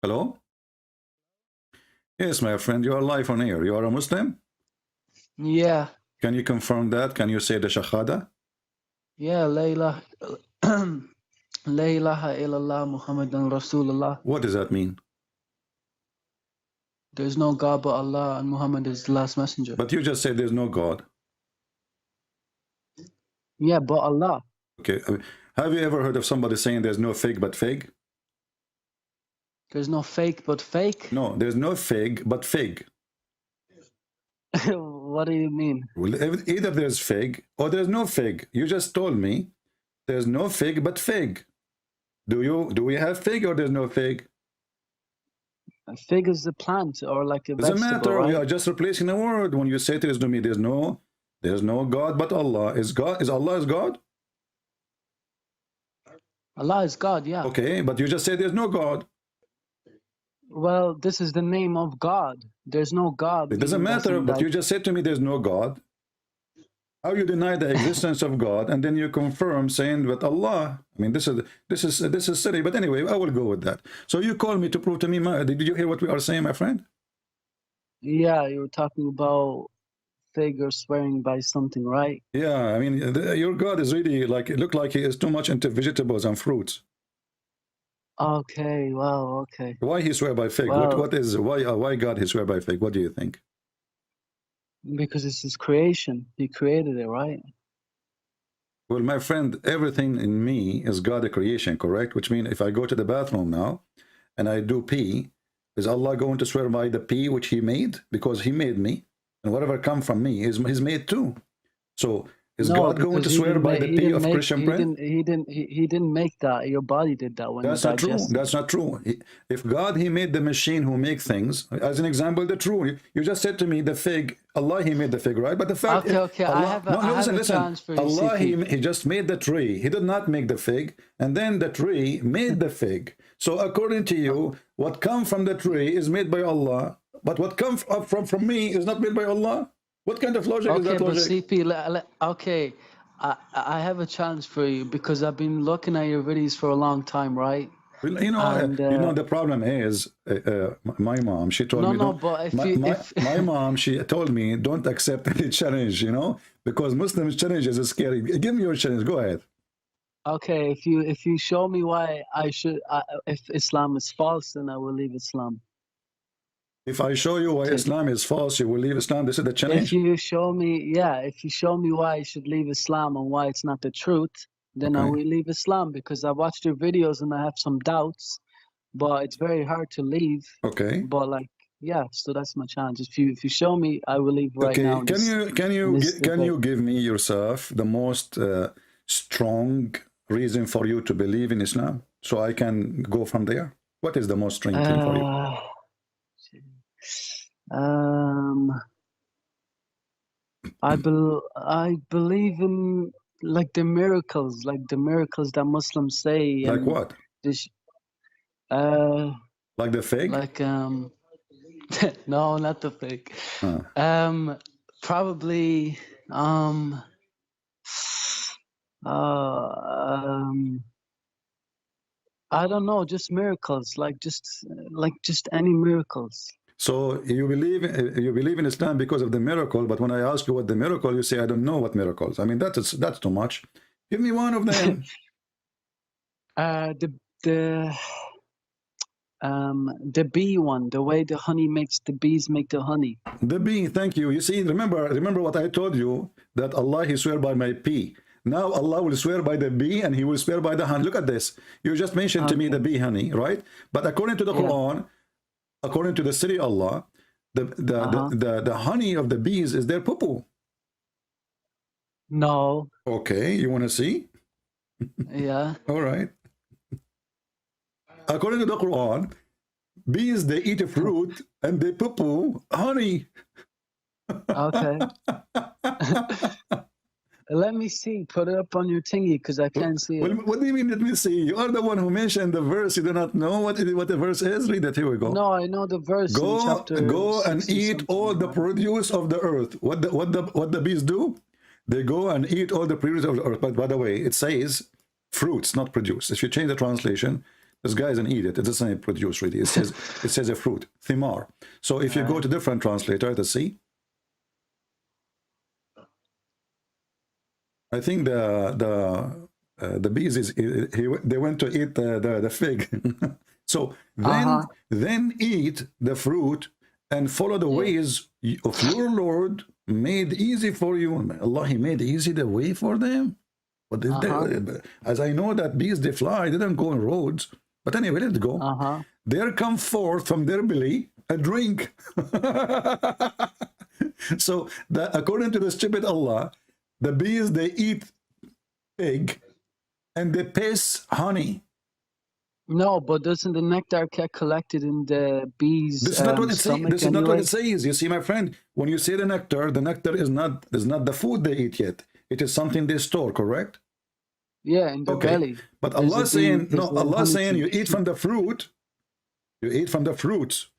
Hello? Yes, my friend, you are live on air. You are a Muslim? Yeah, Can you confirm that? Can you say the Shahada? yeah, La ilaha illallah Muhammadan Rasulullah. What does that mean? There's no God but Allah and Muhammad is the last messenger. But you just said there's no God. Yeah, but Allah. Okay. Have you ever heard of somebody saying there's no fig but fig? There's no fake but fake? No, there's no fig but fig. What do you mean? Well, either there's fig or there's no fig. You just told me there's no fig but fig. Do we have fig or there's no fig? A fig is a plant or like a Doesn't vegetable, matter. right? You are just replacing a word. When you say to me, there's no God but Allah. Is Allah is God? Allah is God, yeah. Okay, but you just said there's no God. Well, this is the name of God. There's no God. It doesn't matter, but you just said to me there's no God. How you deny the existence of God and then you confirm saying that Allah? I mean, this is silly. But anyway, I will go with that. So you call me to prove to me. Did you hear what we are saying, my friend? Yeah, you were talking about fig or swearing by something, right? Yeah, I mean, your God is really like, it looked like he is too much into vegetables and fruits. Okay, wow, okay. Why he swear by fig? Well, Why God he swear by fig? What do you think? because it's his creation. He created it, right? Well, my friend, everything in me is God creation, correct? Which means if I go to the bathroom now and I do pee, is Allah going to swear by the pee which he made? Because he made me, and whatever come from me is made too. So is No, God going to swear by the pee of Christian bread? He didn't make that. Your body did that when That's you not true. digested. That's not true. If God, he made the machine who make things, as an example, the true. You just said to me the fig, Allah, he made the fig, right? But the fact, Okay, Allah, I have a chance for you, Allah, CP. he just made the tree. He did not make the fig, and then the tree made the fig. So according to you, what come from the tree is made by Allah, but what comes up from me is not made by Allah. What kind of logic is that Okay, but logic? CP, okay, I have a challenge for you because I've been looking at your videos for a long time, right? Well, And the problem is my mom. She told me no, don't. but My mom, she told me don't accept any challenge. Because Muslims challenges is scary. Give me your challenge. Go ahead. okay, if you show me why I should, if Islam is false, then I will leave Islam. If I show you why Okay. Islam is false, you will leave Islam. This is the If challenge. you show me, yeah, if you show me why I should leave Islam and why it's not the truth, then I Okay. will leave Islam because I watched your videos and I have some doubts, but it's very hard to leave. Okay. But like, yeah, so that's my challenge. If you show me, I will leave right Okay. now. Can you give me yourself the most strong reason for you to believe in Islam, so I can go from there? What is the most strong thing for you? I believe in like the miracles that Muslims say. Like and what? This, like the fig? like no, not the fig. Probably I don't know, just miracles, like just any miracles. So you believe in Islam because of the miracle, but when I ask you what the miracle, you say I don't know what miracles. I mean that's too much. Give me one of them. The bee one, the way the honey makes the bees make the honey. The bee, thank you. You see, remember what I told you, that Allah he swear by my pea. Now Allah will swear by the bee and he will swear by the honey. Look at this. You just mentioned to me the bee honey, right? But according to the Quran, according to the city Allah, the honey of the bees is their poo-poo. No. Okay, you want to see? Yeah. All right. According to the Quran, bees, they eat a fruit and they poo-poo honey. Okay. Let me see. Put it up on your thingy because I can't see it. What do you mean, let me see? You are the one who mentioned the verse. You do not know what the verse is? Read it. Here we go. No, I know the verse. Go and eat all the produce of the earth. What the bees do? They go and eat all the produce of the earth. But by the way, it says fruits, not produce. If you change the translation, This guy is an idiot. It doesn't produce really. It says a fruit, thimar. So if you go to different translator to see, I think the bees is they went to eat the fig. So then eat the fruit and follow the ways of your Lord made easy for you. Allah, He made easy the way for them. But as I know that bees, they fly, they don't go on roads. But anyway, let's go. There come forth from their belly a drink. So according to the stupid Allah, the bees, they eat pig and they piss honey. No, but doesn't the nectar get collected in the bees' This is not what it says. stomach This is anyway? not what it says. You see, my friend, when you say the nectar is not the food they eat yet. It is something they store, correct? Yeah, in the belly. But Allah saying, no, Allah saying you eat from the fruit. You eat from the fruits.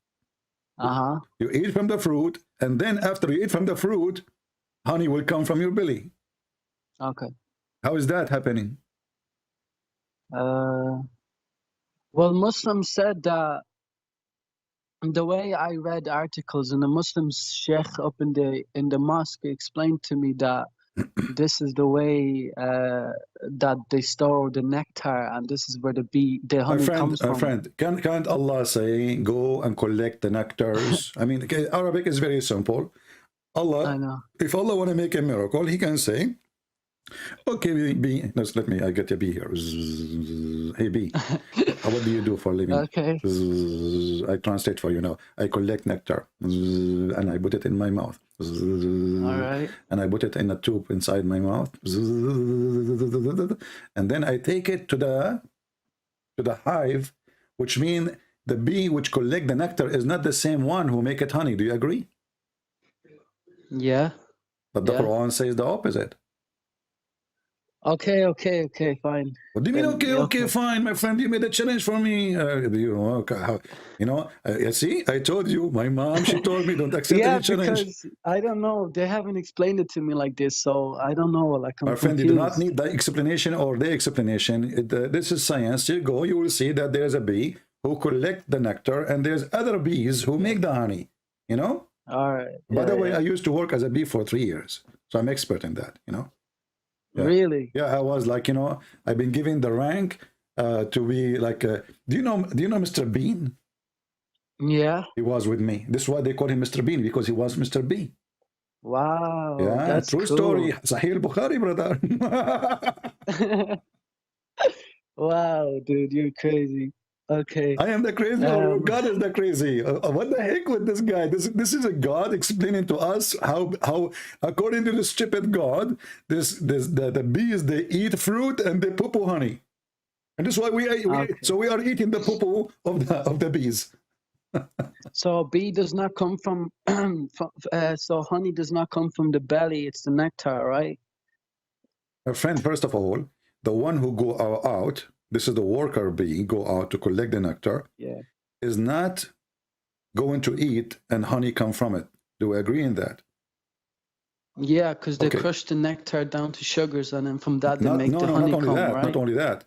You eat from the fruit, and then after you eat from the fruit, honey will come from your belly. Okay. How is that happening? Well, Muslims said that the way I read articles, and the Muslim sheikh up in the mosque explained to me that this is the way that they store the nectar, and this is where the honey comes from. My friend, can't Allah say, go and collect the nectars? I mean, Arabic is very simple. Allah, I know. if Allah want to make a miracle, He can say, okay, bee, let me, I get a bee here. Hey, bee, what do you do for a living? Okay. I translate for you now. I collect nectar, and I put it in my mouth. All right. And I put it in a tube inside my mouth. And then I take it to the hive, which means the bee which collect the nectar is not the same one who make it honey. Do you agree? Yeah. But the Quran says the opposite. Okay, fine. What do you mean, okay, fine, my friend? You made a challenge for me. See, I told you, my mom, she told me don't accept any challenge. Because I don't know. They haven't explained it to me like this, so I don't know. Like, I'm my friend, confused. You do not need the explanation or the explanation. This is science. You go, you will see that there's a bee who collect the nectar, and there's other bees who make the honey. You know? All right. By the way, I used to work as a bee for 3 years, so I'm expert in that. You know? Yeah. Really? Yeah, I was like, I've been given the rank to be like, do you know Mr. Bean? Yeah. He was with me. This is why they call him Mr. Bean, because he was Mr. B. Wow. Yeah, that's true cool. story. Sahih al-Bukhari, brother. Wow, dude, you're crazy. Okay. I am the crazy, or God is the crazy. What the heck with this guy? This is a God explaining to us how according to the stupid God, the bees, they eat fruit and they poo honey, and this is why we are eating the poo of the bees. So bee does not come from, so honey does not come from the belly. It's the nectar, right? My friend, first of all, the one who go out. This is the worker bee, go out to collect the nectar, is not going to eat and honey come from it. Do we agree in that? Yeah, because they crush the nectar down to sugars, and then from that they make the honeycomb, right? Not only that.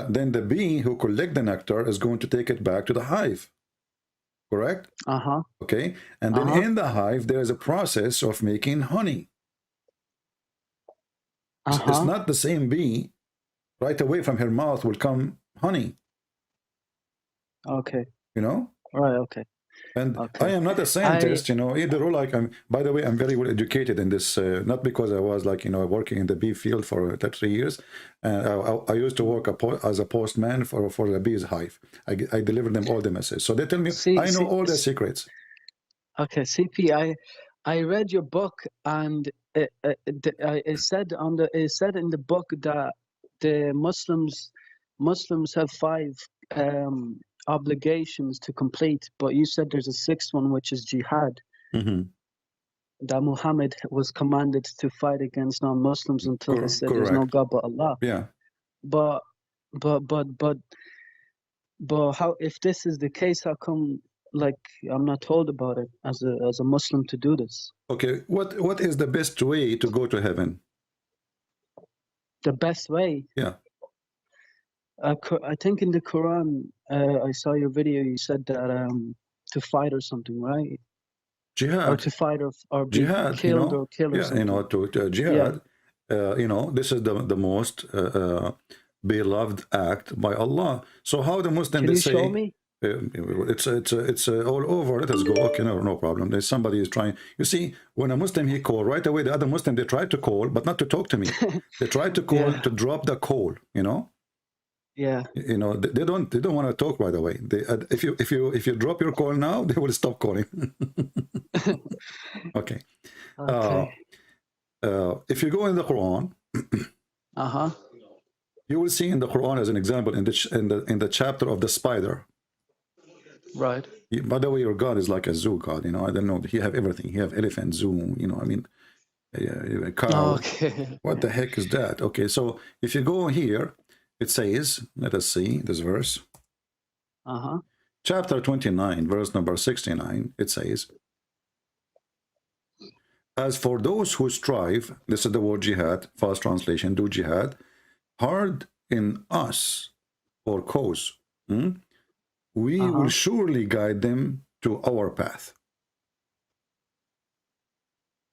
Then the bee who collect the nectar is going to take it back to the hive. Correct? Okay. And then in the hive, there is a process of making honey. It's not the same bee. Right away from her mouth will come honey. Okay. You know? Right, okay. And I am not a scientist, either or like by the way, I'm very well educated in this, not because I was like, working in the bee field for 3 years. I used to work as a postman for the bees hive. I delivered them all the messages. So they tell me, I know all the secrets. Okay, CP, I read your book, and it said in the book that the Muslims have 5 obligations to complete, but you said there's a 6th one, which is jihad. That Muhammad was commanded to fight against non-Muslims until he said there's no God but Allah. Yeah. But how, if this is the case, how come like I'm not told about it as a Muslim to do this? Okay, what is the best way to go to heaven? The best way? Yeah. I think in the Quran, I saw your video. You said that to fight or something, right? Or Jihad. to fight or be Jihad, killed or kill or yeah, something. to Yeah. jihad, this is the most beloved act by Allah. So how the Muslim Can they you show say me? it's all over. Let us go. Okay, no problem. There's somebody is trying. You see, when a Muslim he call right away, the other Muslim they try to call, but not to talk to me. They try to call Yeah. to drop the call. Yeah. They don't want to talk right away. If you drop your call now, they will stop calling. Okay. Okay. If you go in the Quran, Uh-huh. you will see in the Quran as an example in the chapter of the spider. Right. By the way, your God is like a zoo God. I don't know. He have everything. He have elephant, zoo. I mean, a cow. Okay. What the heck is that? Okay, so if you go here, it says, let us see this verse. Uh-huh. Chapter 29, verse number 69, it says, as for those who strive, this is the word jihad, fast translation, do jihad, hard in us or cause, we will surely guide them to our path.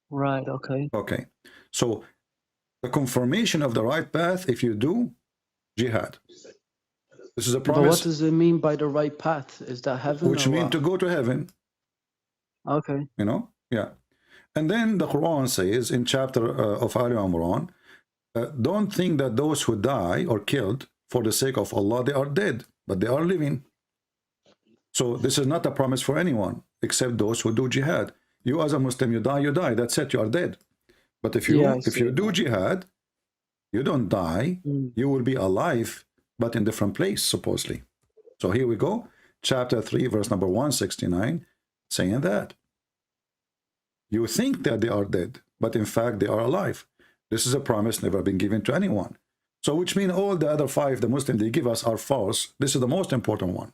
Right, okay. Okay, so the confirmation of the right path, if you do jihad. This is a promise. But what does it mean by the right path? Is that heaven? Which means to go to heaven. Okay. Yeah. And then the Quran says in chapter of Ali Imran, don't think that those who die or killed for the sake of Allah, they are dead, but they are living. So this is not a promise for anyone except those who do jihad. You as a Muslim, you die, that's it, you are dead. But if you do jihad, you don't die, you will be alive, but in different place, supposedly. So here we go, chapter 3, verse number 169, saying that. You think that they are dead, but in fact they are alive. This is a promise never been given to anyone. So which means all the other 5 the Muslims they give us are false. This is the most important one.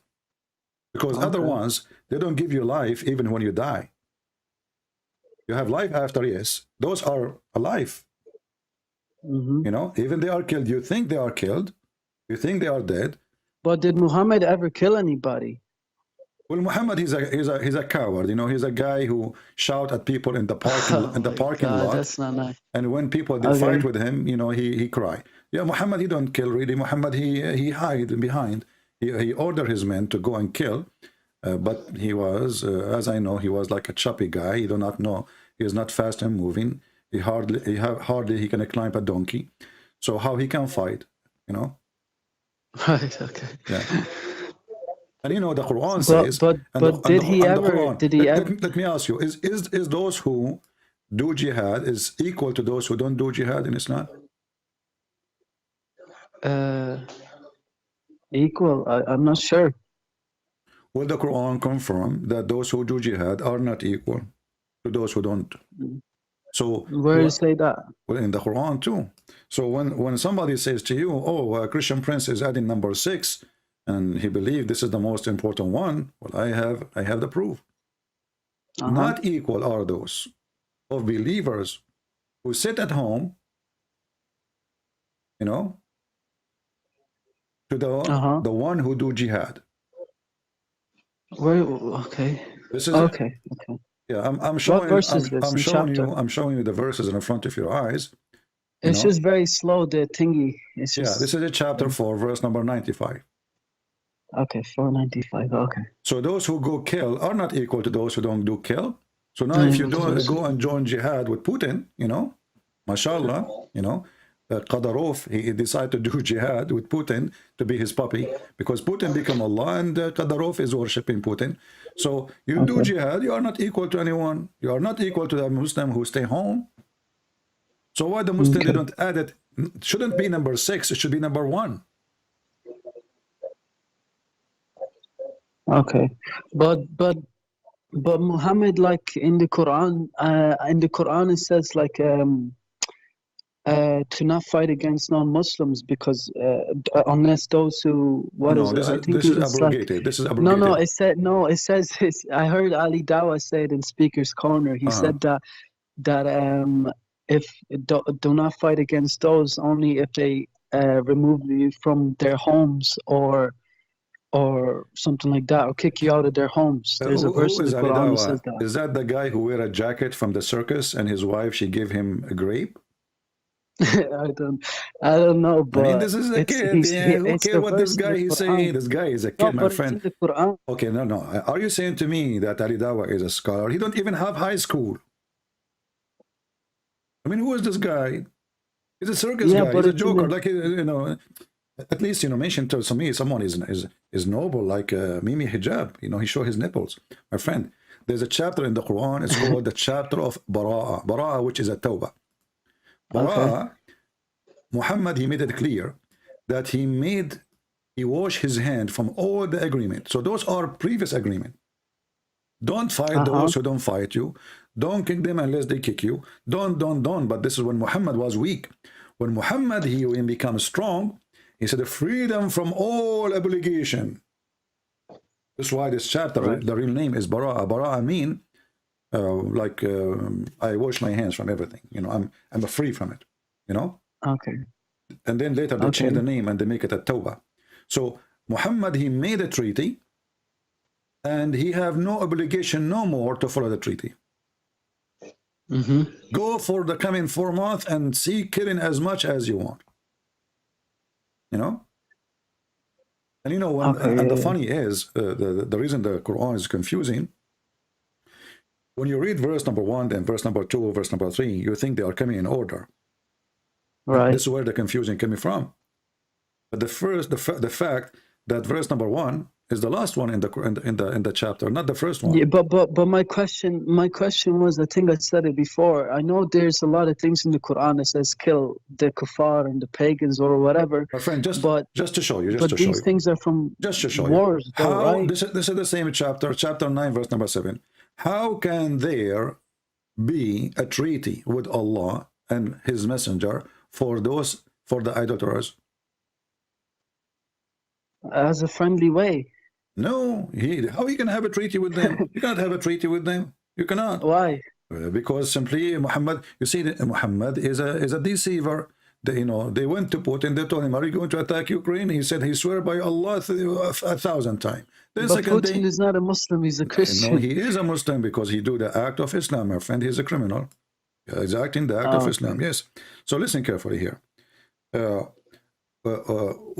Because other ones, they don't give you life even when you die. You have life after, yes. Those are alive. Even they are killed. You think they are killed. You think they are dead. But did Muhammad ever kill anybody? Well, Muhammad, he's a coward. He's a guy who shout at people in the parking lot. That's not nice. And when people they fight with him, he cry. Yeah, Muhammad, he don't kill really. Muhammad, he hide behind. He ordered his men to go and kill, but he was, as I know, he was like a choppy guy. You do not know. He is not fast and moving. He hardly he can climb a donkey. So how he can fight? Right. Okay. Yeah. And the Quran says. But did he ever? Let me ask you: Is those who do jihad is equal to those who don't do jihad in Islam? Equal? I'm not sure. Will the Quran confirm that those who do jihad are not equal to those who don't? So where does it say that? Well, in the Quran too. So when somebody says to you, "Oh, Christian Prince is adding number 6," and he believes this is the most important one, well, I have the proof. Not equal are those of believers who sit at home, to the one who do jihad. Okay. This is okay. Yeah, I'm showing. What verse is this? I'm showing you the verses in front of your eyes. It's just very slow. The thingy. It's just. Yeah, this is a chapter 4, verse number 95. Okay, 495. Okay. So those who go kill are not equal to those who don't do kill. So now, if you don't go and join jihad with Putin, mashallah, Qadarov, he decided to do jihad with Putin to be his puppy, because Putin become Allah and Qadarov is worshipping Putin. So you do jihad, you are not equal to anyone. You are not equal to the Muslim who stay home. So why the Muslim they don't add it? It shouldn't be number 6, it should be number 1. Okay, but Muhammad, like in the Quran it says like to not fight against non-Muslims, because unless those who This is abrogated. This is abrogated. It says I heard Ali Dawa say it in Speaker's Corner. He said that if do not fight against those only if they remove you from their homes or something like that, or kick you out of their homes. There's a verse Who in is the Ali Quran that Dawa? says that. Is that the guy who wear a jacket from the circus and his wife, she gave him a grape? I don't know, I mean, but this is a kid. Yeah, who it's cares the what this verse in guy the is saying? Quran. This guy is a No, kid, my but it's in friend. the Quran. Okay, no, no. Are you saying to me that Ali Dawa is a scholar? He don't even have high school. I mean, who is this guy? He's a circus Yeah, guy. He's but a it's in joker. the Like, you know, at least, you know, mention to me someone is noble, like Mimi Hijab. You know, he show his nipples. My friend, there's a chapter in the Quran. It's called the chapter of Bara'a. Bara'a, which is a tawbah. okay. Bara'a, Muhammad, he made it clear that he washed his hand from all the agreement. So those are previous agreement. Don't fight those who don't fight you. Don't kick them unless they kick you. Don't. But this is when Muhammad was weak. When Muhammad, he becomes strong, he said freedom from all obligation. That's why this chapter, Right. the real name is Bara'a. Bara'a mean I wash my hands from everything. You know, I'm free from it. You know. Okay. And then later they change Okay. the name and they make it a Tawbah. So Muhammad, he made a treaty, and he have no obligation no more to follow the treaty. Go for the coming 4 months and see killing as much as you want. You know. And you know, when, Okay, and the yeah. funny is, the reason the Quran is confusing, when you read verse number 1, then verse number 2, verse number 3, you think they are coming in order. Right. This is where the confusion coming from. But the fact that verse number 1 is the last one in the chapter, not the first one. Yeah, but my question was, I think I said it before. I know there's a lot of things in the Quran that says kill the kuffar and the pagans or whatever. My friend, just to show you, but these things are from wars, though, how right? this is the same chapter 9, verse number 7. How can there be a treaty with Allah and His Messenger for the idolaters? As a friendly way. No, how you can have a treaty with them? You cannot have a treaty with them. You cannot. Why? Because simply Muhammad, you see, Muhammad is a deceiver. They went to Putin. They told him, "Are you going to attack Ukraine?" He said, "He swear by Allah 1,000 times." Then but Putin is not a Muslim. He's a Christian. No, he is a Muslim because he do the act of Islam, my friend. He's a criminal. He's acting the act of Islam. Yes. So listen carefully here.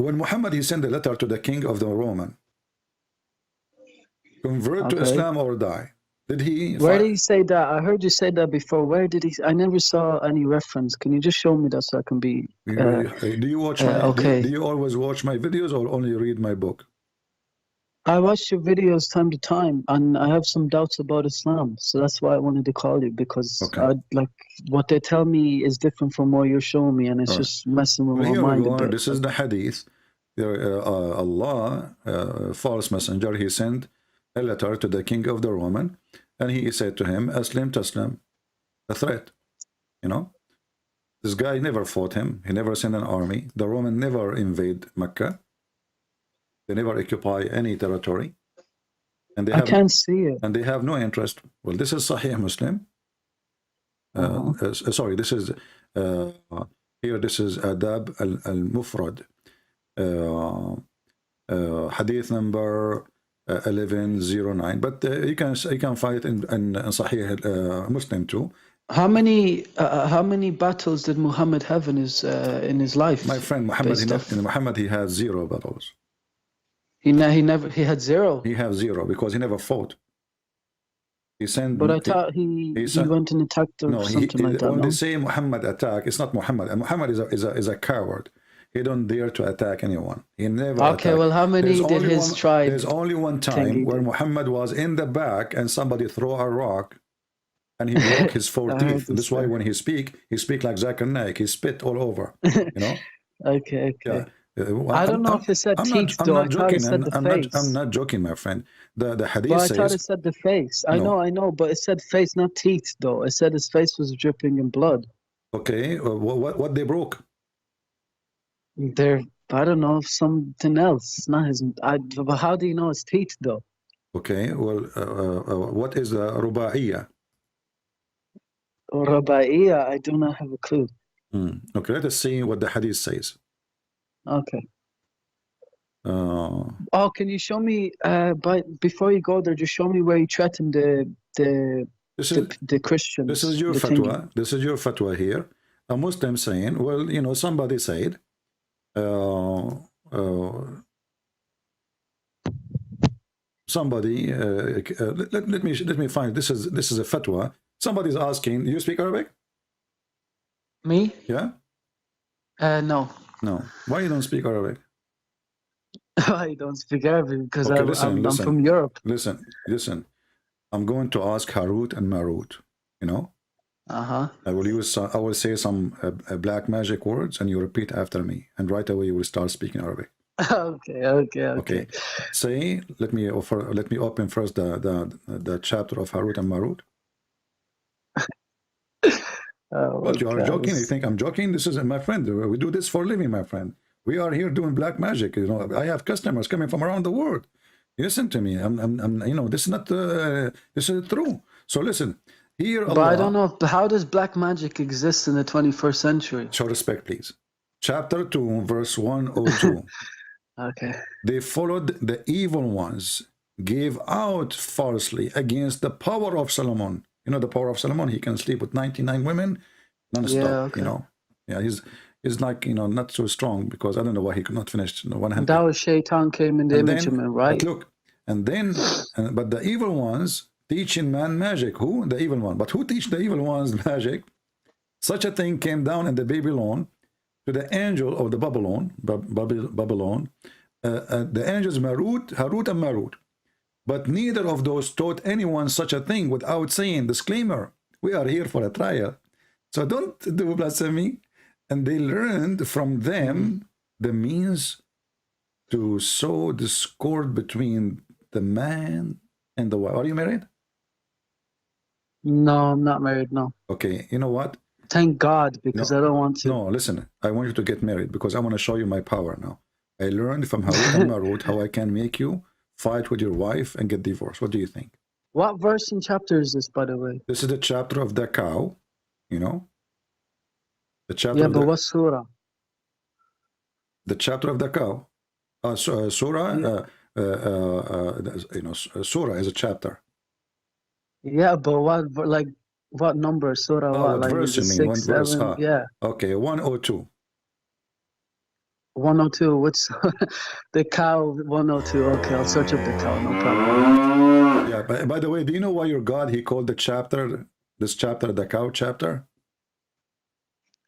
When Muhammad, he sent a letter to the king of the Roman, convert to Islam or die. Did he? Where did he say that? I heard you say that before. Where did he? I never saw any reference. Can you just show me that so I can be? Do you watch my? Do you always watch my videos or only read my book? I watch your videos time to time, and I have some doubts about Islam, so that's why I wanted to call you, because like what they tell me is different from what you're showing me, and it's just messing with my mind a bit. This is the hadith. Allah, false messenger, he sent a letter to the king of the Roman, and he said to him, "Aslim taslim," a threat. You know, this guy never fought him. He never sent an army. The Roman never invade Mecca. They never occupy any territory, and they I can't see it. And they have no interest. Well, this is Sahih Muslim. Sorry, this is here. This is Adab al-Mufrad, hadith number 1109. But you can find it in Sahih Muslim too. How many battles did Muhammad have in his life? My friend, Muhammad, he had 0 battles. He had 0. He had 0 because he never fought. He sent. But I thought he went and attacked or something like that. When they say Muhammad attack, it's not Muhammad. And Muhammad is a coward. He don't dare to attack anyone. He never. Okay, well, how many did his tribe? There's only one time where Muhammad was in the back and somebody throw a rock, and he broke his 4 teeth. That's why when he speak like Zakir Naik. He spit all over. You know. Okay. Yeah. I don't know if it said teeth, though. I thought it said the face. I'm not joking, my friend. The hadith says... I thought it said the face. I know, but it said face, not teeth, though. It said his face was dripping in blood. Okay, what they broke? I don't know, something else. It's not his... But how do you know it's teeth, though? Okay, well, what is the ruba'iyya? Ruba'iyya, I do not have a clue. Okay, let us see what the hadith says. Okay. Uh, Oh, can you show me? But before you go there, just show me where you threatened the this is the Christians, your the thingy. fatwa. This is your fatwa here. A Muslim saying, well, you know, somebody said, uh, uh, somebody, let me find. This is a fatwa. Somebody's asking. You speak Arabic? Me? Yeah. No. No. Why you don't speak Arabic? I don't speak Arabic because Okay, I'm from Europe. listen. I'm going to ask Harut and Marut. You know, Uh-huh. I will say some black magic words, and you repeat after me, and right away you will start speaking Arabic. Okay. Okay. Say, let me open first the chapter of Harut and Marut. Oh, But you are joking? You think I'm joking? This is my friend. We do this for a living, my friend. We are here doing black magic. You know, I have customers coming from around the world. Listen to me. You know, this is not, this is true. So listen, here But I don't Allah, know, how does black magic exist in the 21st century? show respect, please. Chapter 2, verse 102. Okay. They followed the evil ones, gave out falsely against the power of Solomon. You know, the power of Solomon, he can sleep with 99 women non-stop, Yeah, okay. you know. Yeah, he's like, you know, not so strong, because I don't know why he could not finish, you know, 100. That was Shaitan came in the And image of then, him, but right? look, and then, but the evil ones teaching man magic. Who? The evil one. But who teach the evil ones magic? Such a thing came down in the Babylon to the angel of the Babylon, the angels Harut and Marut. But neither of those taught anyone such a thing without saying, disclaimer, we are here for a trial. So don't do blasphemy. And they learned from them the means to sow discord between the man and the wife. Are you married? No, I'm not married, no. Okay, you know what? Thank God, because I don't want to. No, listen, I want you to get married because I want to show you my power now. I learned from Harut and Marut how I can make you fight with your wife and get divorced. What do you think? What verse and chapter is this, by the way? This is the chapter of the cow, you know? The chapter Yeah, of but what surah? the chapter of the cow. Surah, Yeah. You know, surah is a chapter. Yeah, but what number? Surah what? What Like, verse is it you mean? What 6, verse? 7? Yeah. Okay, 102. 102. What's the cow? 102. Okay, I'll search up the cow, no problem. Yeah, by the way, do you know why your God, he called this chapter, the cow chapter?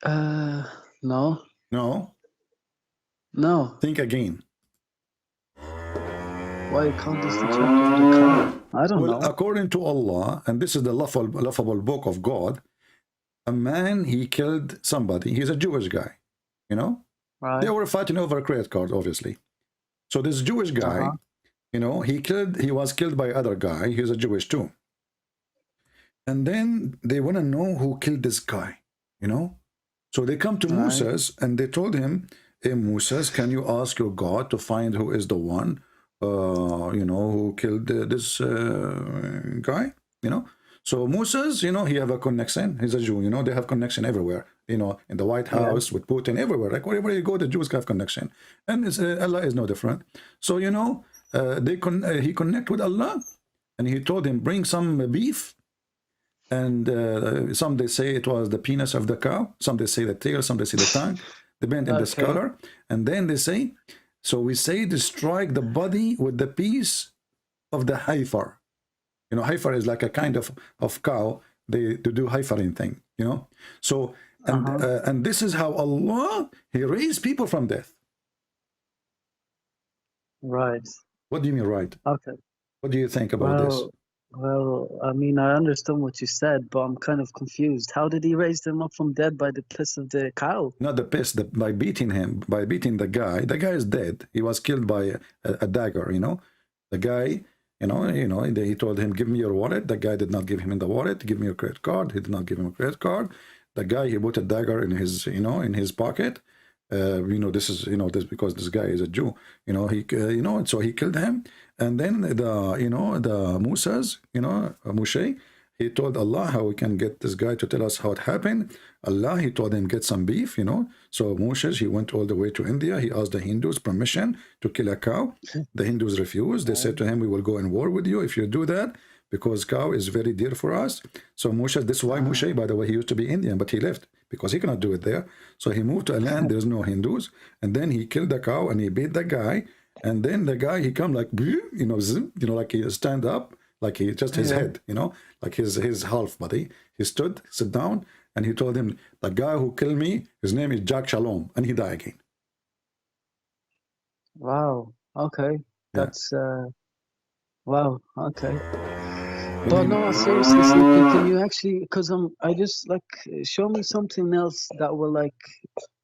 No. No? No. Think again. Why you call this the chapter of the cow? I don't know. According to Allah, and this is the laughable book of God, a man, he killed somebody. He's a Jewish guy, you know? Right. They were fighting over a credit card, obviously. So this Jewish guy, you know, he was killed by other guy. He's a Jewish too. And then they want to know who killed this guy, you know? So they come to Moses and they told him, hey, Moses, can you ask your God to find who is the one, you know, who killed this guy, you know? So Moses, you know, he have a connection. He's a Jew, you know, they have connection everywhere, you know, in the White House, with Putin, everywhere. Like wherever you go, the Jews have connection. And Allah is no different. So, you know, he connect with Allah and he told him, bring some beef. And some they say it was the penis of the cow. Some they say the tail. Some they say the tongue. Depend on the scholar. And then they say, so we say to strike the body with the piece of the heifer. You know, heifer is like a kind of cow. They do heifering thing, you know. So, and this is how Allah, he raised people from death. Right. What do you mean, right? Okay. What do you think about this? Well, I mean, I understand what you said, but I'm kind of confused. How did he raise them up from dead by the piss of the cow? Not the piss, by beating him, by beating the guy. The guy is dead. He was killed by a dagger, you know. The guy, you know, he told him, give me your wallet. The guy did not give him the wallet. Give me your credit card. He did not give him a credit card. The guy, he put a dagger in his, you know, in his pocket. You know, this is, you know, this because this guy is a Jew, you know, he, you know, so he killed him. And then the, you know, the Musas, you know, Moshe, He told Allah how we can get this guy to tell us how it happened. Allah, he told him, get some beef, you know. So Moshe, he went all the way to India. He asked the Hindus permission to kill a cow. The Hindus refused. They said to him, we will go in war with you if you do that, because cow is very dear for us. So Moshe, this is why Moshe, by the way, he used to be Indian, but he left because he cannot do it there. So he moved to a land, there's no Hindus. And then he killed the cow and he beat the guy. And then the guy, he come like, you know, like he stand up, like he just his head, you know, like his half body. He stood, sit down, and he told him, the guy who killed me, his name is Jack Shalom, and he died again. Wow. Okay. Yeah. That's wow. Okay. But no, seriously, CP, can you actually? Because I just like show me something else that will like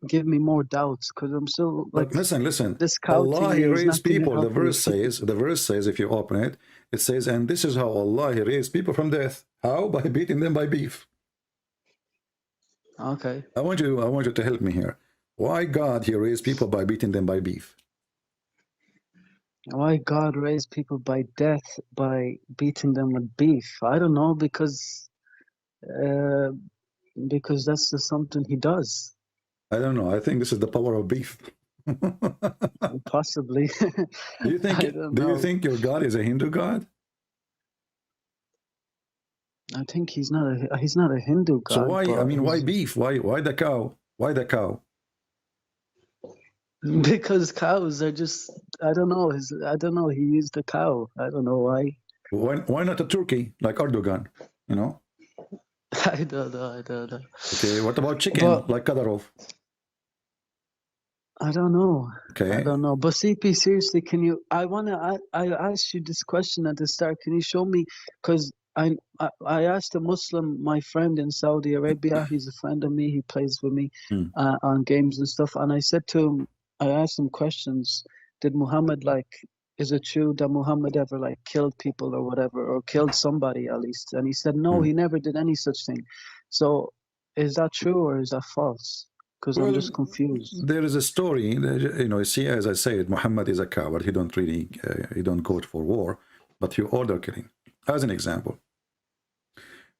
give me more doubts. Because I'm still like, listen. this cow Allah, thing he is raised not gonna people. help me. The verse says, if you open it, it says, and this is how Allah, he raised people from death. How? By beating them by beef. Okay. I want you to help me here. Why God, he raised people by beating them by beef? Why God raised people by death by beating them with beef? I don't know, because that's just something he does. I don't know. I think this is the power of beef. Possibly. Do you think? I don't Do you know. think your God is a Hindu God? I think he's not a Hindu god. So why? I but mean, why he's- beef? Why the cow? Why the cow? Because cows are just, I don't know. I don't know. He used a cow. I don't know why. Why not a turkey like Erdogan? You know? I don't know. Okay. What about chicken But like Kadyrov? I don't know. Okay. I don't know. But CP, seriously, can you? I asked you this question at the start. Can you show me? Because I asked a Muslim, my friend in Saudi Arabia. He's a friend of me. He plays with me on games and stuff. And I said to him, I asked him questions. Did Muhammad is it true that Muhammad ever killed people or whatever, or killed somebody at least? And he said, no, he never did any such thing. So is that true or is that false? Because I'm just confused. There is a story, you know, see, as I said, Muhammad is a coward. He don't really, he don't go for war, but he order killing. As an example,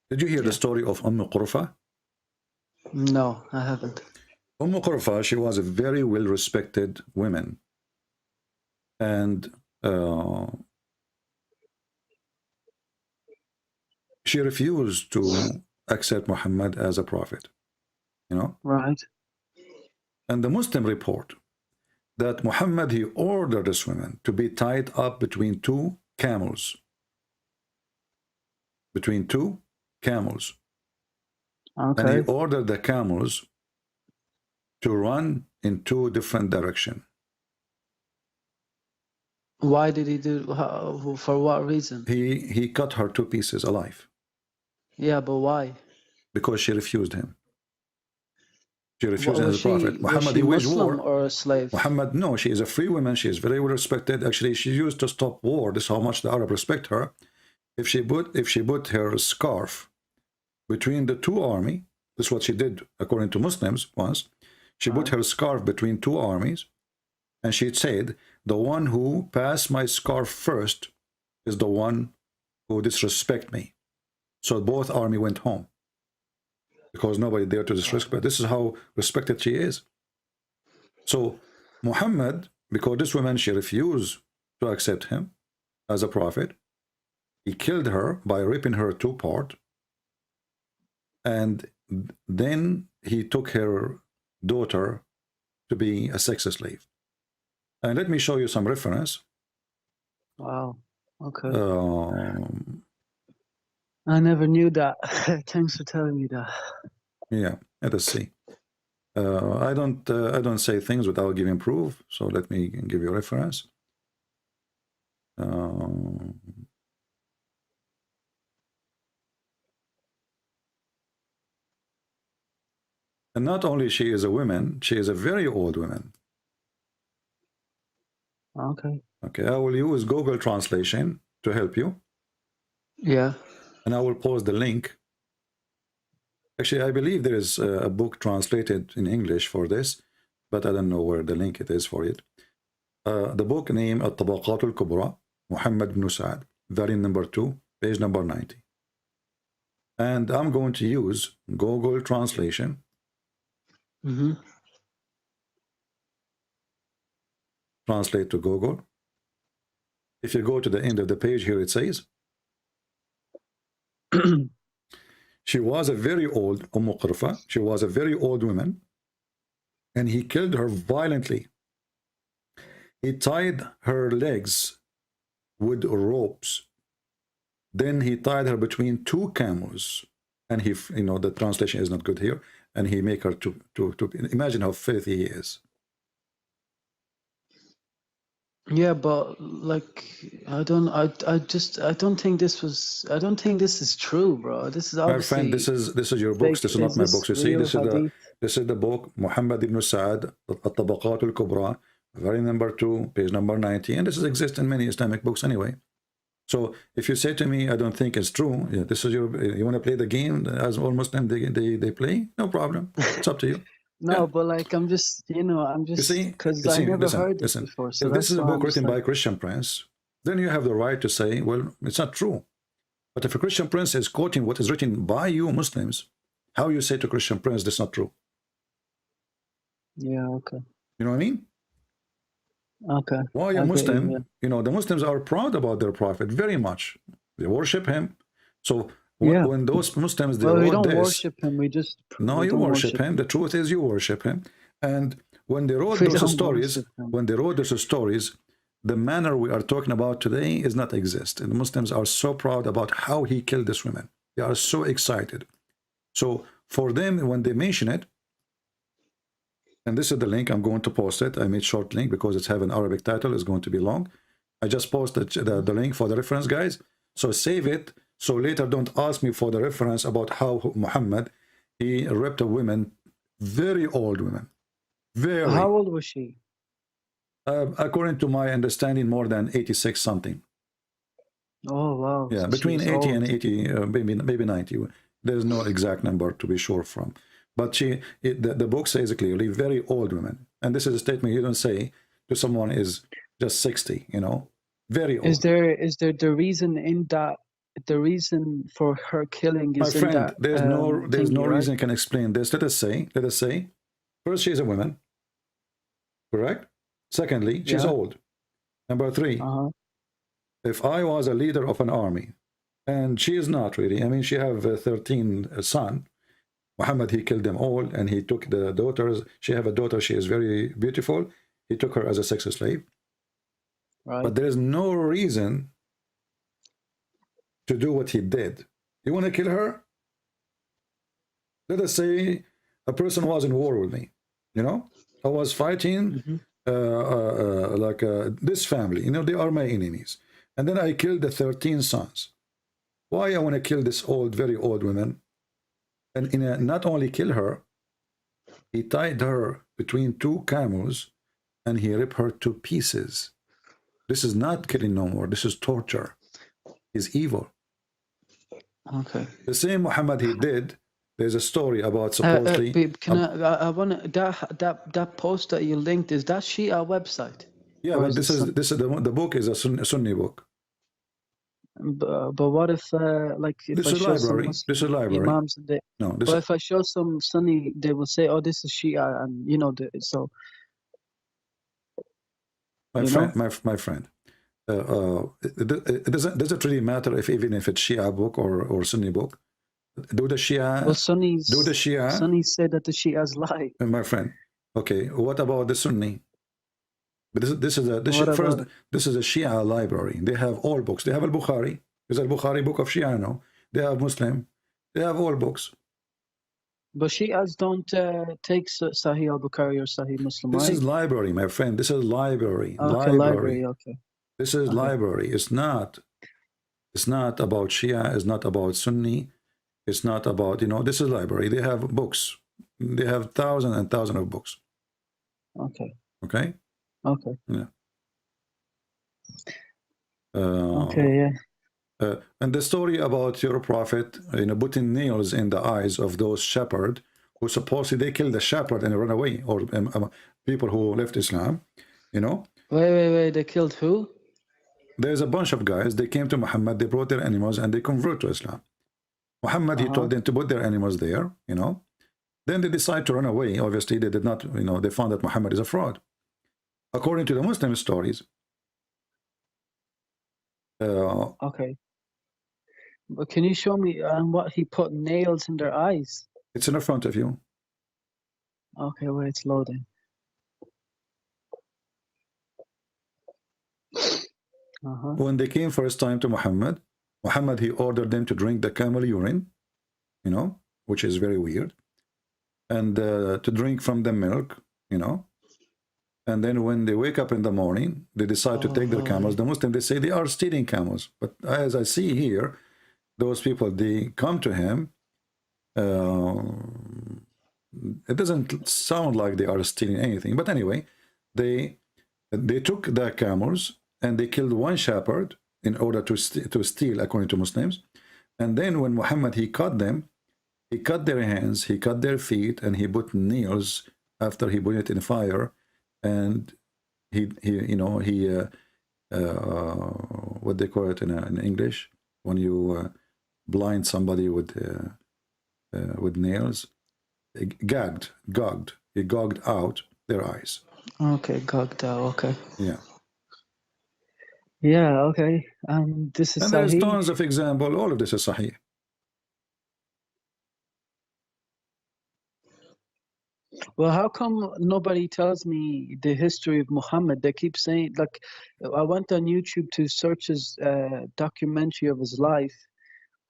did you hear the story of Qurfa? No, I haven't. Qurfa, she was a very well-respected woman. And she refused to accept Muhammad as a prophet, you know? Right. And the Muslim report that Muhammad, he ordered this woman to be tied up between two camels. Between two camels. Okay. And he ordered the camels to run in two different directions. Why did he do? For what reason? He cut her to pieces alive. Yeah, but why? Because she refused him. She refused him Was as a prophet. Muhammad, was she he waged Muslim war. or a slave? Muhammad, no, she is a free woman. She is very well respected. Actually, she used to stop war. This is how much the Arab respect her. If she put her scarf between the two army, this is what she did according to Muslims once. She put her scarf between two armies, and she said, the one who passed my scarf first is the one who disrespect me. So both army went home because nobody dared to disrespect. This is how respected she is. So Muhammad, because this woman, she refused to accept him as a prophet, he killed her by ripping her two parts, and then he took her daughter to be a sex slave. And let me show you some reference. Wow. Okay. I never knew that. Thanks for telling me that. Yeah, let us see. I don't say things without giving proof. So let me give you a reference. And not only she is a woman, she is a very old woman. Okay. Okay, I will use Google Translation to help you. Yeah. And I will post the link. Actually, I believe there is a book translated in English for this, but I don't know where the link it is for it. The book name At-Tabaqat al-Kubra, Muhammad ibn Sa'ad, volume number 2, page number 90. And I'm going to use Google Translation. Mm-hmm. Translate to Google. If you go to the end of the page here, it says, she was a very old, Qurfa. She was a very old woman, and he killed her violently. He tied her legs with ropes. Then he tied her between two camels. And he, you know, the translation is not good here. And he make her to imagine how filthy he is. Yeah, but like I don't think this is true, bro. This is My friend, obviously this is your books. fake. This is not Is my this books. You see, real hadith? this is the book Muhammad ibn Sa'ad, At-Tabaqat al-Kubra, volume number 2, page number 90, and this is exists in many Islamic books anyway. So if you say to me, I don't think it's true, yeah, this is your. You want to play the game as all Muslims they play? No problem. It's up to you. No, Yeah. but like I'm just You see, because I never heard this listen. before. So If this that's is a why book I'm just written by a like, Christian prince, then you have the right to say, well, it's not true. But if a Christian prince is quoting what is written by you Muslims, how you say to Christian prince that's not true? yeah, okay, You know what I mean? okay. Why a I get Muslim? you, yeah. You know, the Muslims are proud about their prophet very much. They worship him. So Yeah. when those Muslims they Well, we wrote don't this, worship him. We just no, we you don't worship him. The truth is you worship him. And when they wrote We those don't stories, worship him. when they wrote those stories, the manner we are talking about today is not exist. And the Muslims are so proud about how he killed this woman. They are so excited. So for them, when they mention it, and this is the link, I'm going to post it. I made short link because it's have an Arabic title. It's going to be long. I just posted the link for the reference, guys. So save it. So later don't ask me for the reference about how Muhammad, he raped a woman, very old women. Very. How old was she? According to my understanding, more than 86 something. Oh wow. Yeah, So between she's 80 old. and 80, maybe 90. There's no exact number to be sure from. But the book says clearly, very old women. And this is a statement you don't say to someone is just 60, you know, very old. Is there the reason in that the reason for her killing My is in friend, that there's no thingy, right? reason can explain this. Let us say, first, she's a woman, correct? Secondly, she's Yeah. old. Number 3, Uh-huh. if I was a leader of an army, and she is not really, I mean, she have 13 sons. Muhammad, he killed them all, and he took the daughters. She have a daughter, she is very beautiful. He took her as a sex slave. Right. But there is no reason to do what he did. You want to kill her? Let us say a person was in war with me. You know, I was fighting this family. You know, they are my enemies. And then I killed the 13 sons. Why I want to kill this old, very old woman? And not only kill her, he tied her between two camels and he ripped her to pieces. This is not killing no more. This is torture. He's evil. Okay. The same Muhammad he did. There's a story about supposedly. Babe, can I want that post that you linked, is that Shia website? Yeah, Or but this is the book is a Sunni book. But what if like if This I is show some library. Muslim This is library. Imams, No, this but is if I show some Sunni, they will say, "Oh, this is Shia," and you know, so my you friend. know? My friend. It doesn't really matter if even if it's Shia book or Sunni book. Do the Shia? Well, Sunnis say that the Shias lie. My friend. Okay, what about the Sunni? But this is a Shia library. They have all books. They have Al-Bukhari. Is Al-Bukhari book of Shia now? They have Muslim. They have all books. But Shias don't take Sahih al-Bukhari or Sahih Muslim, This right? is library, my friend. This is library. Okay, library. Okay. This is library. It's not about Shia. It's not about Sunni. It's not about, you know, this is library. They have books. They have thousands and thousands of books. Okay. Okay? Okay. Yeah. Okay, yeah. And the story about your prophet, you know, putting nails in the eyes of those shepherds who supposedly they killed the shepherd and run away, or people who left Islam, you know. Wait. They killed who? There's a bunch of guys. They came to Muhammad. They brought their animals and they convert to Islam. Muhammad, he told them to put their animals there, you know. Then they decide to run away. Obviously, they did not, you know, they found that Muhammad is a fraud. According to the Muslim stories. Okay. But can you show me what he put nails in their eyes? It's in the front of you. Okay, wait, it's loading. When they came first time to Muhammad, Muhammad, he ordered them to drink the camel urine, you know, which is very weird, and to drink from the milk, you know. And then when they wake up in the morning, they decide to take their camels. The Muslims, they say they are stealing camels. But as I see here, those people, they come to him. It doesn't sound like they are stealing anything. But anyway, they took the camels and they killed one shepherd in order to steal, according to Muslims. And then when Muhammad, he cut them, he cut their hands, he cut their feet, and he put nails after he put it in fire. And he you know, he what they call it in English, when you blind somebody with nails, gagged, he gouged out their eyes. Okay, gouged out. Okay. Yeah. Yeah. Okay. And this is. And there's tons of example. All of this is Sahih. Well, how come nobody tells me the history of Muhammad? They keep saying, like, I went on YouTube to search his documentary of his life,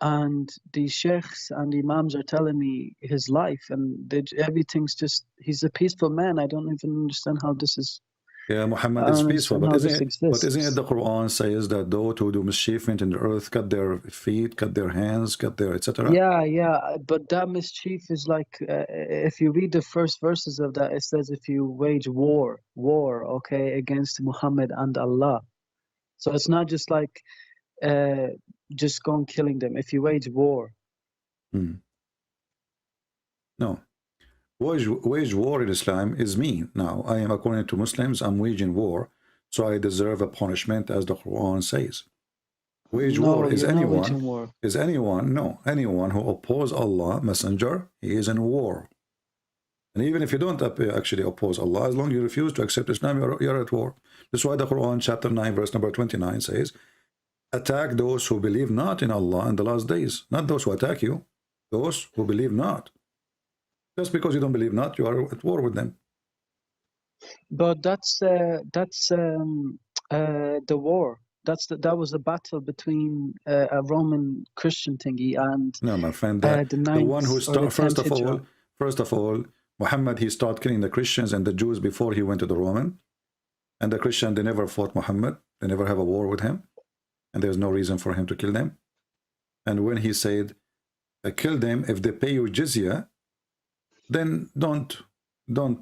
and the Sheiks and Imams are telling me his life, and everything's just, he's a peaceful man. I don't even understand how this is. Yeah, Muhammad is peaceful, but isn't it the Quran says that those who do mischievement in the earth cut their feet, cut their hands, cut their etc.? Yeah, but that mischief is like, if you read the first verses of that, it says if you wage war, okay, against Muhammad and Allah. So it's not just like just going killing them. If you wage war. No. Wage war in Islam is me. Now, I am, according to Muslims, I'm waging war, so I deserve a punishment, as the Quran says. Wage war is anyone who oppose Allah, Messenger, he is in war. And even if you don't actually oppose Allah, as long as you refuse to accept Islam, you're at war. That's why the Quran, chapter 9, verse number 29 says, attack those who believe not in Allah in the last days. Not those who attack you, those who believe not. Just because you don't believe not, you are at war with them. But that's the war. That was a battle between a Roman Christian thingy and no, my friend. The one who started first of all, Muhammad, he started killing the Christians and the Jews before he went to the Roman. And the Christian, they never fought Muhammad. They never have a war with him, and there's no reason for him to kill them. And when he said, "Kill them if they pay you jizya," then don't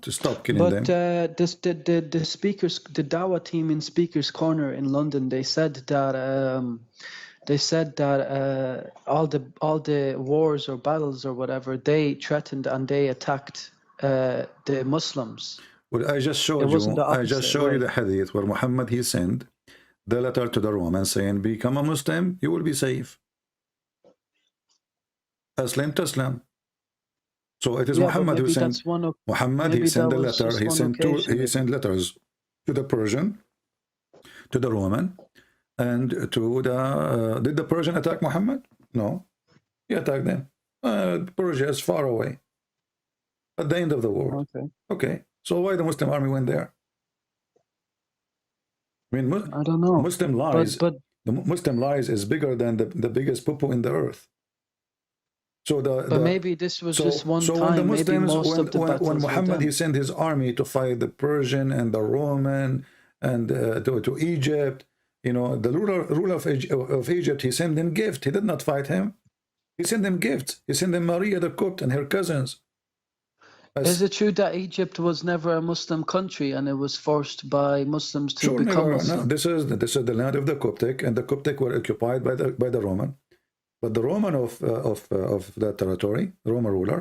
stop killing them. But the speakers, the Dawah team in Speakers Corner in London, they said that all the wars or battles or whatever, they threatened and they attacked the Muslims. Well, I just showed you the hadith where Muhammad, he sent the letter to the Romans saying, "Become a Muslim, you will be safe. Aslam taslam." So it is Muhammad who sent. Muhammad, he sent the letter. He sent letters to the Persian, to the Roman, and to the. Did the Persian attack Muhammad? No, he attacked them. Persia is far away, at the end of the world. Okay. So why the Muslim army went there? I mean, I don't know. Muslim lies. But the Muslim lies is bigger than the biggest poo in the earth. So but maybe this was just one time. When the Muslims, when Muhammad, he sent his army to fight the Persian and the Roman and to Egypt, you know, the ruler of Egypt, he sent them gifts. He did not fight him. He sent them gifts. He sent them Maria the Copt and her cousins. Is it true that Egypt was never a Muslim country and it was forced by Muslims to become Muslim? No, this is the land of the Coptic, and the Coptic were occupied by the Roman. But the Roman of that territory, the Roman ruler,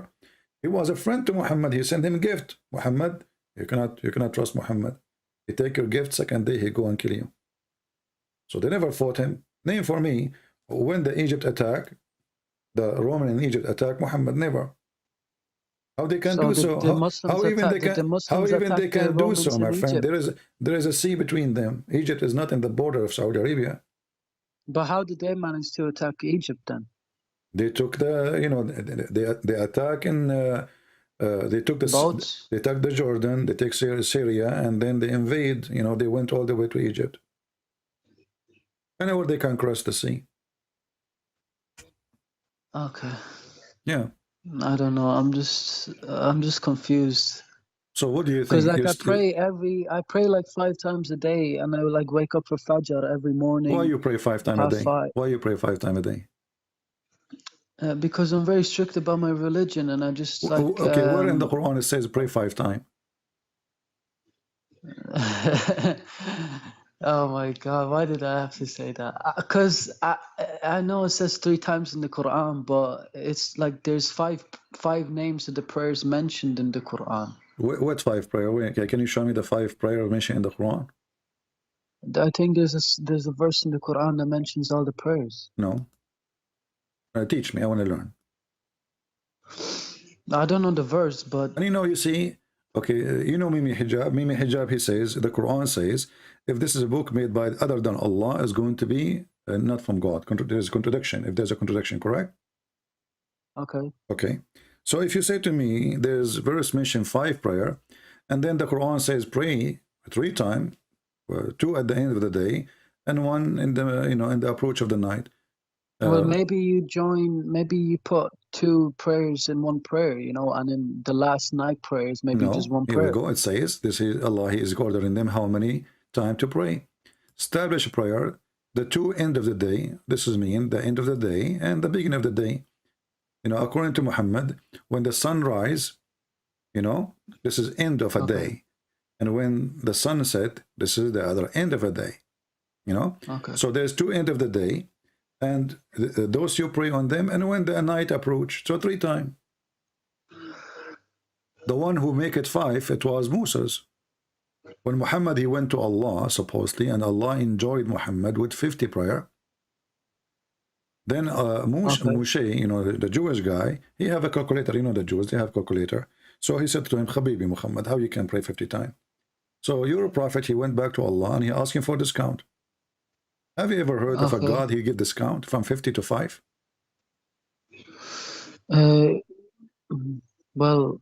he was a friend to Muhammad. He sent him a gift. Muhammad, you cannot trust Muhammad. He take your gift, second day he go and kill you. So they never fought him. Name for me when the Egypt attack the Roman in Egypt attack Muhammad? Never. How they can So do did so? the Muslims How even they attack? Did the can? How Muslims even attack they the can do so, Romans my in friend? Egypt? There is a sea between them. Egypt is not in the border of Saudi Arabia. But how did they manage to attack Egypt then? They took the, you know, they attack in they took the Boats? they took the Jordan, they take Syria, and then they invade. You know, they went all the way to Egypt. Whenever they can cross the sea. Okay. Yeah. I don't know. I'm just confused. So what do you Because think? like You're still, I pray like 5 times a day, and I like wake up for Fajr every why morning, you pray 5 times a half day? five. Why you pray 5 times a day? Because I'm very strict about my religion, and I just like Okay, where in the Quran it says pray 5 times? Oh my God, why did I have to say that? Because I know it says 3 times in the Quran, but it's like there's five names of the prayers mentioned in the Quran. What 5 prayer? Okay, can you show me the 5 prayer mentioned in the Quran? I think there's a verse in the Quran that mentions all the prayers. No. Teach me. I want to learn. I don't know the verse, but And you see, okay, you know Mimi Hijab. Mimi Hijab, he says, the Quran says, if this is a book made by other than Allah, is going to be not from God. There's a contradiction. If there's a contradiction, correct? okay. Okay. So if you say to me, there's verse mentioned 5 prayer, and then the Quran says pray 3 times, 2 at the end of the day, and 1 in the in the approach of the night. Well, maybe you put 2 prayers in one prayer, and in the last night prayers, maybe just No, one here we prayer. go. It says, this is Allah, He is ordering them how many times to pray. Establish prayer, the 2 end of the day. This is mean the end of the day and the beginning of the day. According to Muhammad, when the sun rise, this is end of a day. And when the sun set, this is the other end of a day. Okay. So there's 2 end of the day, and those you pray on them, and when the night approach, so 3 times. The one who make it 5, it was Moses. When Muhammad, he went to Allah, supposedly, and Allah enjoyed Muhammad with 50 prayer. Then Moshe, the Jewish guy, he have a calculator. The Jews, they have calculator. So he said to him, Habibi Muhammad, how you can pray 50 times? So your prophet, he went back to Allah and he asked him for discount. Have you ever heard of a God, he give discount from 50 to 5? Well,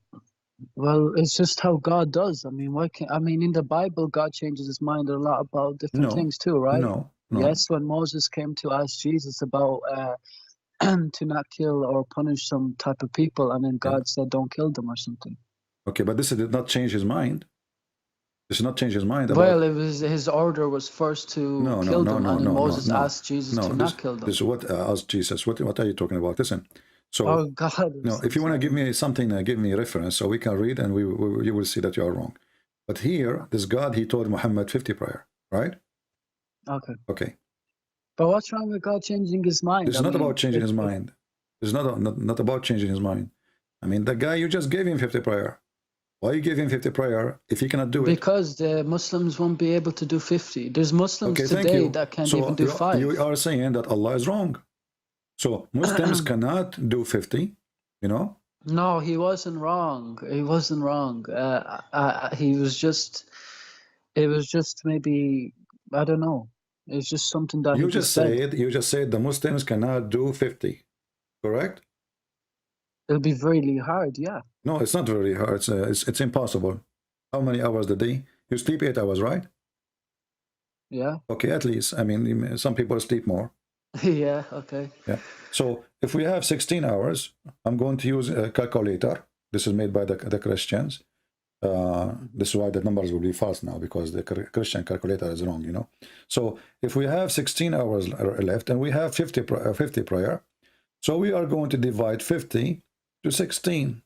it's just how God does. I mean, in the Bible, God changes his mind a lot about different things too, right? No. Yes, when Moses came to ask Jesus about to not kill or punish some type of people, and then God said, don't kill them or something. Okay, but this did not change his mind. This did not change his mind about... Well, it was his order was first to kill them, and then Moses asked Jesus to not kill them. This is what asked Jesus. What are you talking about? Listen. So, oh God! No, if you want to give me something, give me a reference so we can read, and you will see that you are wrong. But here, this God, he told Muhammad 50 prayer, right? Okay. But what's wrong with God changing his mind? It's not about changing his mind. It's not about changing his mind. I mean, the guy, you just gave him 50 prayer. Why you give him 50 prayer if he cannot do it? Because the Muslims won't be able to do 50. There's Muslims today that can't even do 5. You are saying that Allah is wrong. So Muslims cannot do 50, No, he wasn't wrong. He wasn't wrong. He was just, it was just maybe, I don't know. It's just something that you just said. You just said the Muslims cannot do 50, correct? It'll be really hard, yeah. No, it's not very hard. It's impossible. How many hours a day? You sleep 8 hours, right? Yeah. Okay, at least. I mean, some people sleep more. Yeah, okay. Yeah. So if we have 16 hours, I'm going to use a calculator. This is made by the Christians. This is why the numbers will be false now, because the Christian calculator is wrong, So if we have 16 hours left and we have 50 prayer, so we are going to divide 50 to 16.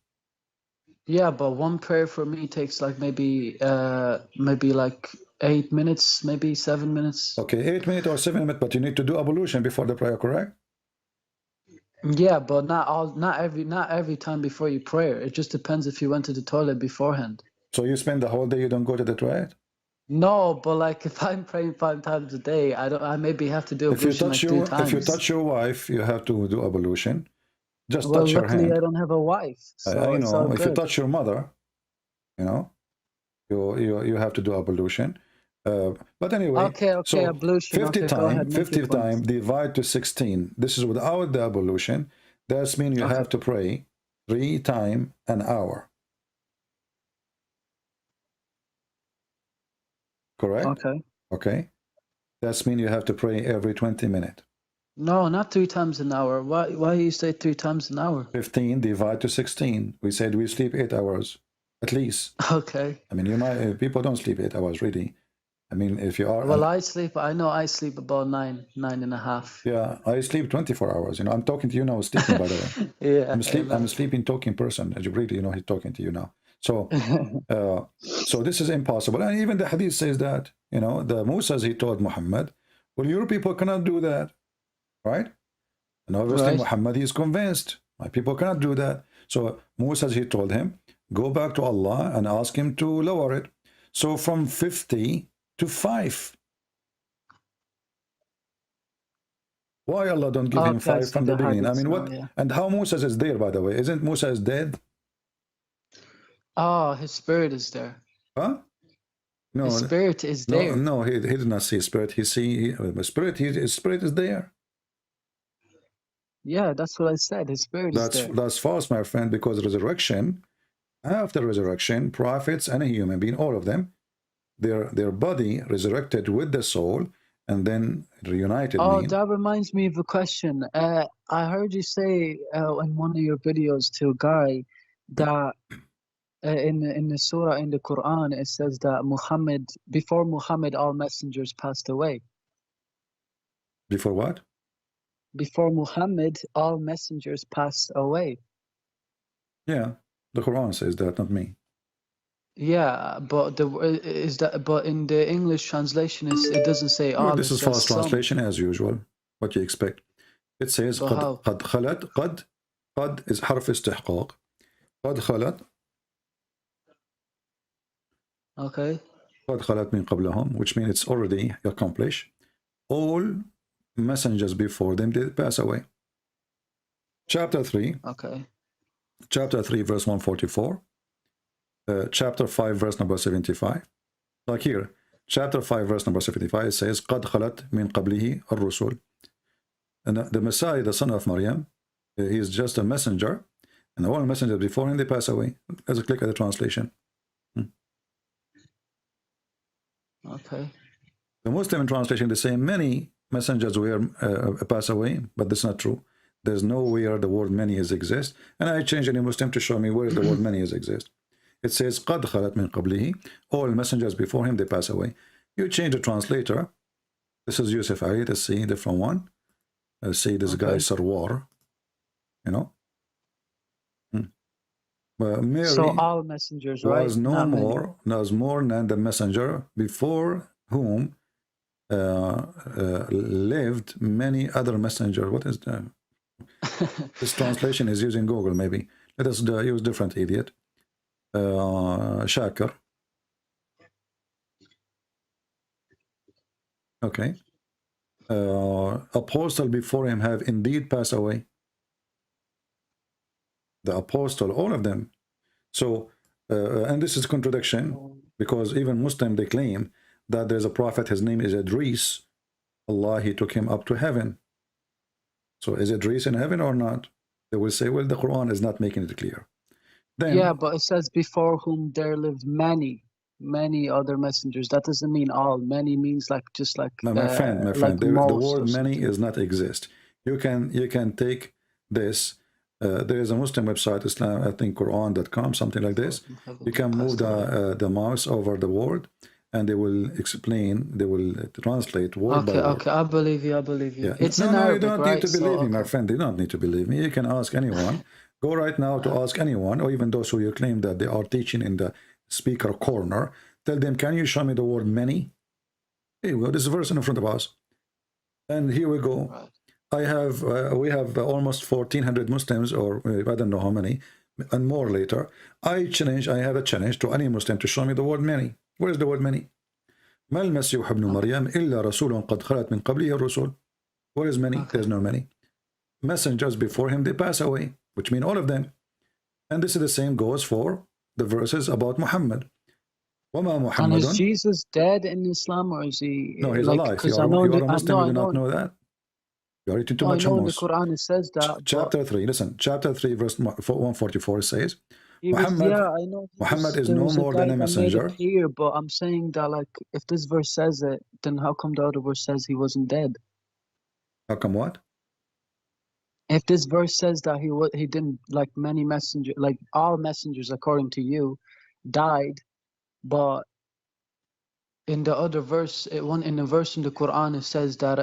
Yeah, but one prayer for me takes like maybe like 8 minutes, maybe 7 minutes. Okay, 8 minutes or 7 minutes, but you need to do ablution before the prayer, correct? Yeah, but not every time before you pray. It just depends if you went to the toilet beforehand. So you spend the whole day, you don't go to the toilet? No, but like if I'm praying 5 times a day, I maybe have to do ablution like 3 times. If you touch your wife, you have to do ablution. Just Well, touch her luckily I hand. don't have a wife, so I it's all know. If you good. touch your mother, you know, you have to do ablution. But anyway, Okay, so ablution. 50 Okay, go ahead, time, make your 50 point. time divide to 16. This is without the ablution. That means you Okay. have to pray 3 times an hour. Correct? Okay. Okay. That means you have to pray every 20 minutes. No, not 3 times an hour. Why you say 3 times an hour? 15 divide to 16. We said we sleep 8 hours at least. Okay. I mean, you might people don't sleep 8 hours really. I mean, if you are Well, I know I sleep about 9.5. yeah, I sleep 24 hours. You know, I'm talking to you now, sleeping, by the way. Yeah, I'm a sleeping, talking person. Jibreel, you know, he's talking to you now. So, so this is impossible. And even the hadith says that, you know, the Musa, he told Muhammad, well, your people cannot do that, right? And obviously Right. Muhammad, he is convinced. My people cannot do that. So Musa, he told him, go back to Allah and ask him to lower it. So from 50 to 5. Why Allah don't give him Okay, I 5 see from the the beginning? I hadiths mean, now, what? yeah. And how Musa is there, by the way? Isn't Musa is dead? Oh, his spirit is there. Huh? His No, spirit is there. no. He did not see spirit. He see spirit. His spirit is there. Yeah, that's what I said. His spirit is there. That's false, my friend. Because resurrection, after resurrection, prophets and a human being, all of them, their body resurrected with the soul, and then reunited. Oh, Mean that reminds me of a question. I heard you say in one of your videos to a guy that in the surah in the Quran it says that before Muhammad all messengers passed away. before what? Before Muhammad all messengers passed away. Yeah, the Quran says that, not me. Yeah, but but in the English translation it doesn't say Well, all, this it is false says some. translation as usual. What you expect? It says But how? قد خلت قد is حرف استحقاق. قد خلت Okay. قد خلت من قبلهم, which means it's already accomplished. All messengers before them did pass away. Chapter 3. Okay. Chapter 3, verse 144. Chapter 5, verse number 75. Like here, chapter 5, verse number 75, it says, قد خلت من قبله الرسل. And the Messiah, the son of Maryam, he is just a messenger, and all messengers before him, they pass away. Let's click at the translation. Okay. The Muslim translation, they say many messengers were pass away, but that's not true. There's nowhere the word many is exist. And I changed any Muslim to show me where the word many is exist. It says قد خلت من قبله, all messengers before him, they pass away. You change the translator. This is Yusuf Ali, let's see, different one. See this guy Sarwar, you know. Mary So all messengers, right? was no Not more, was more than the messenger before whom lived many other messengers. What is that? This translation is using Google, maybe. Let us use different idiot. Shakir. Okay. Apostle before him have indeed passed away. The apostle, all of them. So, and this is contradiction, because even Muslim, they claim that there's a prophet, his name is Idris. Allah, he took him up to heaven. So is Idris in heaven or not? They will say, well, the Quran is not making it clear. Then, yeah, but it says before whom there lived many other messengers. That doesn't mean all. Many means like just like my friend, like the most word or many something. is not exist. You can take this. There is a Muslim website, Islam, I think Quran.com, something like this. You can move the mouse over the word, and they will explain, they will translate word by word. Okay, I believe you. Yeah. It's No, in Arabic, you don't right? need to believe me, my Okay. friend. You don't need to believe me. You can ask anyone. Go right now to ask anyone, or even those who you claim that they are teaching in the speaker corner. Tell them, can you show me the word many? Here we go. This verse in front of us. And here we go. Right. I have, we have almost 1,400 Muslims, or I don't know how many, and more later. I have a challenge to any Muslim to show me the word many. Where is the word many? ما المسيح ابن مريم إلا رسول قد خلت من قبله الرسل. Where is many? Okay. There's no many. Messengers before him, they pass away. which mean all of them. And this is the same goes for the verses about Muhammad. وَمَا And is مُحَمَّدٌ. Jesus dead in Islam, or is he No, he's like? alive. Because You I know, are a Muslim, no, you I do not know, know that? You are eating too no, I much know in the hummus. Quran it says that. Chapter 3, listen, chapter 3, verse 144 says, He was, yeah, I know. Muhammad is There no was a more guy than a that made messenger. appear, but I'm saying that, like, if this verse says it, then how come the other verse says he wasn't dead? How come what? If this verse says that he didn't, like many messengers, like all messengers, according to you, died, but in the other verse, in the verse in the Quran, it says that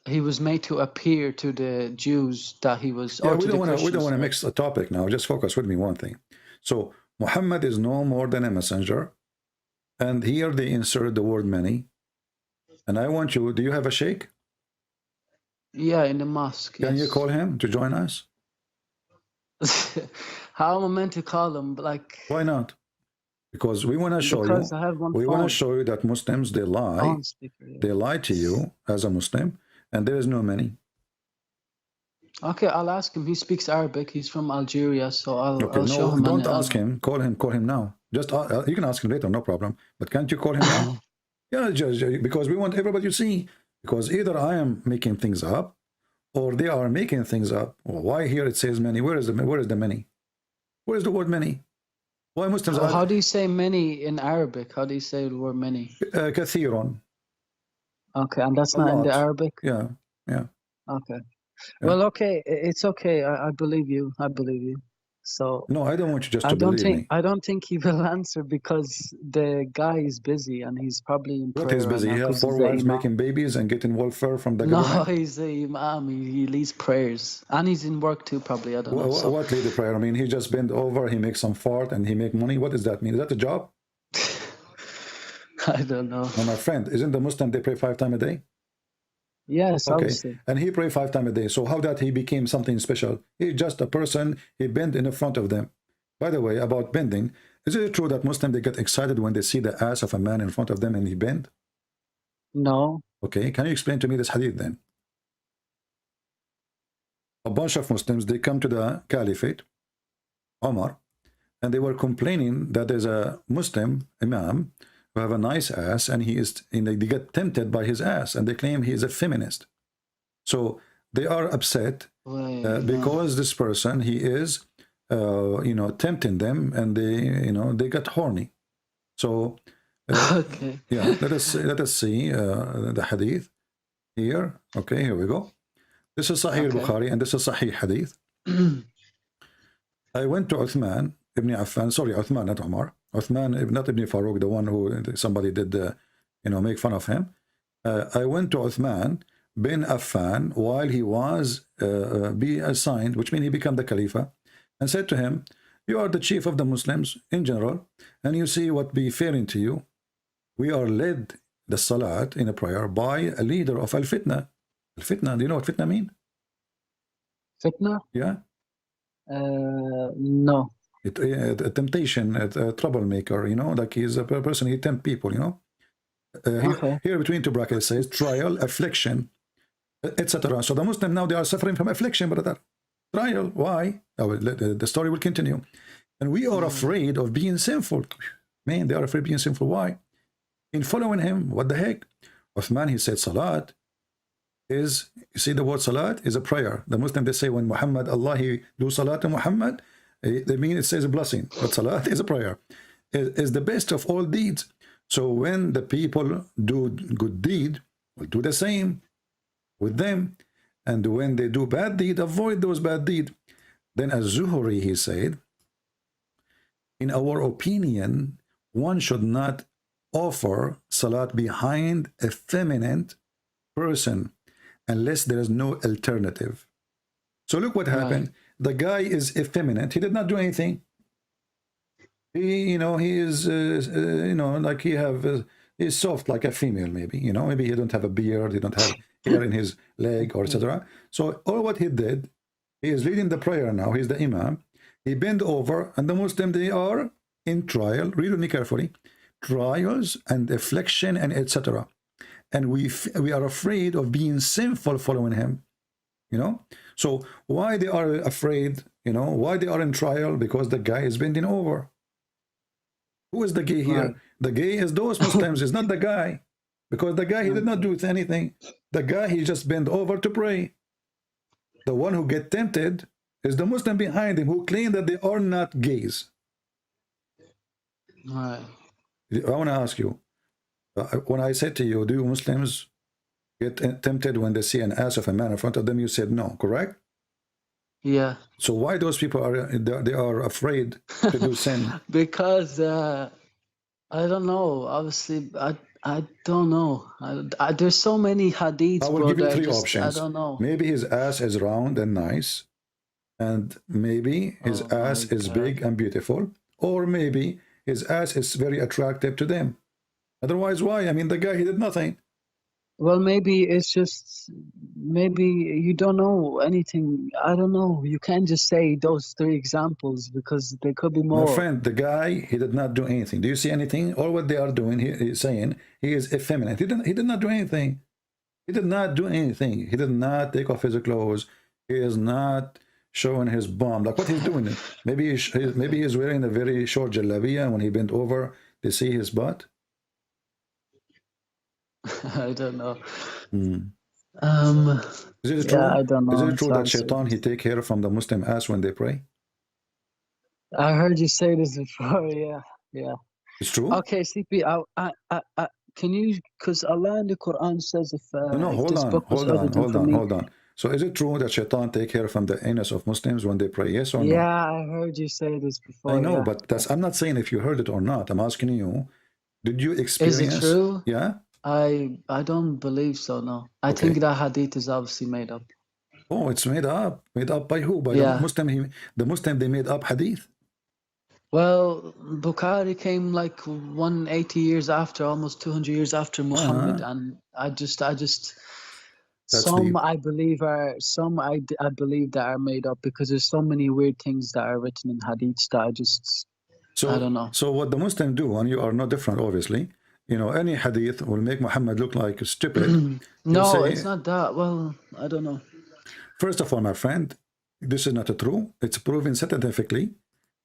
he was made to appear to the Jews, that he was, Yeah, or we to the don't Christians. want to sorry. mix the topic now. Just focus with me one thing. So Muhammad is no more than a messenger, and here they insert the word many. And I want you. Do you have a sheikh? Yeah, in the mosque. Can you Yes. call him to join us? How am I meant to call him? Like, Why not? Because we want to show because you. I have one We want to phone. show you that Muslims, they lie. Phone speaker, yeah. They lie to you as a Muslim, and there is no many. Okay, I'll ask him. He speaks Arabic. He's from Algeria, so Okay, I'll show no, him. don't ask him. Call him. Call him now. Just you can ask him later, no problem. But can't you call him now? Yeah, just because we want everybody to see. Because either I am making things up, or they are making things up. Well, why here it says many? Where is the many? Where is the word many? Why Muslims? How do you say many in Arabic? How do you say the word many? كثير. Okay, and that's A not in the lot. Arabic? Yeah, yeah. Okay. Yeah. Well, okay, it's okay. I believe you. I believe you. So No, I don't want you just to believe me. I don't think he will answer, because the guy is busy and he's probably in What prayer is right busy? now, He has because 4 he's the wives imam. making babies and getting welfare from the No, government. he's the imam. He leads prayers, and he's in work too, probably. I don't know. So What lead the prayer? I mean, he just bend over, he makes some fart, and he make money. What does that mean? Is that a job? I don't know. No, my friend, isn't the Muslim they pray 5 times a day? Yes, Okay, obviously. and he pray 5 times a day. So how that he became something special? He's just a person. He bend in the front of them. By the way, about bending, is it true that Muslims they get excited when they see the ass of a man in front of them and he bend? No. Okay, can you explain to me this hadith then? A bunch of Muslims, they come to the caliphate, Omar, and they were complaining that there's a Muslim imam who have a nice ass, and they get tempted by his ass, and they claim he is a feminist. So they are upset because this person, he is, tempting them, and they got horny. So, Okay. yeah, let us see the hadith here. Okay, here we go. This is Sahih al-Bukhari, and this is Sahih Hadith. I went to Uthman ibn Affan, sorry, Uthman, not Umar. Uthman, not Ibn Farouk, the one who somebody did, make fun of him. I went to Uthman bin Affan while he was be assigned, which means he became the Khalifa, and said to him, you are the chief of the Muslims in general, and you see what befalling to you. We are led the Salat in a prayer by a leader of Al-Fitna. Al-Fitna, do you know what fitna mean? Fitna? Yeah. No. A temptation, a troublemaker, like he's a person, he tempt people, Here between 2 brackets it says trial, affliction, etc. So the Muslim now, they are suffering from affliction, brother. Trial, why? The story will continue. And we are afraid of being sinful. Man, they are afraid of being sinful. Why? In following him, what the heck? Uthman, he said, Salat is, you see the word Salat is a prayer. The Muslim, they say when Muhammad, Allah, he do Salat to Muhammad, they mean it says a blessing, but Salat is a prayer. It is the best of all deeds. So when the people do good deed, we'll do the same with them. And when they do bad deed, avoid those bad deed. Then as Zuhri, he said, in our opinion, one should not offer Salat behind a feminine person unless there is no alternative. So look what happened. The guy is effeminate. He did not do anything. He, he is, like he's soft like a female, maybe. Maybe he don't have a beard, he don't have hair in his leg, or etc. So all what he did, he is leading the prayer now. He's the imam. He bent over, and the Muslim, they are in trial. Read with me carefully. Trials and affliction and etc. And we are afraid of being sinful following him. you know. So why they are afraid, you know, why they are in trial? Because the guy is bending over. Who is the gay here? Right. The gay is those Muslims, is not the guy. Because the guy, he did not do anything. The guy, he just bent over to pray. The one who get tempted is the Muslim behind him who claim that they are not gays. Right. I want to ask you, when I said to you, do Muslims get tempted when they see an ass of a man in front of them? You said no, correct? Yeah. So why those people are, they are afraid to do sin? Because I don't know. Obviously, I don't know. There's so many hadiths, I will bro. give you That three I options. don't know. Maybe his ass is round and nice, and maybe his Oh ass my is God. big and beautiful, or maybe his ass is very attractive to them. Otherwise, why? I mean, the guy, he did nothing. Well, maybe it's just maybe you don't know anything. I don't know. You can't just say those three examples because there could be My more. friend, the guy, he did not do anything. Do you see anything? All what they are doing, he's saying he is effeminate. He did not do anything. He did not do anything. He did not take off his clothes. He is not showing his bum. Like what he's doing. Maybe maybe he's wearing a very short jalabiya, and when he bent over, they see his butt. I don't know. Hmm. Is it Yeah, I true? don't Is know. it It's true that answer. Shaitan, he take care from the Muslim ass when they pray? I heard you say this before. Yeah, yeah. It's true? Okay, CP. Can you? Because Allah in the Quran says No, if hold this on, book was hold on, other than hold for on, me. hold on. So is it true that Shaitan take care from the anus of Muslims when they pray? Yes or no? Yeah, I heard you say this I before. know, Yeah, but yeah. that's, I'm not saying if you heard it or not. I'm asking you, did you Is it experience? true? Yeah? I don't believe so. No, I Okay. think that hadith is obviously made up. Oh, it's made up. Made up by who? By the Yeah. Muslim. The Muslim, they made up hadith. Well, Bukhari came like 180 years after, almost 200 years after Muhammad, and I just That's some deep. I believe are some I believe that are made up because there's so many weird things that are written in hadiths that I don't know. So what the Muslim do, and you are no different, obviously. You know, any hadith will make Muhammad look like stupid. He'll No, it's say, not that. Well, I don't know. first of all, my friend, this is not true. It's proven scientifically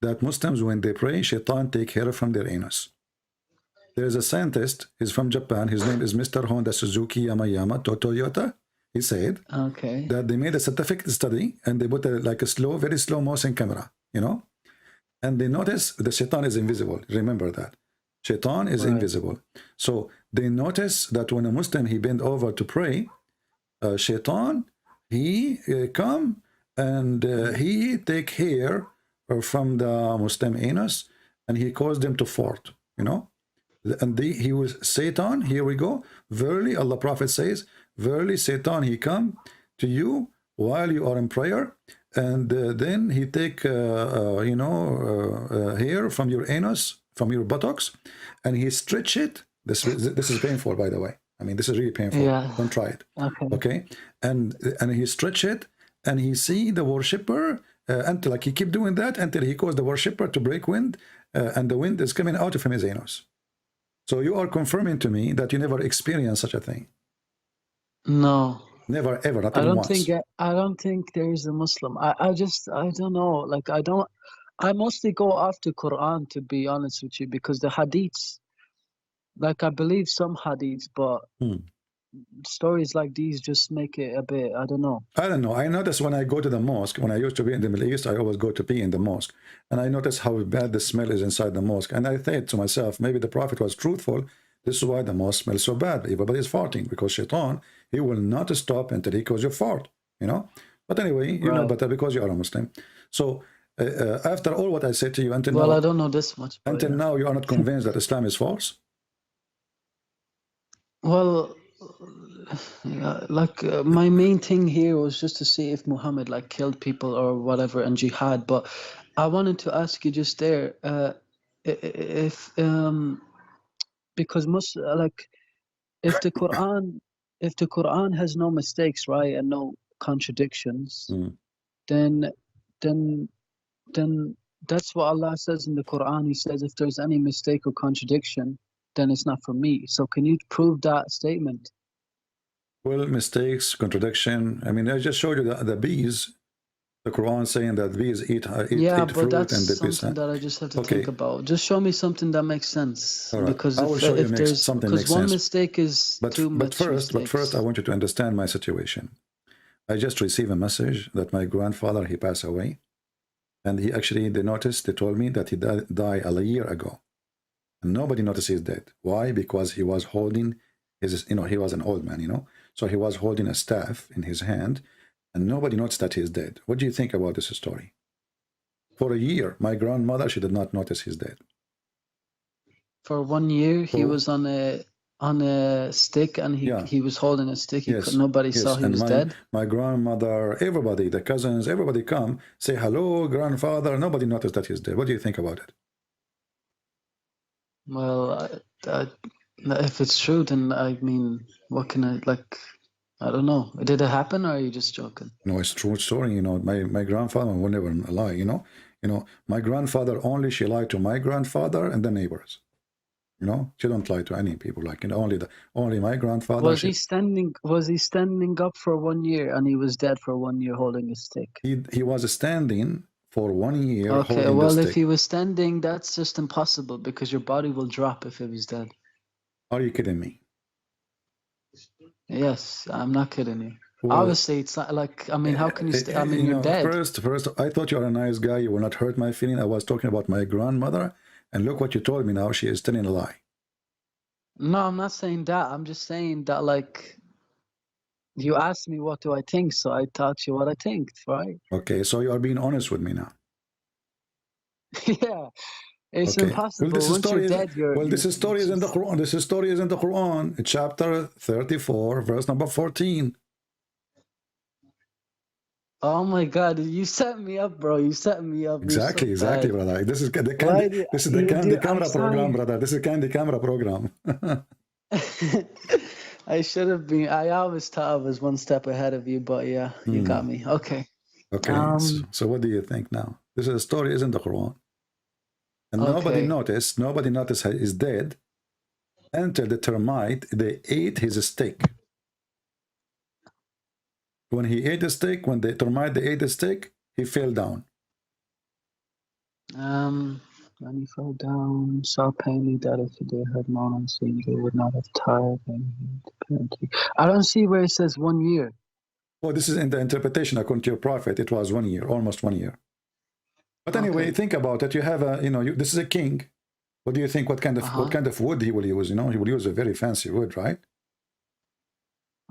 that Muslims, when they pray, Shaitan take care from their anus. There is a scientist, he's from Japan, his name is Mr. Honda Suzuki Yamayama Toyota. He said Okay. that they made a scientific study and they put like a very slow motion camera, you know, and they notice the Shaitan is invisible. Remember that. Shaitan is Right. invisible. So they notice that when a Muslim, he bend over to pray, Shaitan, he come and he take hair from the Muslim anus and he caused them to fart, you know. And he was Satan, here we go. Verily, Allah Prophet says, verily Satan, he come to you while you are in prayer, and then he take, hair from your anus, from your buttocks, and he stretch it. This is painful, by the way. I mean, this is really painful. Yeah. Don't try it. Okay. Okay. And he stretch it, and he see the worshipper, until like he keep doing that until he caused the worshipper to break wind, and the wind is coming out of his anus. So you are confirming to me that you never experienced such a thing. No. Never, ever, not even once. I don't think there is a Muslim. I don't know. Like I mostly go off the Quran, to be honest with you, because the hadiths, like I believe some hadiths, but stories like these just make it a bit, I don't know. I don't know. I notice when I go to the mosque, when I used to be in the Middle East, I always go to pee in the mosque. And I notice how bad the smell is inside the mosque. And I think to myself, maybe the Prophet was truthful. This is why the mosque smells so bad. Everybody is farting because Shaitan, he will not stop until he calls you fart, you know. But anyway, you know better because you are a Muslim. So after all what I said to you until now, I don't know this much. Until now, you are not convinced that Islam is false? Well, yeah, like my main thing here was just to see if Muhammad like killed people or whatever in jihad. But I wanted to ask you just there, if because if the Quran has no mistakes, right, and no contradictions, then that's what Allah says in the Quran. He says if there's any mistake or contradiction, then it's not from me. So can you prove that statement? Well, mistakes, contradiction. I mean, I just showed you the bees. The Quran saying that bees Yeah, eat but fruit that's and the bees. something that I just have to think Okay, about. Just show me something that makes sense. all right. Because I will show you if there's something because makes one sense. mistake is too much But first, I mistakes. want you to understand my situation. I just received a message that my grandfather, he passed away, and he actually, they told me that he died a year ago, and nobody noticed he's dead. Why? Because he was holding his, he was an old man, so he was holding a staff in his hand, and nobody noticed that he's dead. What do you think about this story? For a year, my grandmother, she did not notice he's dead. For 1 year, he For was on a stick, and yeah, he was holding a stick. yes, Nobody saw yes, he and was dead. my grandmother, everybody, the cousins, everybody come say hello, grandfather. Nobody noticed that he's dead. What do you think about it? Well, if it's true, then I mean, what can I like? I don't know. Did it happen, or are you just joking? No, it's true story. My grandfather will never lie. My grandfather only she lied to my grandfather and the neighbors. She don't lie to any people. Like only my grandfather. Was he standing up for 1 year, and he was dead for 1 year holding a stick? He was standing for 1 year Okay, holding the well, if stick. he was standing, that's just impossible because your body will drop if he was dead. Are you kidding me? Yes, I'm not kidding you. Well, Obviously, it's not like, I mean, how can you I mean, you're dead. First, I thought you were a nice guy. You will not hurt my feeling. I was talking about my grandmother, and look what you told me now. She is telling a lie. No, I'm not saying that. I'm just saying that, like, you asked me what do I think, so I taught you what I think, right? Okay, so you are being honest with me now. Yeah, it's Okay. impossible. Well, Once you're dead, this story is in the Quran. This story is in the Quran, chapter 34, verse number 14. Oh my God, you set me up, bro. You set me up. Exactly, So bad. brother. This is the Why candy. This is the candy camera I'm sorry. program, brother. This is candy camera program. I should have been. I always thought I was one step ahead of you, but yeah, you got me. Okay. Okay. So what do you think now? This is a story is in the Quran, and Okay. Nobody noticed he's dead until the termite they ate his steak. When he ate the steak, when the termite they ate the steak, he fell down. When he fell down, saw plainly that if they had known unseen, they would not have tired and I don't see where it says 1 year. Well, this is in the interpretation according to your prophet. It was 1 year, almost 1 year. But anyway, Okay. think about it. You have a, this is a king. What do you think? What kind of wood he will use? He will use a very fancy wood, right?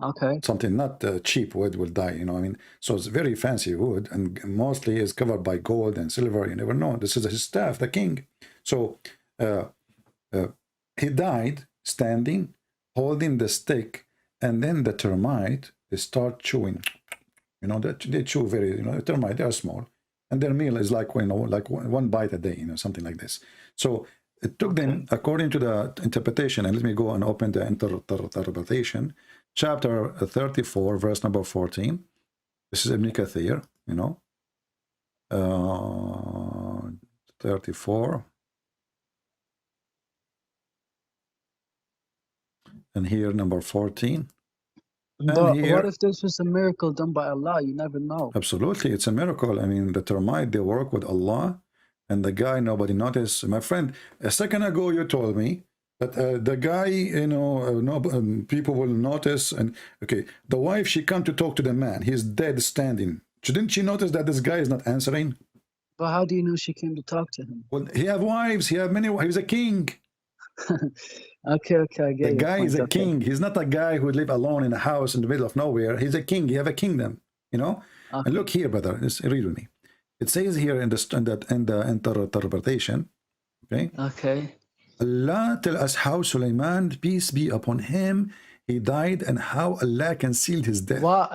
Okay. Something not cheap wood will die. I mean, so it's very fancy wood, and mostly is covered by gold and silver. You never know. This is his staff, the king. So he died standing, holding the stick, and then the termite they start chewing. They chew very. Termite they are small, and their meal is like like one bite a day. Something like this. So it took them, according to the interpretation, and let me go and open the interpretation, chapter 34, verse number 14. This is Ibn Kathir, 34. And here, number 14. But what if this was a miracle done by Allah? You never know. Absolutely, it's a miracle. I mean, the termite, they work with Allah, and the guy, nobody noticed. My friend, a second ago, you told me that the guy, people will notice. And okay, the wife, she come to talk to the man. He's dead standing. Didn't she notice that this guy is not answering? But how do you know she came to talk to him? Well, he have wives. He have many wives. He's a king. Okay, I get the guy is a king. He's not a guy who live alone in a house in the middle of nowhere. He's a king. He have a kingdom, And look here, brother. Just read with me. It says here in the interpretation, okay? Okay. Allah tell us how Sulaiman, peace be upon him, he died, and how Allah concealed his death. What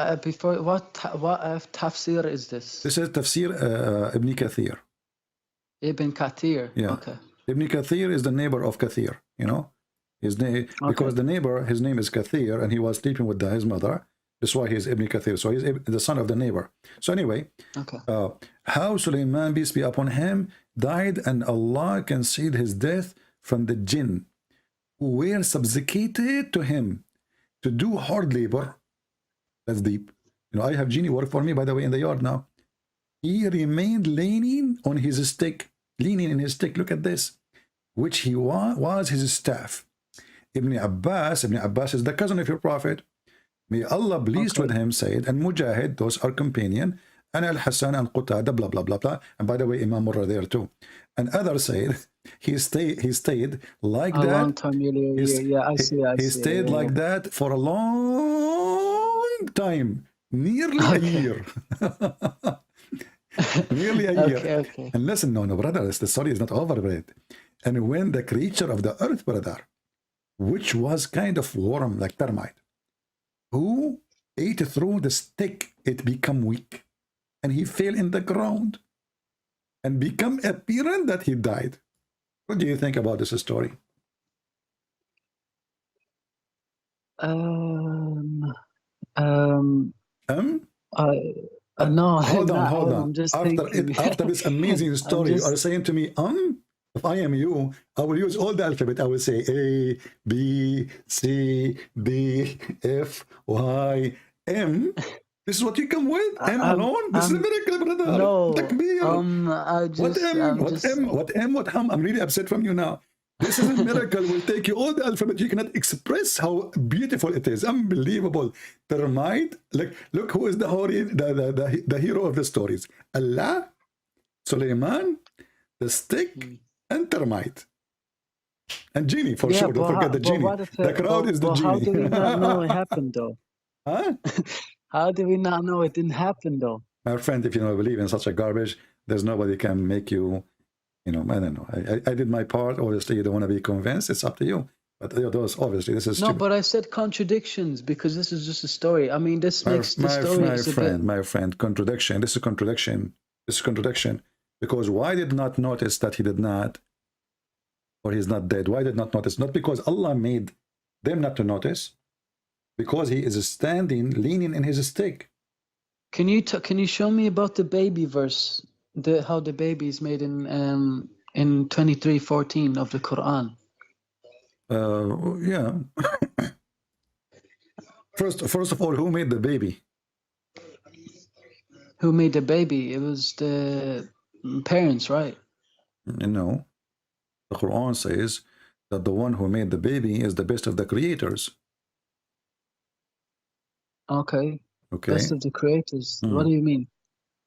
tafsir is this? This is tafsir Ibn Kathir. Ibn Kathir. Yeah. Okay. Ibn Kathir is the neighbor of Kathir, his name, because the neighbor, his name is Kathir, and he was sleeping with his mother. That's why he's Ibn Kathir. So he's the son of the neighbor. So anyway, how Sulaiman, peace be upon him, died, and Allah concealed his death from the jinn, who were subjugated to him to do hard labor That's deep. You know, I have genie work for me, by the way, in the yard now. He remained leaning on his stick, leaning in his stick. Look at this, which he was his staff. Ibn Abbas is the cousin of your prophet. May Allah pleased with him said, and Mujahid, those are companion, and Al-Hassan and Qatada, blah, blah, blah, blah. And by the way, Imam Murrah there too. And others said, he stayed like A that. long time, yeah, I see. He stayed like that for a long time, nearly a year. Nearly a year. Okay. And listen, no, brother, the story is not over with. And when the creature of the earth, brother, which was kind of worm like termite, who ate through the stick, it became weak, and he fell in the ground and become apparent that he died. What do you think about this story? No, Hold on. I'm just thinking. After this amazing story, you are saying to me, if I am you, I will use all the alphabet. I will say A, B, C, D, F, Y, M. This is what you come with? M alone? This is a miracle, brother. No, What M? I'm really upset from you now. This is a miracle. Will take you all the alphabet. You cannot express how beautiful it is. Unbelievable. Termite. Look who is the hero of the stories. Allah, Suleiman, the stick, and termite. And genie, for sure. Don't forget the genie. The crowd is the genie. How do we not know it happened, though? Huh? How do we not know it didn't happen, though? My friend, if you don't believe in such a garbage, there's nobody can make you, I don't know. I did my part. Obviously, you don't want to be convinced. It's up to you. But those, obviously, this is no. stupid. But I said contradictions because this is just a story. I mean, this makes the story. My friend, contradiction. This is contradiction. This is contradiction. Because why did not notice that he did not, or he's not dead? Why did not notice? Not because Allah made them not to notice, because he is standing, leaning in his stick. Can you show me about the baby verse? How the baby is made in 23:14 of the Quran. Yeah. First of all, who made the baby? Who made the baby? It was the parents, right? No. The Quran says that the one who made the baby is the best of the creators. Okay. Best of the creators. What do you mean?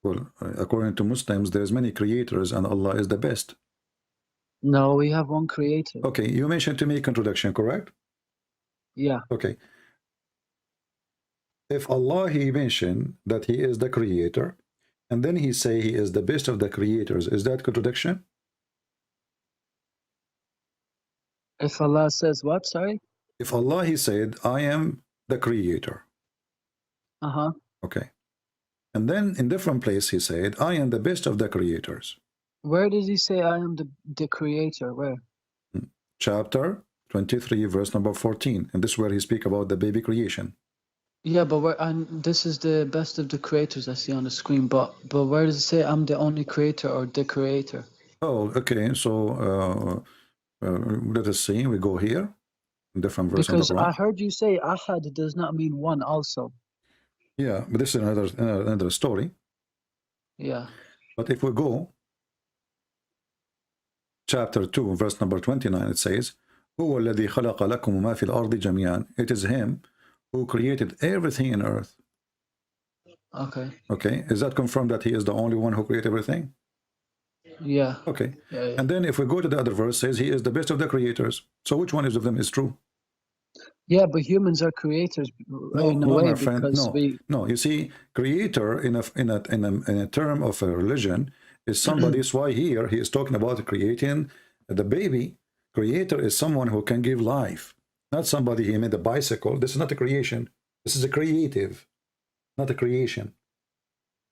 Well, according to Muslims, there's many creators and Allah is the best. No, we have one creator. Okay, you mentioned to me contradiction, correct? Yeah. Okay. If Allah, he mentioned that he is the creator, and then he say he is the best of the creators, is that contradiction? If Allah says what, sorry? If Allah, he said, I am the creator. Uh-huh. Okay. And then in different place he said, I am the best of the creators. Where does he say I am the creator? Where? Chapter 23, verse number 14. And this is where he speak about the baby creation. Yeah, but this is the best of the creators I see on the screen. But where does it say I'm the only creator or the creator? Oh, okay. So let us see. We go here. Different verse. Because I heard you say Ahad does not mean one also. Yeah, but this is another story. Yeah. But if we go chapter 2, verse number 29, it says, هو الذي خلق لكم ما في الأرض جميعا. It is him who created everything in earth. Okay. Okay. Is that confirmed that he is the only one who created everything? Yeah. Okay. Yeah. And then if we go to the other verse, says he is the best of the creators. So which one of them is true? Yeah, but humans are creators in a way, my friend. No. You see, creator in a term of a religion is somebody. That's why here he is talking about creating the baby. Creator is someone who can give life, not somebody he made a bicycle. This is not a creation. This is a creative, not a creation.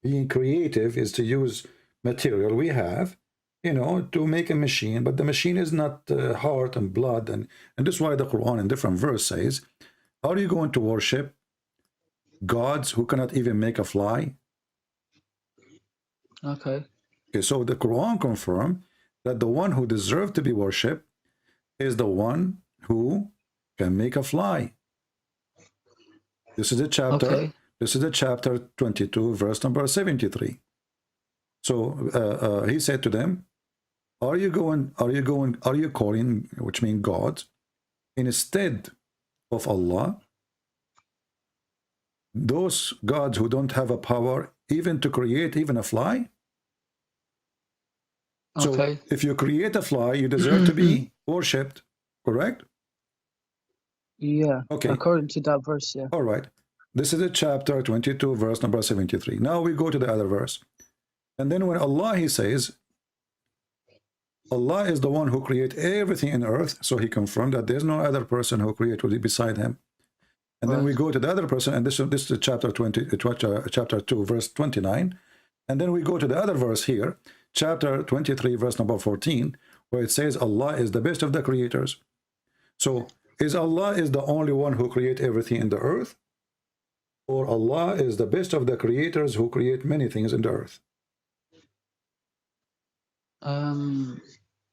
Being creative is to use material we have, to make a machine, but the machine is not heart and blood, and this is why the Quran in different verse says, how are you going to worship gods who cannot even make a fly? Okay, so the Quran confirms that the one who deserves to be worshipped is the one who can make a fly. This is a chapter This is the chapter 22, verse number 73. So he said to them, are you calling, which means God, instead of Allah, those gods who don't have a power even to create even a fly? So Okay. if you create a fly, you deserve to be worshipped, correct? Yeah. Okay. According to that verse, yeah. All right. This is the chapter 22, verse number 73. Now we go to the other verse. And then when Allah, he says, Allah is the one who created everything in earth. So he confirmed that there's no other person who created beside him. And then we go to the other person, and this is chapter 2, verse 29. And then we go to the other verse here, chapter 23, verse number 14, where it says Allah is the best of the creators. So is Allah is the only one who create everything in the earth? Or Allah is the best of the creators who create many things in the earth?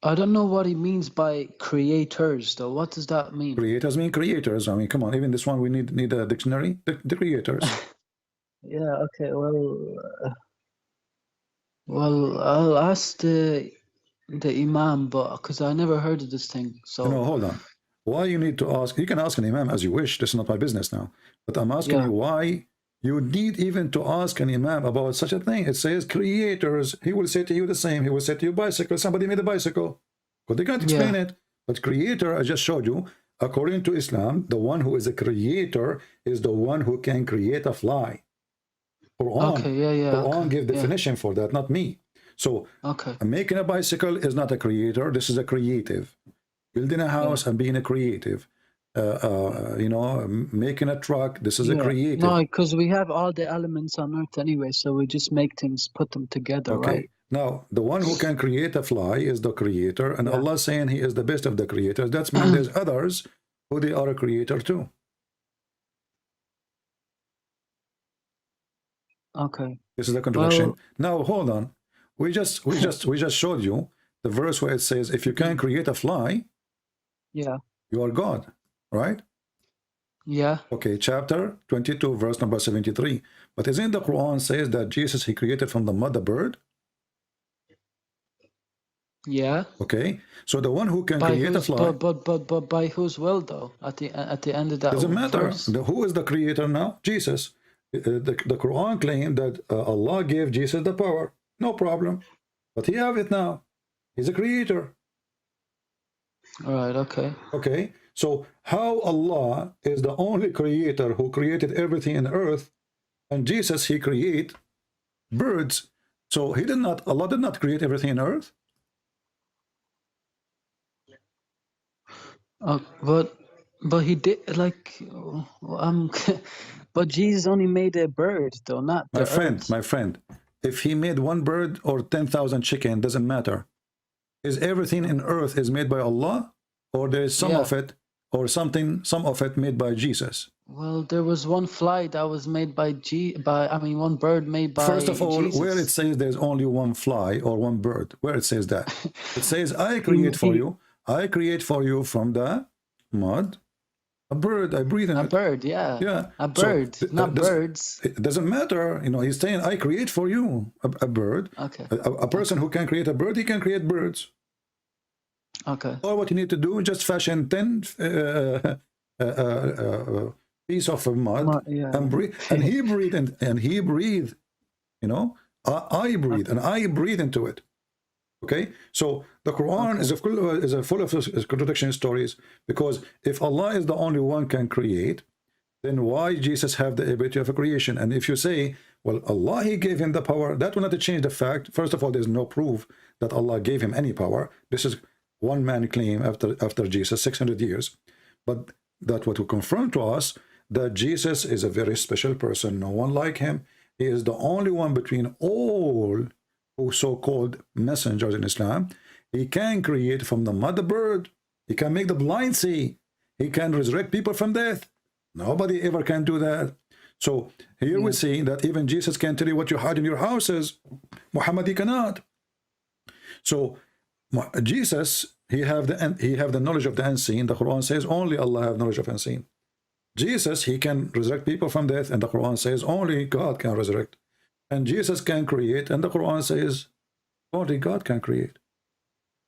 I don't know what he means by creators, though. What does that mean? Creators mean creators. I mean, come on, even this one we need a dictionary. The creators. Yeah. Okay. Well, I'll ask the Imam, but because I never heard of this thing. So No, hold on. Why you need to ask? You can ask an Imam as you wish. This is not my business now. But I'm asking you why you need even to ask an Imam about such a thing. It says creators. He will say to you the same. He will say to you bicycle. Somebody made a bicycle. But they can't explain it. But creator, I just showed you, according to Islam, the one who is a creator is the one who can create a fly. Quran, Quran give definition for that, not me. So making a bicycle is not a creator. This is a creative. Building a house and being a creative. You know, making a truck, this is a creative. No, because we have all the elements on earth anyway, so we just make things, put them together, right? Now, the one who can create a fly is the creator, and Allah saying he is the best of the creators. That means there's others who they are a creator too. Okay. This is the contradiction. Well, now hold on. We just showed you the verse where it says if you can create a fly, you are God, right? Yeah. Okay, chapter 22, verse number 73. But isn't the Quran says that Jesus he created from the mud a bird? Yeah. Okay. So the one who can create a fly. But by whose will though? At the end of that doesn't matter. verse? Who is the creator now? Jesus. The Quran claimed that Allah gave Jesus the power. No problem. But he have it now. He's a creator. All right, okay. Okay. So how Allah is the only creator who created everything in earth, and Jesus he create birds. So Allah did not create everything in earth. But he did, like, but Jesus only made a bird, though, not the earth. My friend, if he made one bird or 10,000 chicken, doesn't matter. Is everything in earth is made by Allah, or there is some of it, or some of it made by Jesus? Well, there was one fly that was made by one bird made by First of all, Jesus. where it says there's only one fly or one bird, where it says that? It says, I create for you from the mud a bird. I breathe in it. A bird, yeah. Yeah. A bird, so, not birds. It doesn't matter. You know, he's saying, I create for you a bird. Okay. A person who can create a bird, he can create birds. Okay. All what you need to do is just fashion 10 piece of mud and breathe. And he breathed, and he breathed. You know, I breathe, and I breathe into it. Okay, so the Quran is full of contradiction stories, because if Allah is the only one can create, then why Jesus have the ability of a creation? And if you say, well, Allah he gave him the power, that will not change the fact. First of all, there's no proof that Allah gave him any power. This is one man claim after Jesus 600 years, but that what will confirm to us that Jesus is a very special person. No one like him. He is the only one between all who so-called messengers in Islam. He can create from the mud a bird. He can make the blind see. He can resurrect people from death. Nobody ever can do that. So here we see that even Jesus can tell you what you hide in your houses. Muhammad he cannot. So Jesus he have the knowledge of the unseen. The Quran says only Allah have knowledge of unseen. Jesus, he can resurrect people from death, and the Quran says only God can resurrect. And Jesus can create, and the Quran says only God can create.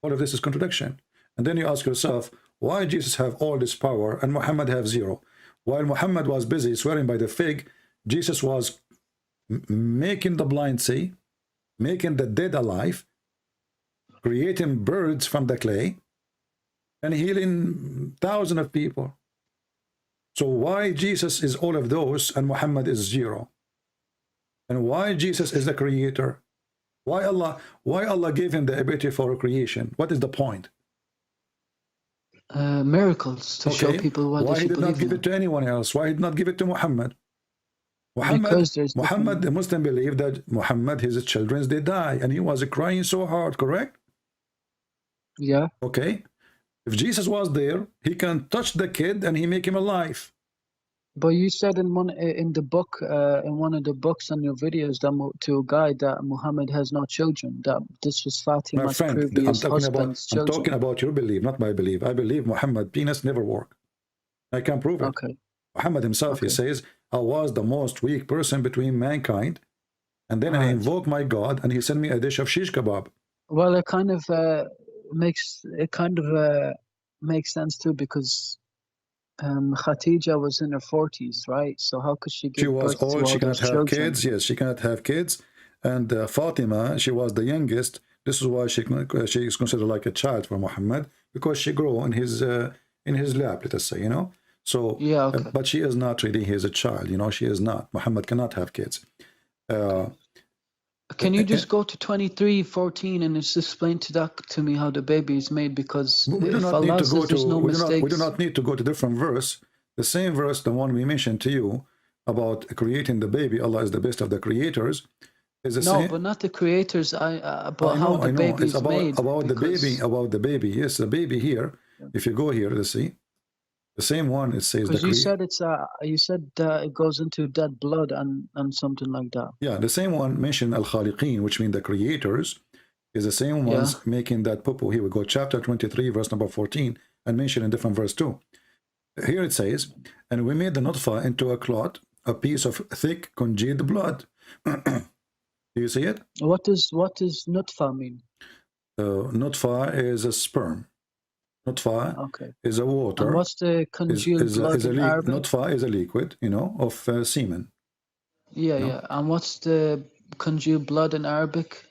All of this is contradiction. And then you ask yourself, why Jesus have all this power and Muhammad have zero? While Muhammad was busy swearing by the fig, Jesus was making the blind see, making the dead alive, creating birds from the clay, and healing thousands of people. So why Jesus is all of those and Muhammad is zero? And why Jesus is the creator? Why Allah gave him the ability for creation? What is the point? Miracles to show people what why they he should did not believe give in. it to anyone else? Why he did not give it to Muhammad? Because there's Muhammad, different... the Muslim believed that Muhammad, his children, they die, and he was crying so hard, correct? Yeah. Okay. If Jesus was there, he can touch the kid and he make him alive. But you said in one in the book, in one of the books on your videos, that to a guy that Muhammad has no children. That this was My Fatima's friend, previous husband's I'm talking children. about your belief, not my belief. I believe Muhammad penis never work. I can prove it. Okay. Muhammad himself, he says, I was the most weak person between mankind, and then I invoked my God, and he sent me a dish of shish kebab. Well, it kind of makes sense too, because Khadija was in her 40s, right? So how could she give birth to all she cannot those have children? kids. Yes, she cannot have kids. And Fatima, she was the youngest. This is why she is considered like a child for Muhammad, because she grew in his lap, let us say, you know. So, yeah, okay. But she is not really his a child, you know. She is not. Muhammad cannot have kids. Can you just go to 23:14 and just explain to me how the baby is made? Because we do if not need Allah to go says there's no mistakes... we do not need to go to different verse. The same verse, the one we mentioned to you about creating the baby, Allah is the best of the creators, is the same. No, but not the creators. But how the baby is made. About the baby. Yes, the baby here. If you go here, let's see. The same one, it says because you said it goes into dead blood and something like that. Yeah, the same one mentioned al-khaliqeen, which means the creators, is the same ones making that pupu. Here we go, chapter 23, verse number 14, and mentioned in different verse too. Here it says, and we made the nutfa into a clot, a piece of thick congealed blood. Do you see it? What does nutfa mean? Nutfa is a sperm. Nutfa is a water. And what's the congealed blood in Arabic? Nutfa is a liquid, you know, of semen. Yeah, yeah. And what's the congealed blood in Arabic?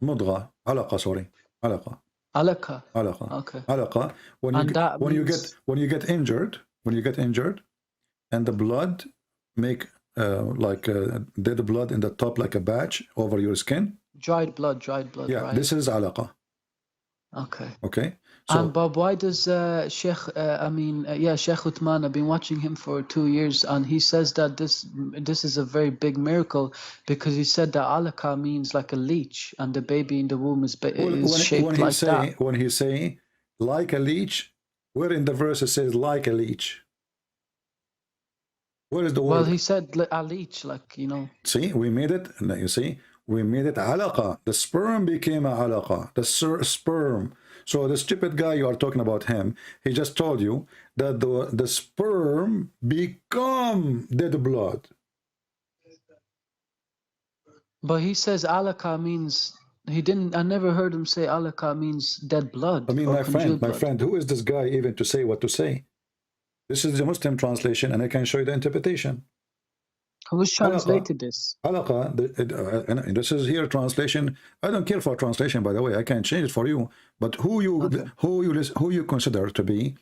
Mudgha, alaqa, sorry, alaqa. Alaqa. Alaqa. Okay. Alaqa. When you get injured, and the blood make like dead blood in the top, like a batch over your skin. Dried blood. Yeah, right? This is alaqa. Okay. Okay. So, and Bob, why does Sheikh Uthman, I've been watching him for 2 years, and he says that this is a very big miracle, because he said that alaqa means like a leech, and the baby in the womb is shaped like that. When he say like a leech, where in the verse it says like a leech? Where is the word? Well, he said a leech, like, you know. See, we made it. You see, we made it alaqa. The sperm became a alaqa. The sperm. So the stupid guy you are talking about him, he just told you that the sperm become dead blood. But he says alaqa means, I never heard him say alaqa means dead blood. I mean, my friend, who is this guy even to say what to say? This is the Muslim translation, and I can show you the interpretation. Who's translated this? Alaqa, this is here translation. I don't care for translation, by the way. I can change it for you. But who you consider to be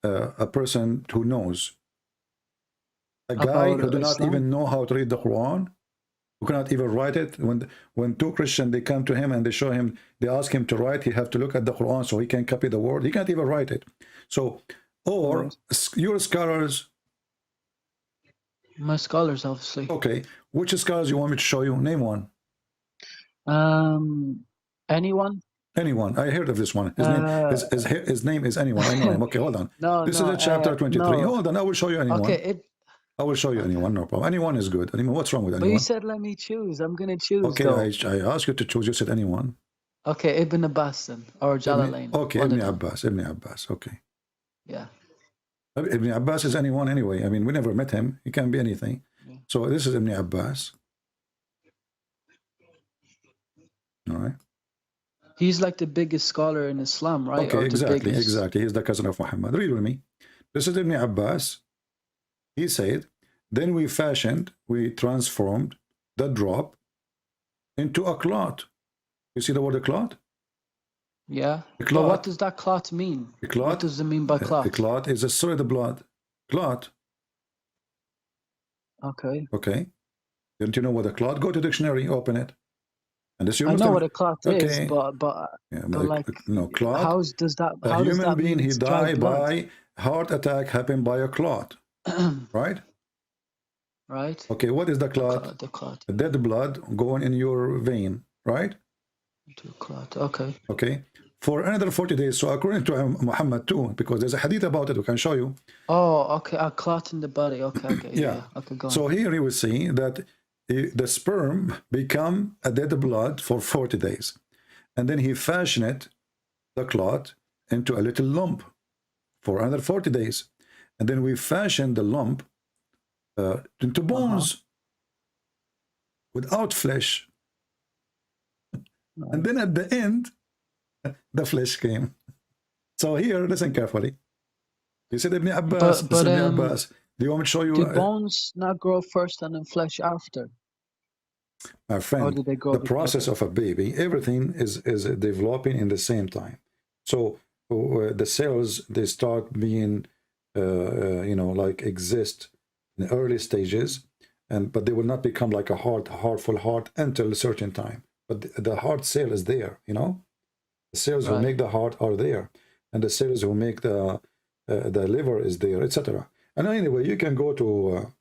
a person who knows? A guy who do not even know how to read the Quran, who cannot even write it. When two Christians, they come to him and they show him, they ask him to write, he have to look at the Quran so he can copy the word. He can't even write it. So, or your scholars. My scholars, obviously. Okay. Which scholars you want me to show you? Name one. Anyone? Anyone. I heard of this one. His name is anyone. I know him. Okay, hold on. This is chapter 23. Hold on. I will show you anyone. Okay. I will show you anyone. No problem. Anyone is good. I mean, what's wrong with anyone? But you said let me choose. I'm going to choose. Okay, I asked you to choose. You said anyone. Okay, Ibn Abbas then, or Jalalain. Okay, Ibn Abbas. Okay. Yeah. Ibn Abbas is anyone anyway. I mean, we never met him. He can be anything. Yeah. So this is Ibn Abbas. All right. He's like the biggest scholar in Islam, right? Okay, Or the exactly, biggest. exactly. He's the cousin of Muhammad. Read with me. This is Ibn Abbas. He said, then we transformed the drop into a clot. You see the word clot? Yeah. A But clot. what does that clot mean? A clot. What does it mean by clot? A clot is a solid blood. Clot. Okay. Okay. Don't you know what a clot? Go to dictionary, open it. And this I know what a clot is, okay. but Yeah, like, no, clot. how does that Being, mean he it's died dried blood? by heart attack happened by a clot. Right? Right. Okay, what is the clot? The clot. The dead blood going in your vein, right? Into a clot. Okay. Okay. For another 40 days. So according to Muhammad too, because there's a hadith about it, we can show you. Oh, okay. A clot in the body. Okay. Okay. Yeah. Okay. Go on. So here you will see that the sperm become a dead blood for 40 days. And then he fashioned the clot into a little lump for another 40 days. And then we fashioned the lump into bones without flesh. And then at the end, the flesh came. So here, listen carefully. You said Ibn Abbas, but Ibn Abbas. Do you want me to show you? Do bones not grow first and then flesh after? My friend, Or do they grow the process of a baby, everything is developing in the same time. So the cells, they start being, you know, like exist in the early stages, but they will not become like a full heart until a certain time. But the heart cell is there, you know. The cells who make the heart are there, and the cells who make the liver is there, etc. And anyway, you can go to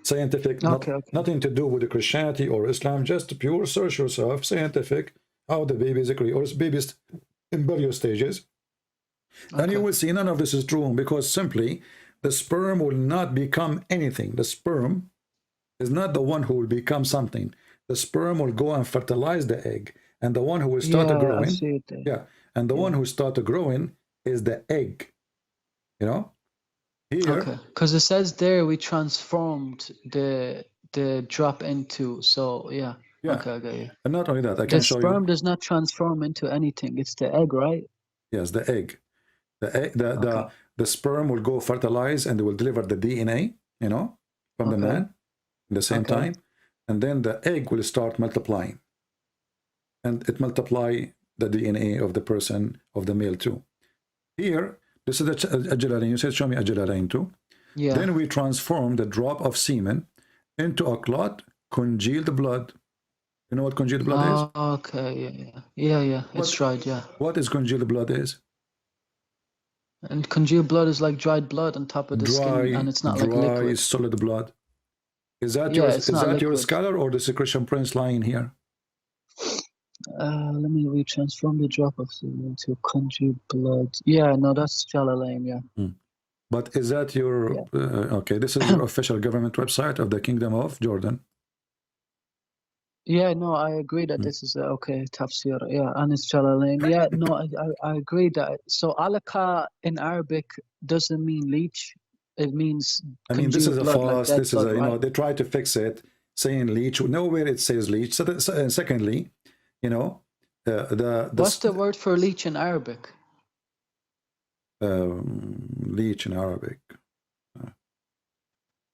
scientific, nothing to do with the Christianity or Islam, just pure search yourself, scientific, how the baby is or babies in various stages. And you will see none of this is true, because simply the sperm will not become anything. The sperm is not the one who will become something. The sperm will go and fertilize the egg, and the one who will start growing, and the one who starts growing is the egg. You know, here, because it says there we transformed the drop into. So okay. And not only that, I can show you. The sperm does not transform into anything. It's the egg, right? Yes, the egg. The sperm will go fertilize and they will deliver the DNA, you know, from the man at the same time. And then the egg will start multiplying. And it multiply the DNA of the person, of the male too. Here, this is the Jalalain. You said, show me Jalalain too. Yeah. Then we transform the drop of semen into a clot, congealed blood. You know what congealed blood is? Okay, yeah. It's dried, yeah. What is congealed blood is? And congealed blood is like dried blood on top of the skin, and it's not like liquid. Solid blood. Is that your scholar, or the Christian Prince lying here? Let me retransform the drop of semen into congealed blood. Yeah, no, that's Jalalain, yeah. But is that your okay? This is your official government website of the Kingdom of Jordan. Yeah, no, I agree that this is tafsir. Yeah, and it's Jalalain. Yeah, no, I agree that. So alaka in Arabic doesn't mean leech. It means. I mean, this is a false. This is you know, they try to fix it, saying leech. Nowhere it says leech. So secondly, you know, what's the word for leech in Arabic? Leech in Arabic.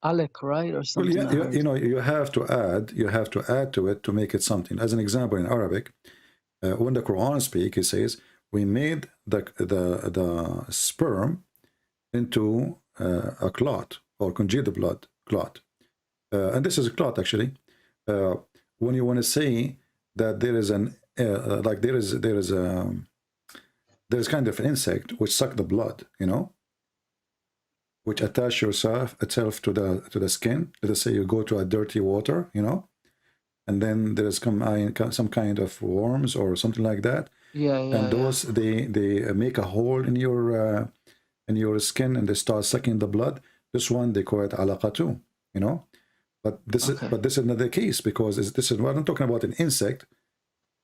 Alec, right, or something. Well, you know, you have to add to it to make it something. As an example, in Arabic, when the Quran speaks, it says, "We made the sperm into a clot, or congealed blood clot," and this is a clot actually. When you want to say that there is an like there's kind of an insect which suck the blood, you know, which attach itself to the skin. Let us say you go to a dirty water, you know, and then there is some kind of worms or something like that. And those they make a hole in your skin, and they start sucking the blood. This one they call it alaqa too, you know. But this is not the case, because we're not talking about an insect,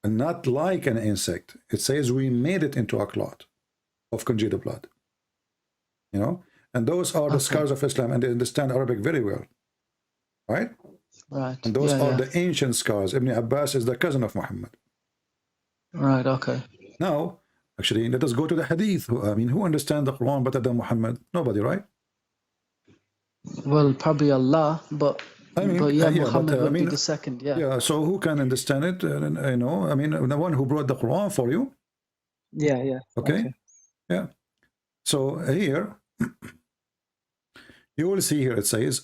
and not like an insect. It says we made it into a clot of congealed blood. you know, and those are the scholars of Islam, and they understand Arabic very well, right? Right. And those Yeah, are yeah. the ancient scholars. Ibn Abbas is the cousin of Muhammad. Right, okay. Now, actually, let us go to the hadith. I mean, who understands the Quran better than Muhammad? Nobody, right? Well, probably Allah, but yeah, yeah, but Muhammad I would be mean, the second, yeah. yeah. So who can understand it? You know, I mean, the one who brought the Quran for you. Yeah, yeah. Okay. Okay. Yeah. So here, you will see here it says,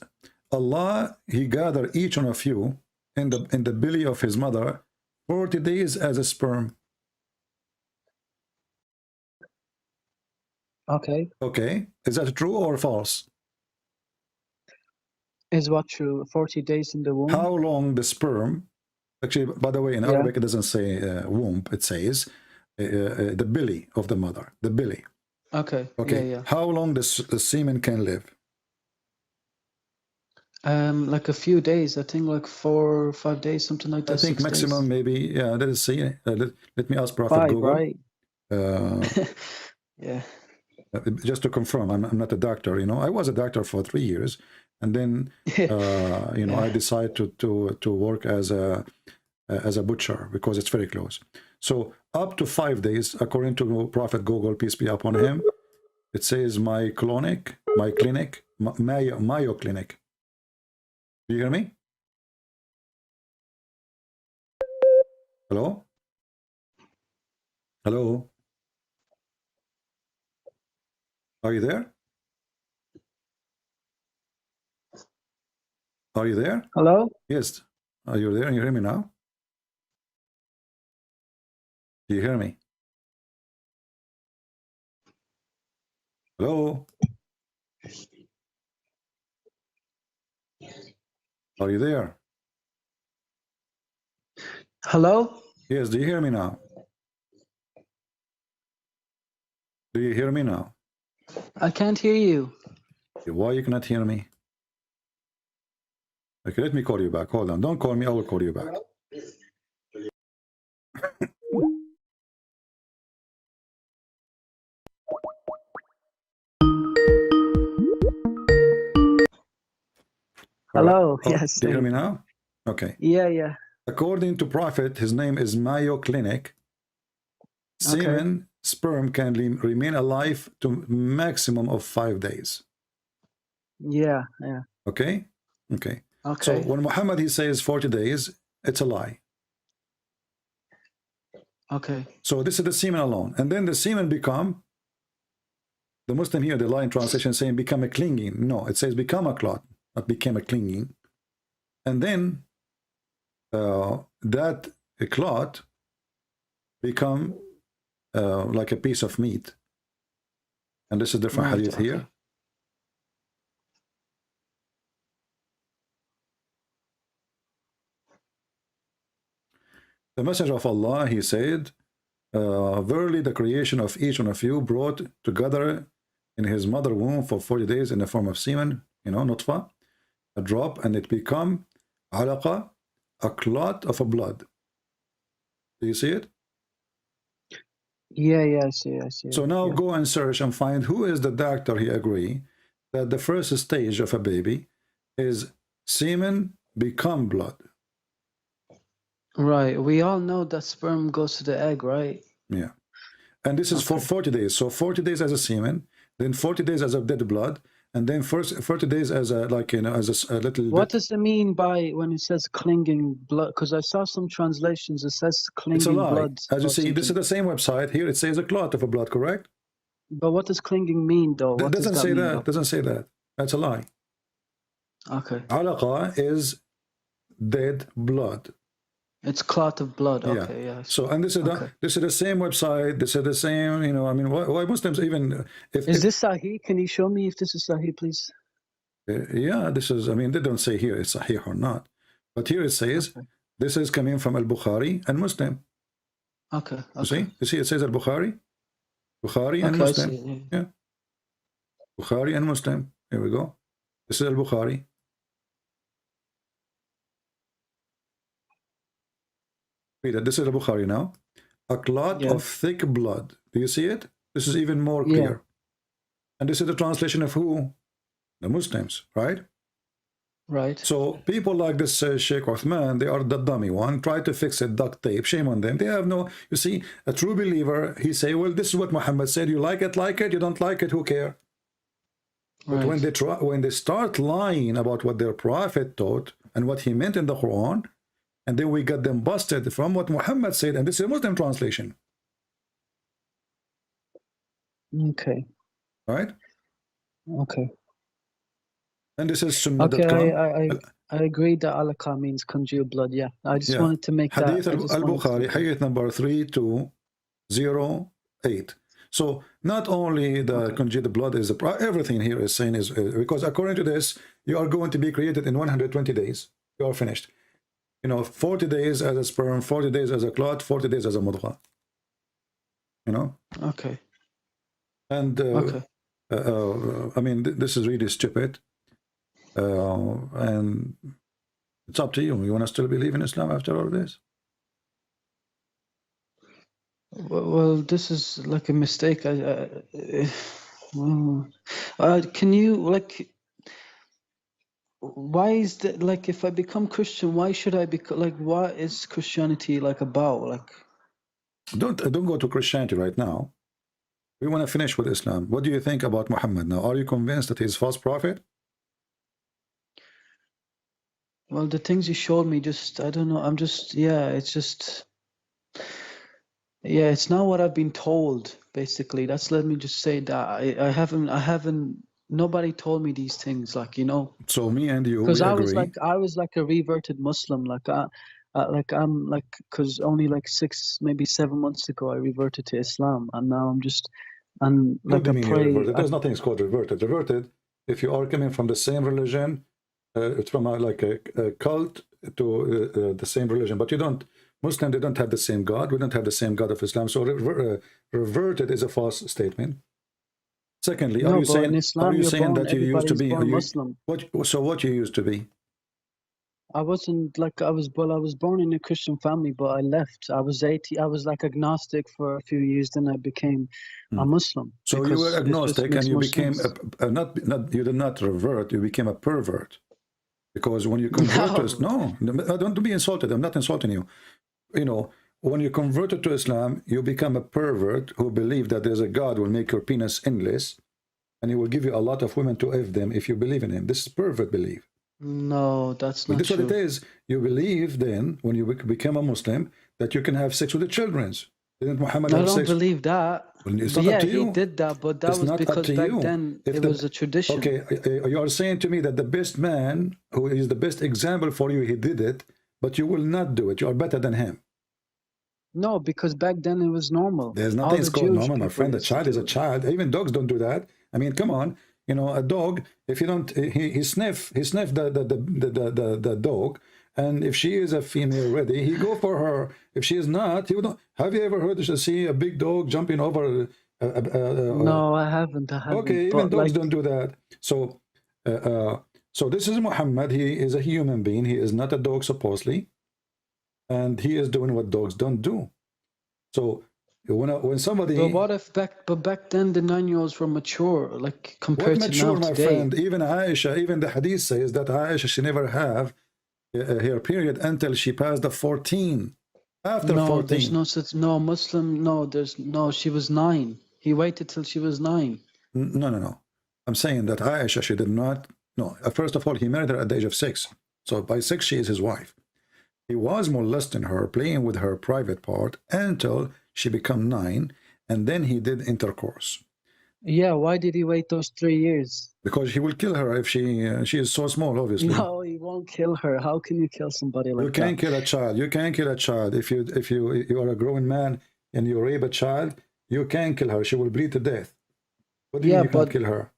Allah, He gathered each one of you in the belly of His mother 40 days as a sperm. Okay. Okay. Is that true or false? Is what true? 40 days in the womb? How long the sperm, actually, by the way, in Yeah. Arabic, it doesn't say womb, it says the belly of the mother, the belly. Okay. Okay. Yeah, How long the semen can live? yeah. Like a few days, I think like 4 or 5 days, something like that. I think 6 maximum days. maybe, yeah, let us see. Let me ask Prophet 5, Google. right? Yeah. Just to confirm, I'm not a doctor, you know. I was a doctor for 3 years, and then you know, I decided to work as a butcher because it's very close. So up to 5 days, according to Prophet Google, peace be upon him, it says my clinic, Mayo Clinic. Do you hear me? Hello? Hello? Are you there? Are you there? Hello? Yes. Are you there? You hear me now? Do you hear me? Hello? Are you there? Hello? Yes, do you hear me now? Do you hear me now? I can't hear you. Why you cannot hear me? Okay, let me call you back. Hold on. Don't call me. I will call you back. All right. Hello? Oh, Yes. do you hear Thank me you. now? Okay. Yeah, yeah. According to Prophet, his name is Mayo Clinic. Okay. Semen, sperm can remain alive to maximum of 5 days. Yeah, yeah. Okay? Okay. Okay. So when Muhammad, he says 40 days, it's a lie. Okay. So this is the semen alone. And then the semen become, the Muslim here, the line translation saying become a clinging. No, it says become a clot, not became a clinging. And then that clot become like a piece of meat. And this is different Right, hadith okay. here. The Messenger of Allah, he said, verily the creation of each one of you brought together in his mother womb for 40 days in the form of semen, you know, nutfa, a drop, and it become alaqa, a clot of a blood. Do you see it? Yeah, yeah, I see. So now Yeah. go and search and find who is the doctor he agree that the first stage of a baby is semen become blood. Right. We all know that sperm goes to the egg, right? Yeah. And this is for 40 days. So 40 days as a semen, then 40 days as a dead blood, and then first 40 days as a, like, you know, as a little What bit. does it mean by when it says clinging blood? Because I saw some translations, it says It's a clinging lie. blood. As you or see, this is something. the same website. Here it says a clot of a blood, correct? But what does clinging mean, though? What does Doesn't that say mean, that. though? Doesn't say that. That's a lie. Okay. Alaqa is dead blood. It's clot of blood. Yeah. Okay, yeah. So, and this is the same website. This is the same, you know, I mean, why Muslims even Is this Sahih? Can you show me if this is Sahih, please? yeah, this is, I mean, they don't say here it's Sahih or not, but here it says this is coming from Al-Bukhari and Muslim. Okay. You see, it says Al-Bukhari, and Okay, Muslim. I see. Yeah, Bukhari and Muslim. Here we go. This is Al-Bukhari. Read it. This is Al-Bukhari now. A clot of thick blood. Do you see it? This is even more clear. And this is the translation of who? The Muslims, right? Right. So people like this Sheikh Uthman, they are the dummy one. Try to fix it, duct tape. Shame on them. They have no. You see, a true believer, he say, well, this is what Muhammad said. You like it, like it. You don't like it, who care? But Right. when they start lying about what their prophet taught and what he meant in the Quran, and then we got them busted from what Muhammad said, and this is a Muslim translation, Okay. right? Okay. And this is Okay. Sunnah.com. I agree that alaka means congealed blood. Yeah. I just Yeah. wanted to make that. Hadith I just wanted al-Bukhari, to. hadith number 3208. So not only the congealed blood is everything here is saying is because according to this, you are going to be created in 120 days. You are finished. You know, 40 days as a sperm, 40 days as a clot, 40 days as a mudghah. You know? Okay. And I mean, this is really stupid. And it's up to you. You want to still believe in Islam after all this? Well, this is like a mistake. Can you like? Why is that? Like, if I become Christian, why should I become? Like, what is Christianity like about? Like, don't go to Christianity right now. We want to finish with Islam. What do you think about Muhammad now? Are you convinced that he's a false prophet? well, the things you showed me, just I don't know. I'm just it's just it's not what I've been told. Basically, that's let me just say that I haven't. Nobody told me these things. Like, you know. So me and you, Because we I agree. was like a reverted Muslim. I'm like, because only like 6, maybe 7 months ago I reverted to Islam, and now I'm What like do I you mean you pray. reverted? There's nothing called reverted. Reverted, if you are coming from the same religion, it's from like a cult to the same religion, but you don't. Muslim, they don't have the same God. We don't have the same God of Islam. So reverted is a false statement. Secondly, No, are you but saying in Islam, that you used to everybody's be born Muslim. what you used to be? I wasn't like I was born in a Christian family, but I left. I was 80. I was like agnostic for a few years, then I became a Muslim. So you were Because it's just agnostic and mixed you became Muslims. you did not revert, you became a pervert. Because when you convert to Islam, no, don't be insulted. I'm not insulting you. You know, when you converted to Islam, you become a pervert who believe that there's a God who will make your penis endless, and he will give you a lot of women to F them if you believe in him. This is pervert belief. No, that's Well, not this is what it true. is. You believe then, when you become a Muslim, that you can have sex with the children. Didn't Muhammad I have don't sex? believe that. Well, it's But not up yeah, to he you. did that, but that It's was not up because to back you. then If it was a tradition. Okay, you are saying to me that the best man, who is the best example for you, he did it, but you will not do it. You are better than him. No, because back then it was normal. There's All nothing the called Jewish normal, my people friend. A used to child is do a it. child. Even dogs don't do that. I mean, come on. You know, a dog, if you don't, he sniff the dog, and if she is a female ready, he go for her. If she is not, he would not. Have you ever heard see a big dog jumping over? No, I haven't. Okay, even But dogs like, don't do that. So, so this is Muhammad. He is a human being. He is not a dog, supposedly, and he is doing what dogs don't do. So when somebody, but what if back then the 9-year-olds were mature, like what compared to now mature, my today? friend? Even Aisha, even the hadith says that Aisha, she never have her period until she passed the 14. After No, there's 14, no such Muslim. No, there's no. She was 9. He waited till she was 9. no. I'm saying that Aisha, she did not. No, first of all, he married her at the age of 6. So by 6, she is his wife. He was molesting her, playing with her private part until she became 9, and then he did intercourse. Yeah, why did he wait those 3 years? Because he will kill her if she is so small, obviously. No, he won't kill her. How can you kill somebody like You that? can't kill a child. You can't kill a child. If you are a grown man and you rape a child, you can't kill her. She will bleed to death. What do you mean you can't kill her?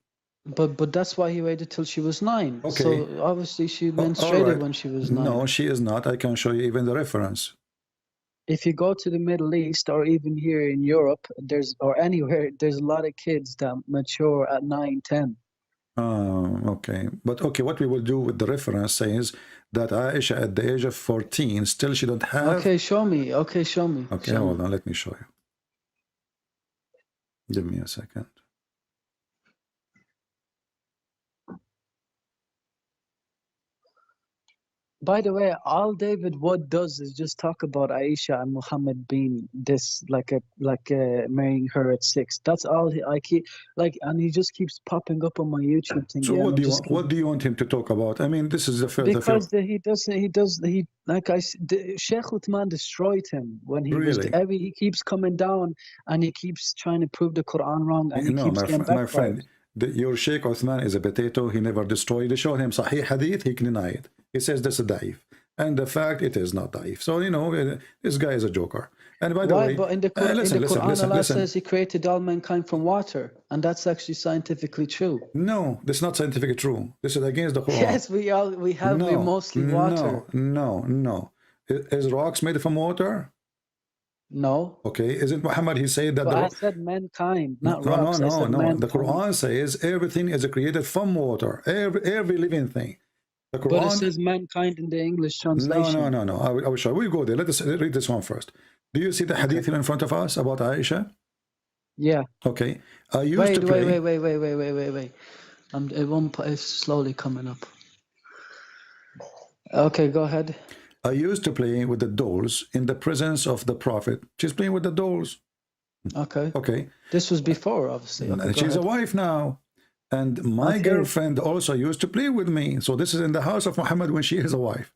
But that's why he waited till she was 9. Okay. So obviously she All menstruated right. when she was 9. No, she is not. I can show you even the reference. If you go to the Middle East or even here in Europe, or anywhere, there's a lot of kids that mature at 9, 10. Okay. But okay, what we will do with the reference says that Aisha at the age of 14, still she don't have... Okay, show me. Okay, show me. Okay, hold on. Let me show you. Give me a second. By the way, all David Wood does is just talk about Aisha and Muhammad being this, like marrying her at 6. That's all I keep like, and he just keeps popping up on my YouTube thing. So Yeah, what and do I'm you just want? What do you want him to talk about? I mean, this is the first. because he like Sheikh Uthman destroyed him when he was Really? he keeps coming down and he keeps trying to prove the Quran wrong and he No, keeps getting my friend, backfired. your Sheikh Uthman is a potato. He never destroyed. They showed him Sahih Hadith. He can deny it. He says this is daif, and the fact it is not daif. So you know, this guy is a joker. And by the Why? way, But in the Quran, listen. Allah says He created all mankind from water, and that's actually scientifically true. No, this is not scientifically true. This is against the Quran. Yes, we're mostly water. No. Is rocks made from water? No, Okay, isn't Muhammad? He said that but the I said mankind, not no, rocks. I said no. The mankind. Quran says everything is created from water. Every living thing. The But it Quran. says mankind in the English No. translation. I will show. We'll go there. Let us read this one first. Do you see the hadith here in front of us about Aisha? Yeah. Okay. I used to play. Wait. It's slowly coming up. Okay, go ahead. I used to play with the dolls in the presence of the Prophet. She's playing with the dolls. Okay. Okay. This was before, obviously. Okay, She's a wife now. And my girlfriend also used to play with me. So this is in the house of Muhammad when she is a wife.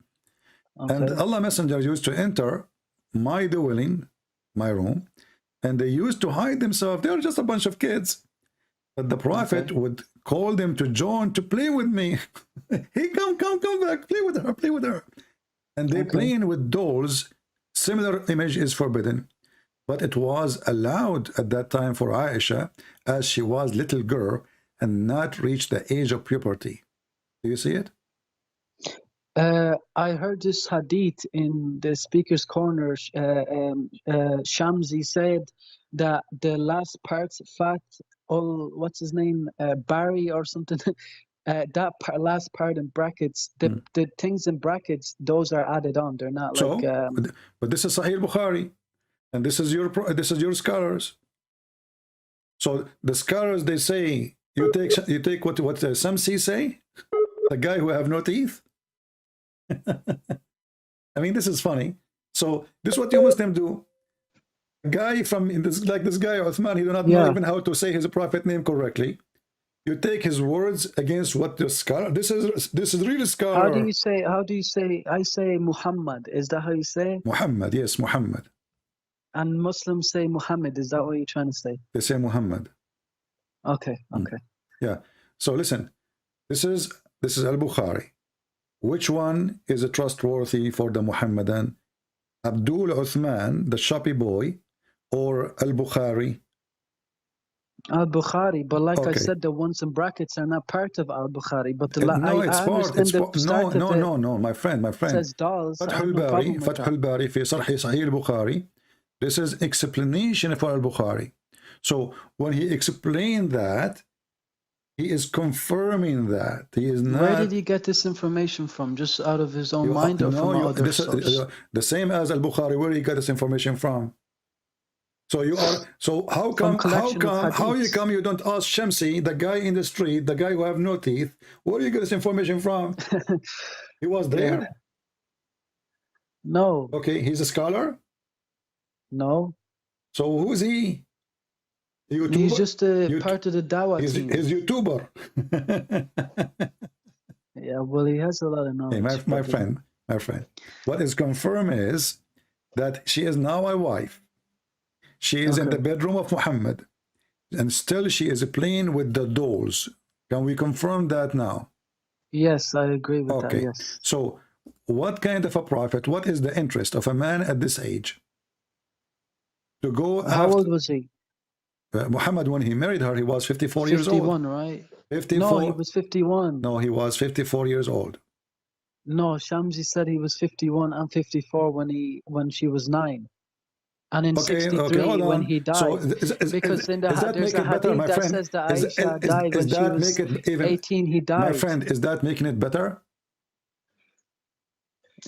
Okay. And Allah Messenger used to enter my dwelling, my room, and they used to hide themselves. They were just a bunch of kids. But the Prophet would call them to join to play with me. Hey, come back, play with her. And they playing with dolls. Similar image is forbidden. But it was allowed at that time for Aisha, as she was little girl and not reached the age of puberty. Do you see it? I heard this hadith in the speaker's corner. Shamsi said that the last part's fat, what's his name, Barry or something, last part in brackets, the things in brackets, those are added on. They're not like. But this is Sahih Bukhari, and this is your scholars. So the scholars, they say you take what Shamsi say, the guy who have no teeth. I mean, this is funny. So this is what you Muslim do. A guy from this guy Uthman, he do not know even how to say his prophet name correctly. You take his words against what the scholar. This is really scholar. How do you say? I say Muhammad. Is that how you say? Muhammad, yes, Muhammad. And Muslims say Muhammad. Is that what you're trying to say? They say Muhammad. Okay. Yeah. So listen, this is Al-Bukhari. Which one is trustworthy for the Muhammadan? Abdul Uthman, the shoppy boy, or Al-Bukhari? Al-Bukhari, but like I said, the ones in brackets are not part of Al-Bukhari. But No, my friend. It says dolls. Fath al-Bari fi Sahih al-Bukhari. This is explanation for Al-Bukhari. So when he explained that, he is confirming that he is not. Where did he get this information from? Just out of his own mind, or from other sources? The same as Al-Bukhari. Where he got this information from? So you are. So how come you don't ask Shamsi, the guy in the street, the guy who have no teeth? Where do you get this information from? He was there. No. Okay, he's a scholar. No. So who's he? YouTuber? He's just a part of the Dawah team. He's YouTuber. Yeah, well, he has a lot of knowledge. Hey, my friend. What is confirmed is that she is now a wife. She is in the bedroom of Muhammad, and still she is playing with the dolls. Can we confirm that now? Yes, I agree with that. Yes. So, what kind of a prophet? What is the interest of a man at this age? To go. How old was he? Muhammad, when he married her, he was 54 years old. 51, right? 54. No, he was 51. No, he was 54 years old. No, Shamsi said he was 51 and 54 when she was 9. And in 63 when he died. So because in there's a hadith that says that Aisha died when she was 18, he died. My friend, is that making it better?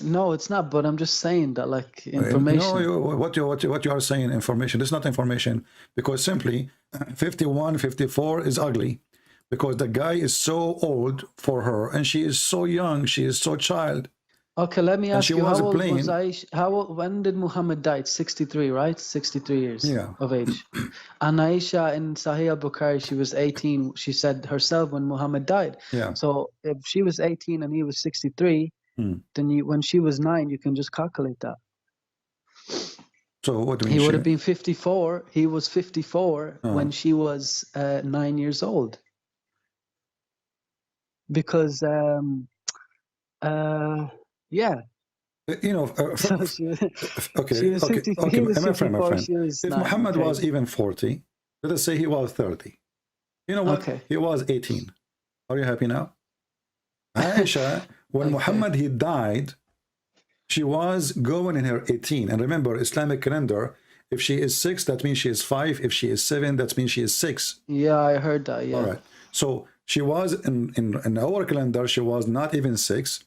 No, it's not, but I'm just saying that, like, information. No, what you are saying, information. It's not information, because simply 51, 54 is ugly, because the guy is so old for her, and she is so young, she is so child. Okay, let me And ask she you, was how old was playing. Aisha? When did Muhammad die? 63, right? 63 years Yeah. of age. And Aisha in Sahih al-Bukhari, she was 18. She said herself when Muhammad died. Yeah. So if she was 18 and he was 63, then when she was 9, you can just calculate that. So what do we He would have share? been 54. He was 54 when she was 9 years old. Because, yeah. You know, So she was okay, 50, okay, he was my friend, 54, my friend. she was If 9. Muhammad Okay. was even 40, let us say he was 30. You know what? Okay. He was 18. Are you happy now? Aisha, when Okay. Muhammad he died, she was going in her 18. And remember, Islamic calendar, if she is 6, that means she is 5. If she is 7, that means she is 6. Yeah, I heard that. Yeah. All right. So she was in our calendar, she was not even 6.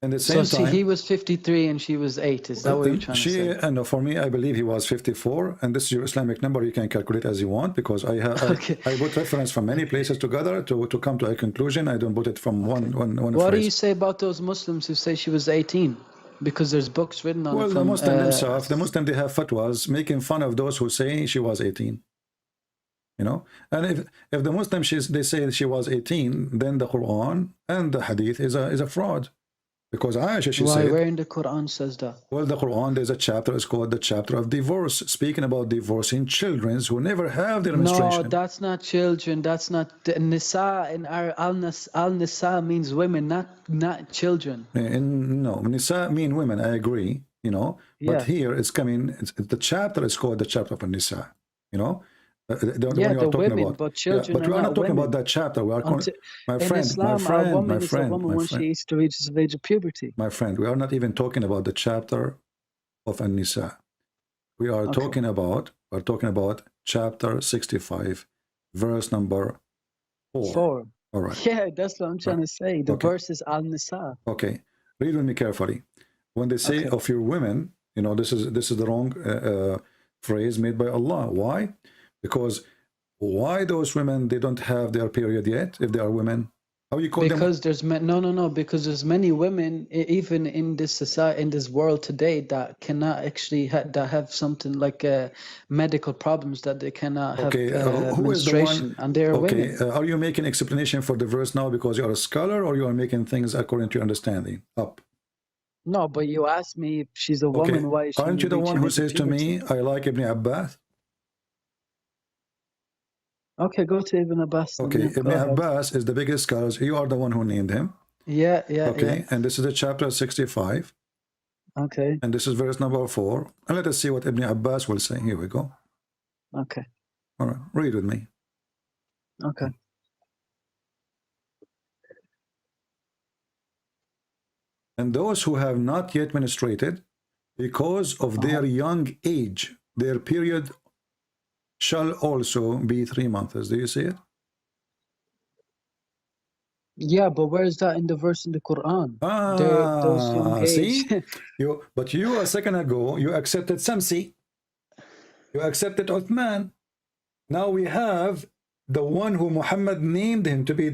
And at the So same time, he was 53 and she was 8. Is that what you're trying to say? And for me, I believe he was 54, and this is your Islamic number. You can calculate as you want, because I have Okay. I put reference from many places together to come to a conclusion. I don't put it from one What do phrase. you say about those Muslims who say she was 18? Because there's books written on it Well, from... the Muslim, they have fatwas making fun of those who say she was 18. You know, and if the Muslim they say she was 18, then the Quran and the Hadith is a fraud. Because Aisha, she Why? said, Where in the Quran says that? well, the Quran, there's a chapter, it's called the chapter of divorce, speaking about divorcing children who never have their menstruation. No, that's not children. That's not... Nisa in our al-Nisa means women, not children. No, Nisa mean women, I agree, you know, but Yeah. here it's coming, the chapter is called the chapter of Nisa, you know. The one Yeah, you are the talking women, about. but children but we are are not not talking women. about that chapter. We are my In friend, Islam, a woman is a woman when she reaches the age of puberty. My friend, we are not even talking about the chapter of An-Nisa. We are talking about chapter 65, verse number 4. All right. Yeah, that's what I'm trying to say. The verse is Al-Nisa. Okay. Read with me carefully. When they say of your women, you know, this is the wrong phrase made by Allah. Why? Because why those women, they don't have their period yet if they are women? How you call them? Because there's because there's many women even in this society, in this world today, that cannot actually that have something like medical problems that they cannot have who is the one? and they're women. Are you making explanation for the verse now because you are a scholar, or you are making things according to your understanding up? No, but you asked me if she's a woman, why is she aren't you the one who says to puberty? me, I like Ibn Abbas? Okay, go to Ibn Abbas. Okay, Ibn Abbas is the biggest scholar. You are the one who named him. Yeah. Okay, and this is the chapter 65. Okay. And this is verse number 4. And let us see what Ibn Abbas will say. Here we go. Okay. All right, read with me. Okay. And those who have not yet menstruated, because of their young age, their period shall also be 3 months. Do you see it? Yeah, but where is that in the verse in the Quran? Those young age. See? But you a second ago, you accepted Samsi. You accepted Uthman. Now we have the one who Muhammad named him to be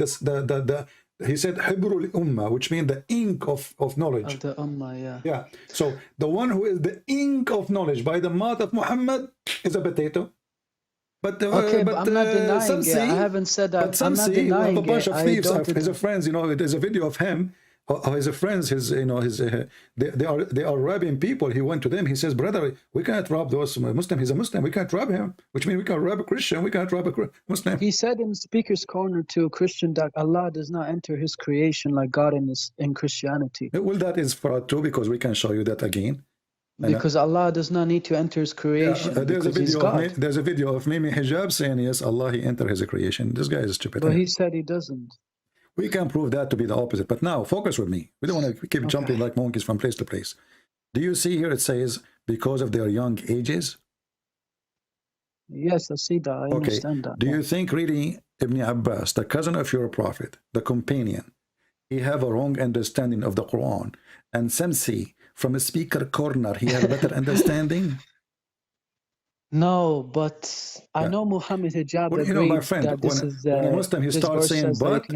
he said Hibrul Ummah, which means the ink of knowledge. Of the Ummah, yeah. Yeah. So the one who is the ink of knowledge by the mouth of Muhammad is a potato. But but I'm not denying Samsi, it. I haven't said that. But I'm not Samsi, denying a bunch it. of thieves, his friends, you know, there's a video of him, his friends, they are robbing people. He went to them, he says, brother, we can't rob those Muslims. He's a Muslim, we can't rob him, which means we can rob a Christian, we can't rob a Muslim. He said in Speaker's Corner to a Christian that Allah does not enter his creation like God in Christianity. Well, that is fraud too, because we can show you that again. Because Allah does not need to enter his creation. There's a video of Mimi Hijab saying, yes, Allah, he entered his creation. This guy is stupid. But he said he doesn't. We can prove that to be the opposite. But now, focus with me. We don't want to keep jumping like monkeys from place to place. Do you see here it says, because of their young ages? Yes, I see that. I understand that. Do you think really Ibn Abbas, the cousin of your prophet, the companion, he have a wrong understanding of the Quran? And Samsi, from a Speaker Corner, he has a better understanding? No, but I know Muhammad Hijab agreed, you know, my friend, that this is when a Muslim he starts saying but,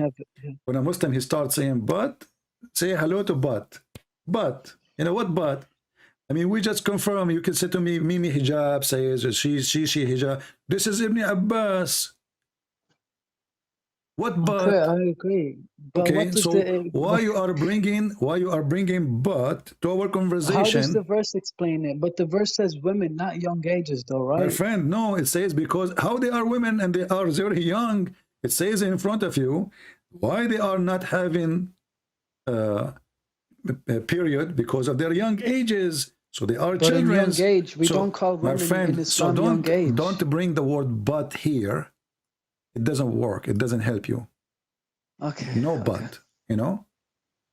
when a Muslim he starts saying but, say hello to but. But you know what? But I mean, we just confirm. You can say to me, Mimi hijab says she hijab. This is Ibn Abbas. What Okay, but? I agree. But Okay, what does so the why you are bringing but to our how does the conversation, verse explain it? But the verse says women, not young ages, though, my right? friend? No, it says because how they are women and they are very young. It says in front of you why they are not having a period because of their young ages. So they are But in young children's. age, we So don't call my women in friend, so Islam young age. don't bring the word but here. It doesn't work. It doesn't help you. Okay. No Okay. but, you know.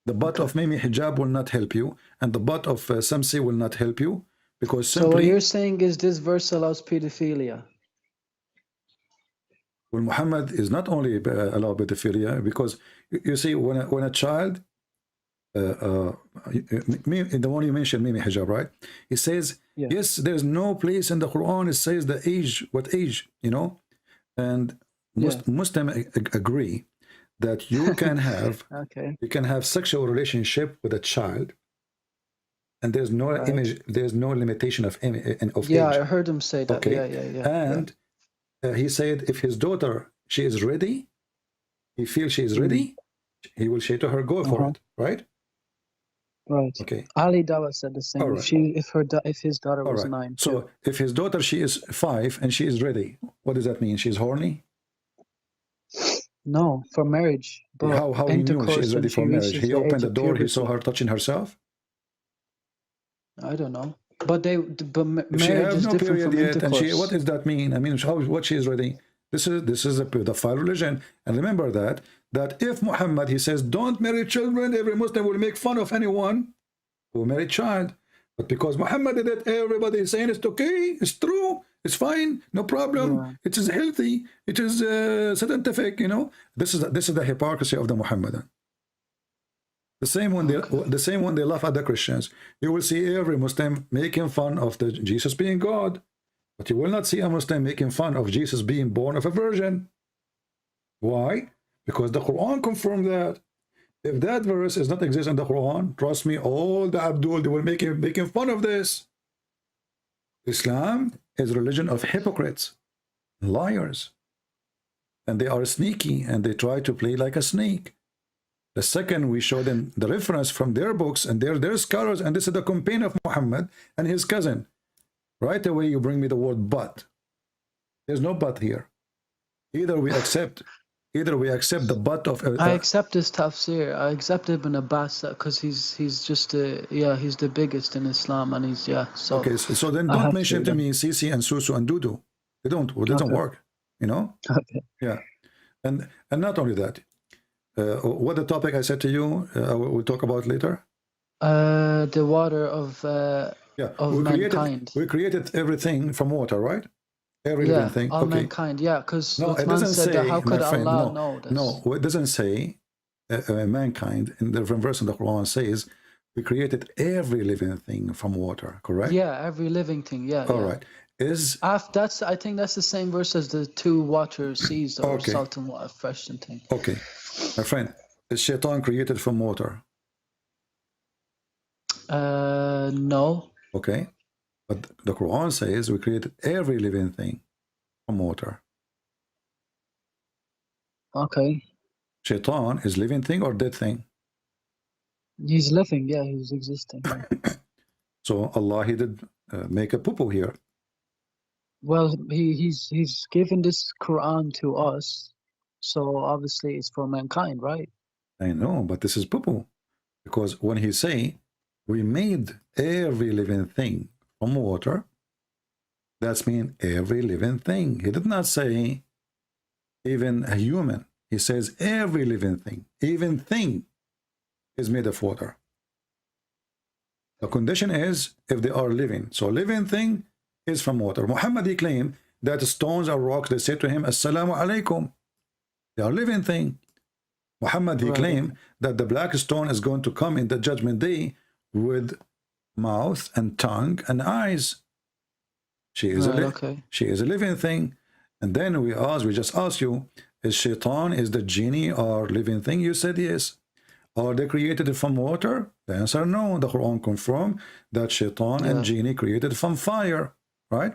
The but Okay. of Mimi hijab will not help you, and the but of Samsi will not help you, because So what simply, you're saying is this verse allows pedophilia. well, Muhammad is not only allowed pedophilia, because you see, when a child, the one you mentioned, Mimi hijab, right? It says, Yeah. yes, there's no place in the Quran. It says the age, what age, you know, and Yeah. Muslims agree that you can have Okay. you can have sexual relationship with a child, and there's no Right. image, there's no limitation of Yeah, age. I heard him say that. Okay, Yeah. and he said if his daughter she is ready, he feels she is ready, he will say to her, go for it, right? Right. Okay, Ali Dawah said the all same. right, If his daughter all was right. 9 too. So if his daughter she is 5 and she is ready, what does that mean? She's horny? No, for marriage, but How he knew she is intercourse when ready she for marriage? reaches He the opened age the of door, he saw puberty. her touching herself. I don't know. But If she marriage have is no different period from yet, and she, what intercourse. does that mean? I mean, what she is ready? This is a pedophile religion. And remember that if Muhammad, he says, don't marry children, every Muslim will make fun of anyone who marry child. But because Muhammad did it, everybody is saying it's okay, it's true, it's fine, no problem, Yeah. it is healthy, it is scientific. You know, this is the hypocrisy of the Muhammadan. The same when they laugh at the Christians. You will see every Muslim making fun of the Jesus being God, but you will not see a Muslim making fun of Jesus being born of a virgin. Why? Because the Quran confirmed that. If that verse does not exist in the Quran, trust me, all the Abdul, they will making fun of this. Islam is a religion of hypocrites, liars, and they are sneaky and they try to play like a snake. The second we show them the reference from their books and their scholars, and this is the campaign of Muhammad and his cousin. Right away you bring me the word but. There's no but here. Either we accept the but of I accept his tafsir. I accept Ibn Abbas because he's just he's the biggest in Islam, and he's so. Okay, so then I don't have mention to me Sisi and Susu and Dudu. It doesn't work, you know. Okay. Yeah, and not only that, what the topic I said to you, we'll talk about later. The water of mankind. We created everything from water, right? Every living thing. All Okay. mankind. Yeah, because No, it Uthman doesn't said that say, how my could friend. Allah No, know this? no, it doesn't say mankind. In the verse in the Quran says we created every living thing from water. Correct? Yeah, every living thing. Yeah. All right. I think that's the same verse as the two water seas or Okay. salt and water, fresh and thing. Okay, my friend, is shaitan created from water? No. Okay, but the Quran says we created every living thing from water. Okay. Shaitan is living thing or dead thing? He's living. Yeah, he's existing. Yeah. So Allah, he did make a poo-poo here. Well, he's given this Quran to us, so obviously it's for mankind, right? I know, but this is poo-poo, because when he say we made every living thing from water, that's mean every living thing. He did not say even a human. He says every living thing, even thing, is made of water. The condition is if they are living. So living thing is from water. Muhammad, he claimed that stones or rocks, they say to him, Assalamu alaikum. They are living thing. Muhammad, he claimed that the black stone is going to come in the judgment day with mouth and tongue and eyes. She is a living thing. And then we just asked you, is shaitan, is the genie or living thing? You said yes. Are they created from water? The answer no. The Quran confirms that shaitan and genie created from fire, right?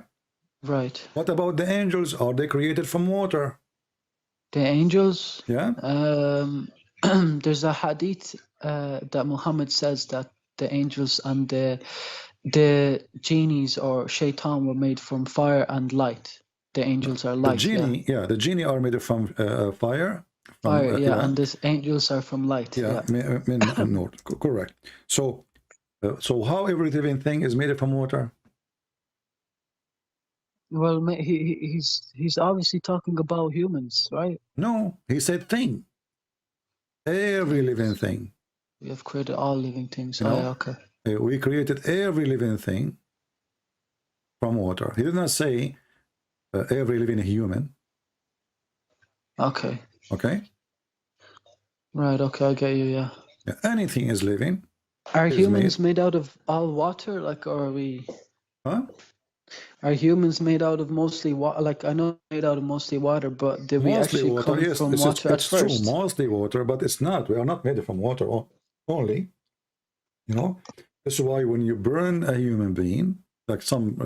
Right. What about the angels? Are they created from water? The angels? Yeah. There's a hadith that Muhammad says that the angels and the genies or shaitan were made from fire and light. The angels are The light, genie, yeah, the genie are made from fire. fire, yeah, Yeah, and the angels are from light, yeah, no, correct. So, so how every living thing is made from water? Well, he's obviously talking about humans, right? No, he said thing. Every living thing. We have created all living things. You Oh, know, yeah, okay. we created every living thing from water. He did not say every living human. Okay. Okay. Right. Okay, I get you. Yeah. Anything is living. Are Is humans made out of all water? Like, or are we? Huh? Are humans made out of mostly water? Like, I know made out of mostly water, but did we Mostly actually water. come Yes, from water at it's true. first? Mostly water, but it's not. We are not made from water only. You know, this is why when you burn a human being, like some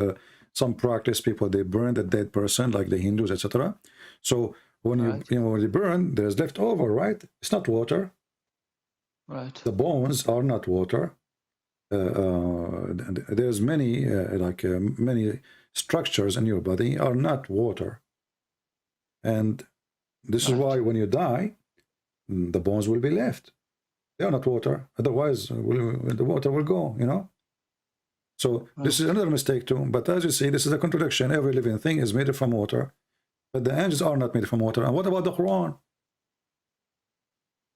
practice people, they burn a dead person, like the Hindus, etc. So when when you burn, there's left over, right? It's not water. Right. The bones are not water. There's many many structures in your body are not water, and this is why when you die, the bones will be left. They are not water. Otherwise, the water will go, you know. So this is another mistake too. But as you see, this is a contradiction. Every living thing is made from water, but the angels are not made from water. And what about the Quran?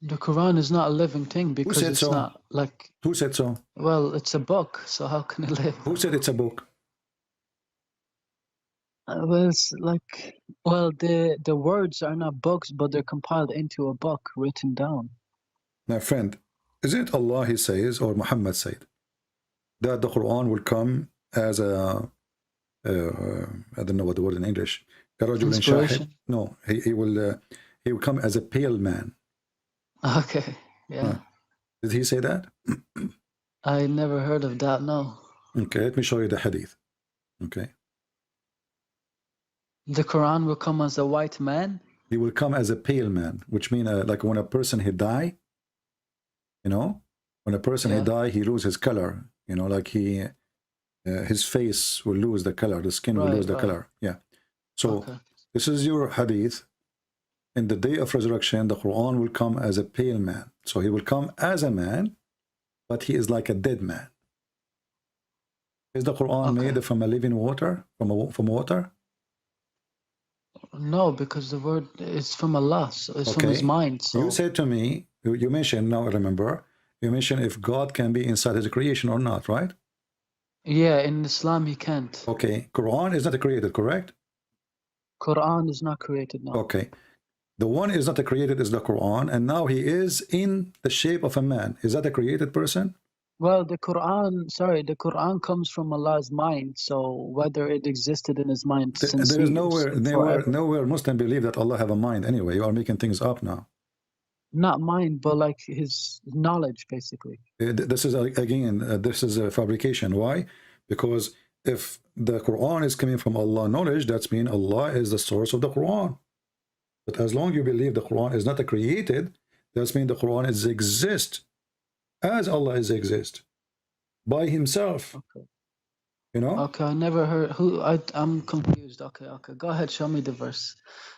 The Quran is not a living thing because it's so? not like. Who said so? Well, it's a book, so how can it live? Who said it's a book? Well, it's like, well, the words are not books, but they're compiled into a book, written down. My friend, is it Allah he says or Muhammad said that the Quran will come as a I don't know what the word in English. Inspiration? No, he will come as a pale man. Okay, yeah. Did he say that? I never heard of that, no. Okay, let me show you the hadith. Okay. The Quran will come as a white man? He will come as a pale man, which means like when a person he die, you know, when a person he die, he lose his color, you know, like he his face will lose the color, the skin will lose the color. Yeah. So this is your hadith. In the day of resurrection, the Quran will come as a pale man. So he will come as a man, but he is like a dead man. Is the Quran made from a living water, from water? No, because the word is from Allah, so it's from His mind. So you said to me, you mentioned, now I remember, you mentioned if God can be inside his creation or not, right? Yeah, in Islam he can't. Okay, Quran is not created, correct? Quran is not created, no. Okay, the one is not created is the Quran, and now he is in the shape of a man. Is that a created person? Well, the Quran comes from Allah's mind, so whether it existed in his mind since there is nowhere Muslim believe that Allah have a mind anyway. You are making things up now. Not mind, but like his knowledge, basically. This is, again, this is a fabrication. Why? Because if the Quran is coming from Allah knowledge, that means Allah is the source of the Quran. But as long as you believe the Quran is not created, that means the Quran is exist as Allah is exist by himself. Okay. You know? Okay, I never heard I'm confused. Okay, go ahead, show me the verse.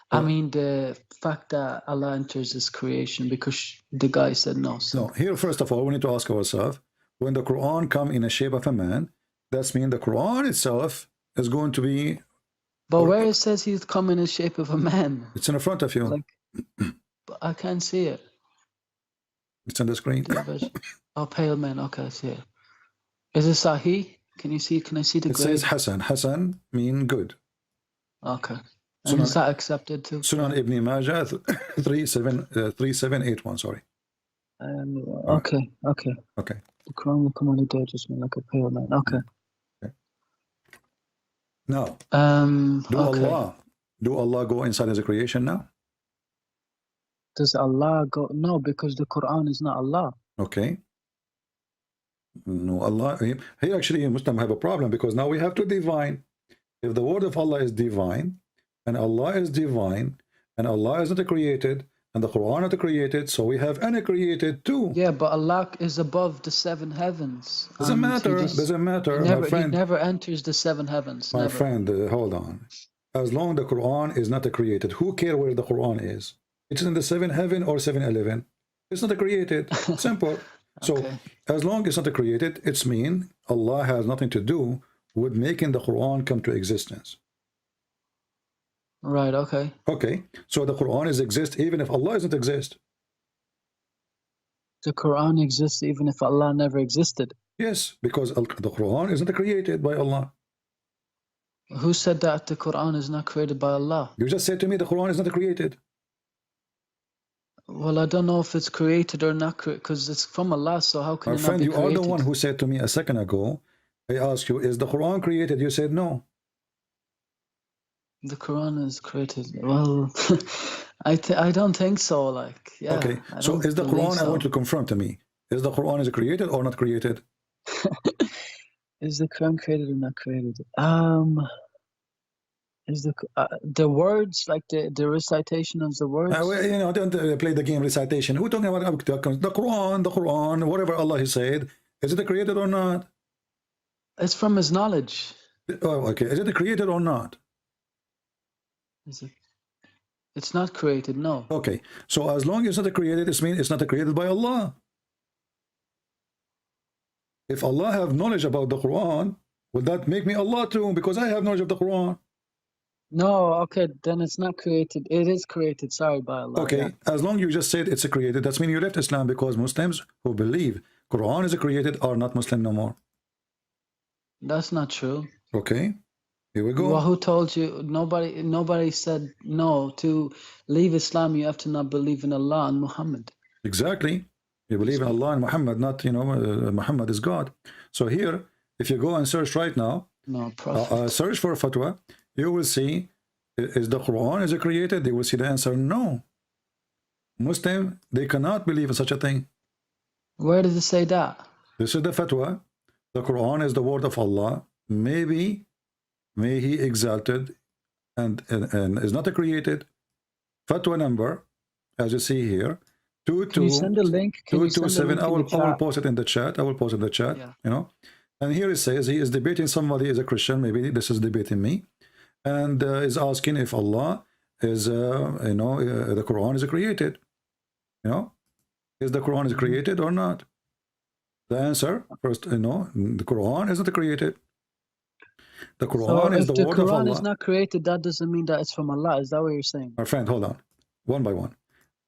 I mean the fact that Allah enters his creation, because the guy said no. So. No, here first of all we need to ask ourselves, when the Quran come in a shape of a man, that means the Quran itself is going to be. But where it says he's come in the shape of a man? It's in front of you. Like, but I can't see it. It's on the screen. Oh, pale man. Okay, I see it. Is it Sahih? Can I see the grade? It says Hassan. Hassan mean good. Okay. And is that accepted too? Sunan Ibn Majah 3781, sorry. Okay. Okay. The Quran will come on a day just like a pale man. Okay. Now, do Allah go inside his creation now? Does Allah go? No, because the Quran is not Allah. Okay. No, Allah. Here actually, Muslim have a problem because now we have to divine. If the word of Allah is divine, and Allah is divine, and Allah is not created, and the Quran not created, so we have uncreated too. Yeah, but Allah is above the 7 heavens. Doesn't and matter. Doesn't matter, my He friend. never enters the 7 heavens. My Never. friend, hold on. As long the Quran is not created, who care where the Quran is? It's in the 7 heaven or 7-Eleven. It's not created. Simple. So Okay. as long it's not created, it's mean Allah has nothing to do with making the Quran come to existence. Right. Okay. Okay. So the Quran is exist even if Allah doesn't exist. The Quran exists even if Allah never existed. Yes, because the Quran isn't created by Allah. Who said that the Quran is not created by Allah? You just said to me the Quran is not created. Well, I don't know if it's created or not, because it's from Allah. So how can My it not friend, be you created? are the one who said to me a second ago, I asked you, is the Quran created? You said no. The Quran is created. Well, I don't think so. Like, yeah. Okay. I So don't is the believe Quran, I so. want you to confirm to me, is the Quran is created or not created? Is the Quran created or not created? Is the words, like the recitation of the words? Well, you know, don't play the game recitation. Who talking about the Quran, whatever Allah has said, is it created or not? It's from His knowledge. Oh, okay. Is it created or not? Is it? It's not created. No. Okay. So as long as it's not created, it means it's not created by Allah. If Allah have knowledge about the Quran, would that make me Allah too? Because I have knowledge of the Quran. No, okay, then it's not created. It is created, sorry, by Allah. Okay, Yeah. as long you just said it's created, that's mean you left Islam, because Muslims who believe Quran is created are not Muslim no more. That's not true. Okay, here we go. Well, who told you? Nobody said no. To leave Islam, you have to not believe in Allah and Muhammad. Exactly. You believe in Allah and Muhammad, not, you know, Muhammad is God. So here, if you go and search right now, No, Prophet. search for fatwa, you will see, is the Quran is created? You will see the answer, no. Muslim, they cannot believe in such a thing. Where does it say that? This is the fatwa. The Quran is the word of Allah. May He exalted and is not created. Fatwa number, as you see here, Can you send a link? Can you send a 227. link I in the will chat? post it in the chat. I will post it in the chat. Yeah. You know, and here it says he is debating somebody is a Christian. Maybe this is debating me, and is asking if Allah is, the Quran is created. You know, is the Quran is created or not? The answer first, the Quran isn't created. The Quran So is if the the word of Quran Allah. is not created, that doesn't mean that it's from Allah. Is that what you're saying? My friend, hold on, one by one.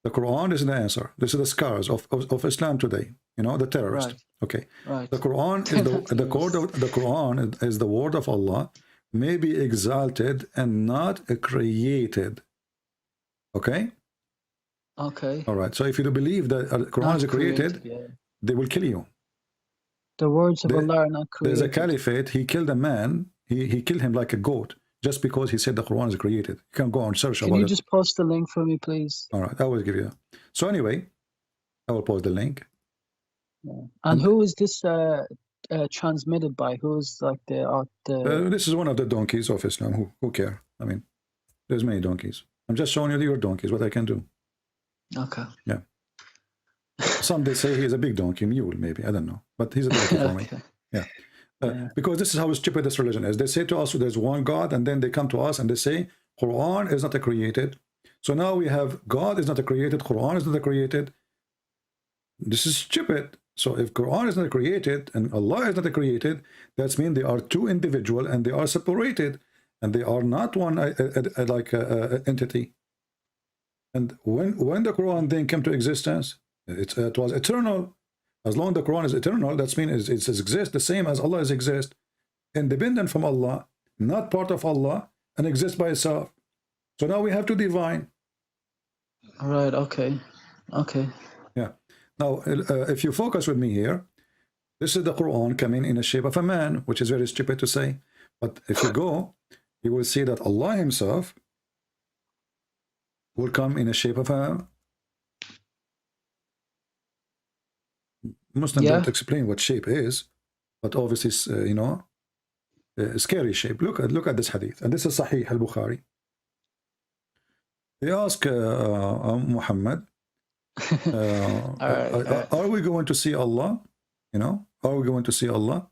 The Quran is the answer. This is the scars of Islam today. You know, the terrorist. Right. Okay. Right. The Quran is the Quran is the word of Allah, may be exalted and not created. Okay. Okay. All right. So if you do believe that Quran Not is created, yeah. they will kill you. The words of There- Allah are not created. There's a caliphate. He killed a man. He killed him like a goat just because he said the Quran is created. You can go and search Can about you it. just post the link for me, please? All right. I will give you. So anyway, I will post the link. Yeah. And who is this transmitted by? Who is like the This is one of the donkeys of Islam. Who care? I mean, there's many donkeys. I'm just showing you your donkeys, what I can do. Okay. Yeah. Some they say he's a big donkey, mule maybe. I don't know. But he's a donkey for me. Okay. Yeah. Yeah. Because this is how stupid this religion is. They say to us there's one God, and then they come to us and they say Quran is not created. So now we have God is not created, Quran is not created. This is stupid. So if Quran is not created and Allah is not created, that means they are two individual and they are separated and they are not one entity. And when the Quran then came to existence, it was eternal. As long as the Quran is eternal, that means it exists the same as Allah exists, independent from Allah, not part of Allah, and exists by itself. So now we have to divine. All right. Okay. Okay. Yeah. Now, if you focus with me here, this is the Quran coming in the shape of a man, which is very stupid to say. But if you go, you will see that Allah Himself will come in the shape of a Muslim Yeah. don't explain what shape is, but obviously, you know, a scary shape. Look at this hadith, and this is Sahih al-Bukhari. They ask Muhammad, are we going to see Allah? You know, are we going to see Allah?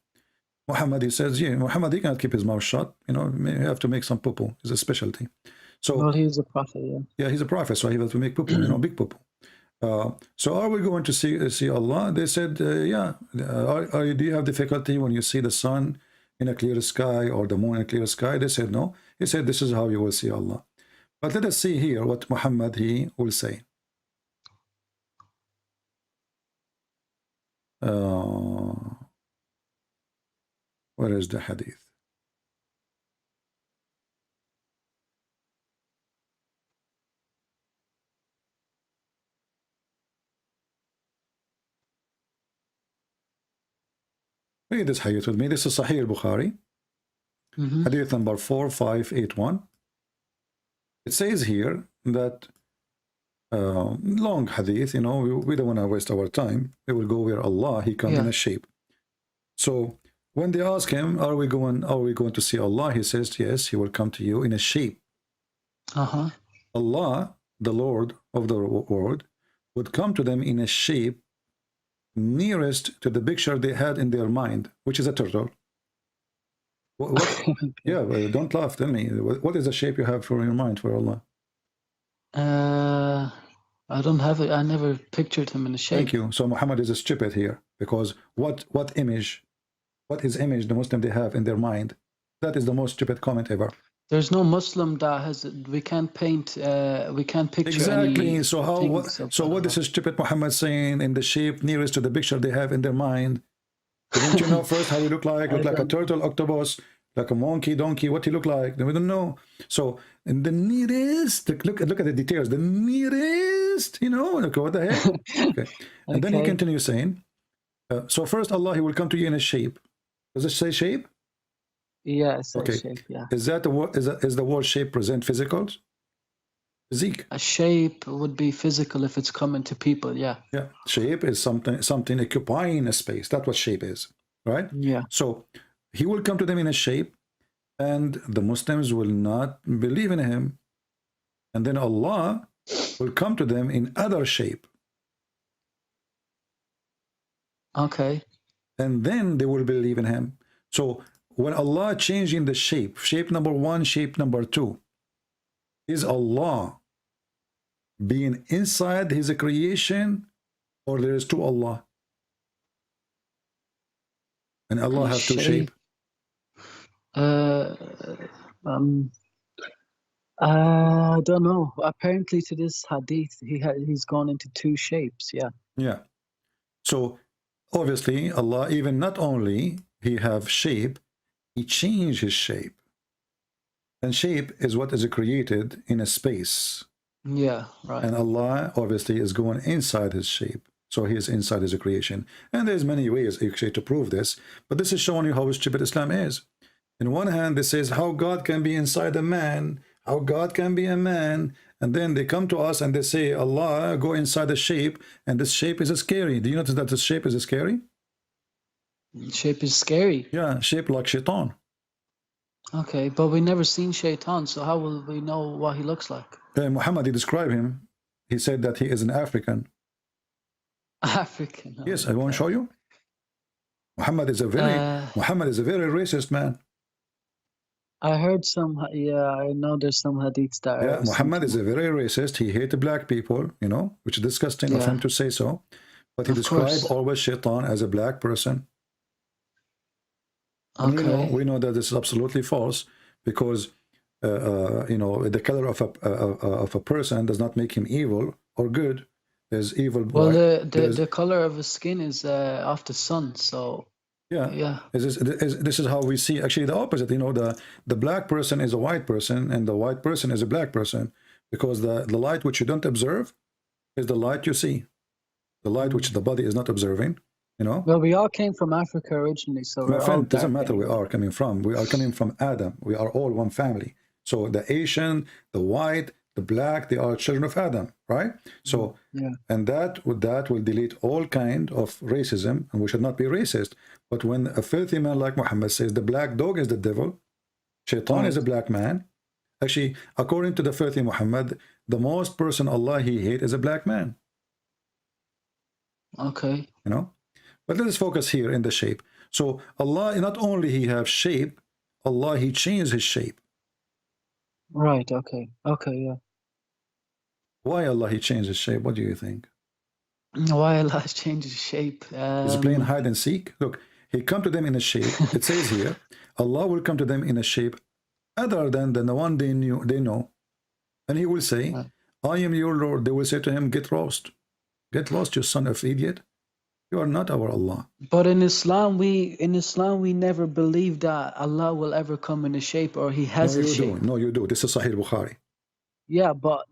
Muhammad, he says, yeah, Muhammad, he cannot keep his mouth shut. You know, you have to make some poo-poo. It's a specialty. So, well, he's a prophet, yeah. Yeah, he's a prophet, so he has to make poo-poo, you know, big poo-poo. So are we going to see Allah? They said, yeah. Do you have difficulty when you see the sun in a clear sky or the moon in a clear sky? They said, no. He said, this is how you will see Allah. But let us see here what Muhammad, he will say. Where is the hadith? Read this hadith with me. This is Sahih al-Bukhari. Hadith number 4581. It says here that long hadith, you know, we don't want to waste our time. We will go where Allah, he comes in a shape. So when they ask him, are we going to see Allah? He says, yes, he will come to you in a shape. Allah, the Lord of the world, would come to them in a shape nearest to the picture they had in their mind, which is a turtle. Yeah, don't laugh. Tell me, what is the shape you have for your mind for Allah? I don't have it. I never pictured him in a shape. Thank you. So Muhammad is stupid here, because what image the Muslim they have in their mind? That is the most stupid comment ever. There's no Muslim that has. We can't paint. We can't picture. Exactly. Any so what is this stupid Muhammad saying in the shape nearest to the picture they have in their mind? Don't you know first how he look like? Look like a turtle, octopus, like a monkey, donkey. What he look like? We don't know. So in the nearest, look at the details. The nearest, you know, look, what the heck? Okay. And then he continues saying, so first Allah, he will come to you in a shape. Does it say shape? Yeah, it says shape. Yeah. Is that the word? Is the word shape present physical? Physique. A shape would be physical if it's coming to people. Yeah. Yeah. Shape is something occupying a space. That's what shape is, right? Yeah. So he will come to them in a shape, and the Muslims will not believe in him, and then Allah will come to them in other shape. Okay. And then they will believe in him. So when Allah changing the shape number 1, shape number 2, is Allah being inside his creation, or there is two Allah? And Allah has two shape. I don't know. Apparently to this hadith, he's gone into two shapes. Yeah. Yeah. So obviously Allah, even not only he have shape, he changed his shape. And shape is what is created in a space. Yeah, right. And Allah obviously is going inside his shape. So he is inside his creation. And there's many ways actually to prove this. But this is showing you how stupid Islam is. In one hand, this says how God can be inside a man, how God can be a man. And then they come to us and they say, Allah, go inside the shape. And this shape is scary. Do you notice that this shape is scary? Shape is scary. Yeah, shape like shaitan. Okay, but we never seen shaitan, so how will we know what he looks like? Muhammad, he described him. He said that he is an African. African. Yes, I want to show you. Muhammad is a very racist man. I heard some. Yeah, I know there's some hadiths that. Yeah, Muhammad is a very racist. He hated black people, you know, which is disgusting of him to say so. But he described always shaitan as a black person. And, you know, we know that this is absolutely false, because you know, the color of a person does not make him evil or good. There's evil. Well, the color of his skin is off the sun, so yeah. This is how we see actually the opposite. You know, the black person is a white person, and the white person is a black person, because the light which you don't observe is the light you see. The light which the body is not observing. You know. Well, we all came from Africa originally, so my friend, doesn't matter where we are coming from. We are coming from Adam. We are all one family. So the Asian, the white, the black, they are children of Adam, right? So, Yeah. and that will delete all kind of racism, and we should not be racist. But when a filthy man like Muhammad says the black dog is the devil, Shaitan is a black man. Actually, according to the filthy Muhammad, the most person Allah he hate is a black man. Okay. You know? But let us focus here in the shape. So Allah, not only he have shape, Allah he changed his shape. Right. Okay. Okay. Yeah. Why Allah he changed his shape? What do you think? Why Allah has changed his shape? Is he playing hide and seek? Look, he come to them in a shape. It says here, Allah will come to them in a shape other than the one they know. And he will say, Right. I am your Lord. They will say to him, get lost. Get lost, you son of idiot. You are not our Allah. But in Islam, we never believe that Allah will ever come in a shape or He has No, a you shape. do. No, you do. This is Sahih Bukhari. Yeah, but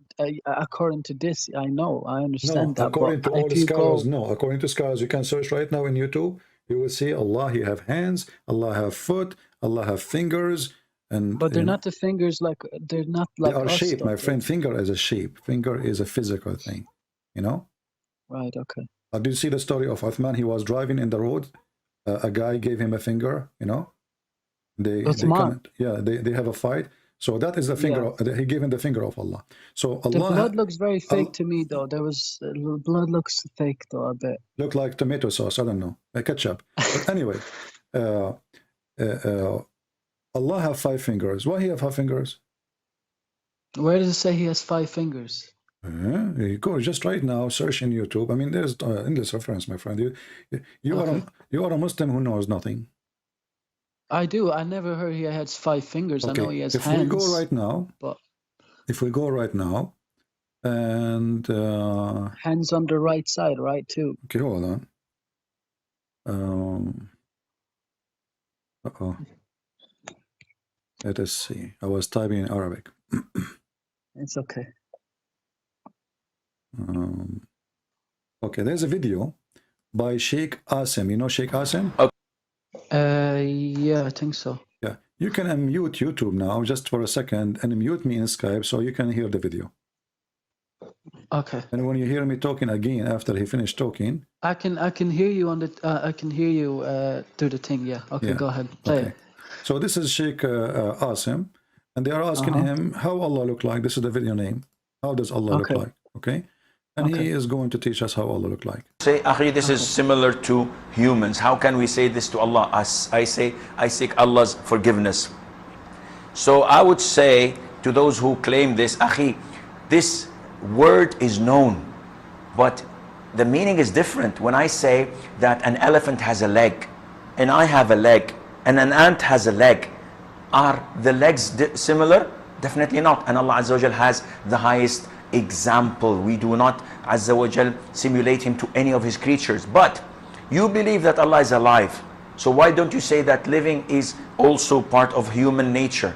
according to this, I know, I No, understand that. according But to all if the you scholars, go, no. According to scholars, you can search right now in YouTube. You will see Allah, he have hands, Allah have foot, Allah have fingers, and but they're not the fingers they're not they like are us, shape. though. My friend, finger is a shape. Finger is a physical thing. You know? Right. Okay. Did you see the story of Uthman? He was driving in the road. A guy gave him a finger, you know? They come, yeah, they have a fight. So that is the finger. Yeah. He gave him the finger of Allah. So The Allah blood looks very fake to me, though. Blood looks fake, though, a bit. look like tomato sauce. I don't know, ketchup. But anyway, Allah have 5 fingers. Why he have 5 fingers? Where does it say He has 5 fingers? You go just right now, search in YouTube. I mean, there's endless reference, my friend. You are a Muslim who knows nothing. I do. I never heard He has 5 fingers. Okay. I know He has If hands. we go right now, but and hands on the right side, right, too. okay, hold on. Let us see. I was typing in Arabic. It's okay. Okay, there's a video by Sheikh Asim. You know Sheikh Asim? Yeah, I think so. Yeah. You can unmute YouTube now just for a second and mute me in Skype so you can hear the video. Okay. And when you hear me talking again after he finished talking, I can hear you on the I can hear you through the thing. Yeah. Okay. yeah. Go ahead. Play it. So this is Sheikh Asim, and they are asking him how Allah look like. This is the video name. How does Allah look like? Okay. And he is going to teach us how Allah look like. Say, Akhi, this is similar to humans. How can we say this to Allah? I say, I seek Allah's forgiveness. So I would say to those who claim this, Akhi, this word is known, but the meaning is different. When I say that an elephant has a leg, and I have a leg, and an ant has a leg, are the legs similar? Definitely not. And Allah Azza wa Jal has the highest example. We do not Azza wa Jal simulate him to any of his creatures. But you believe that Allah is alive, so why don't you say that living is also part of human nature?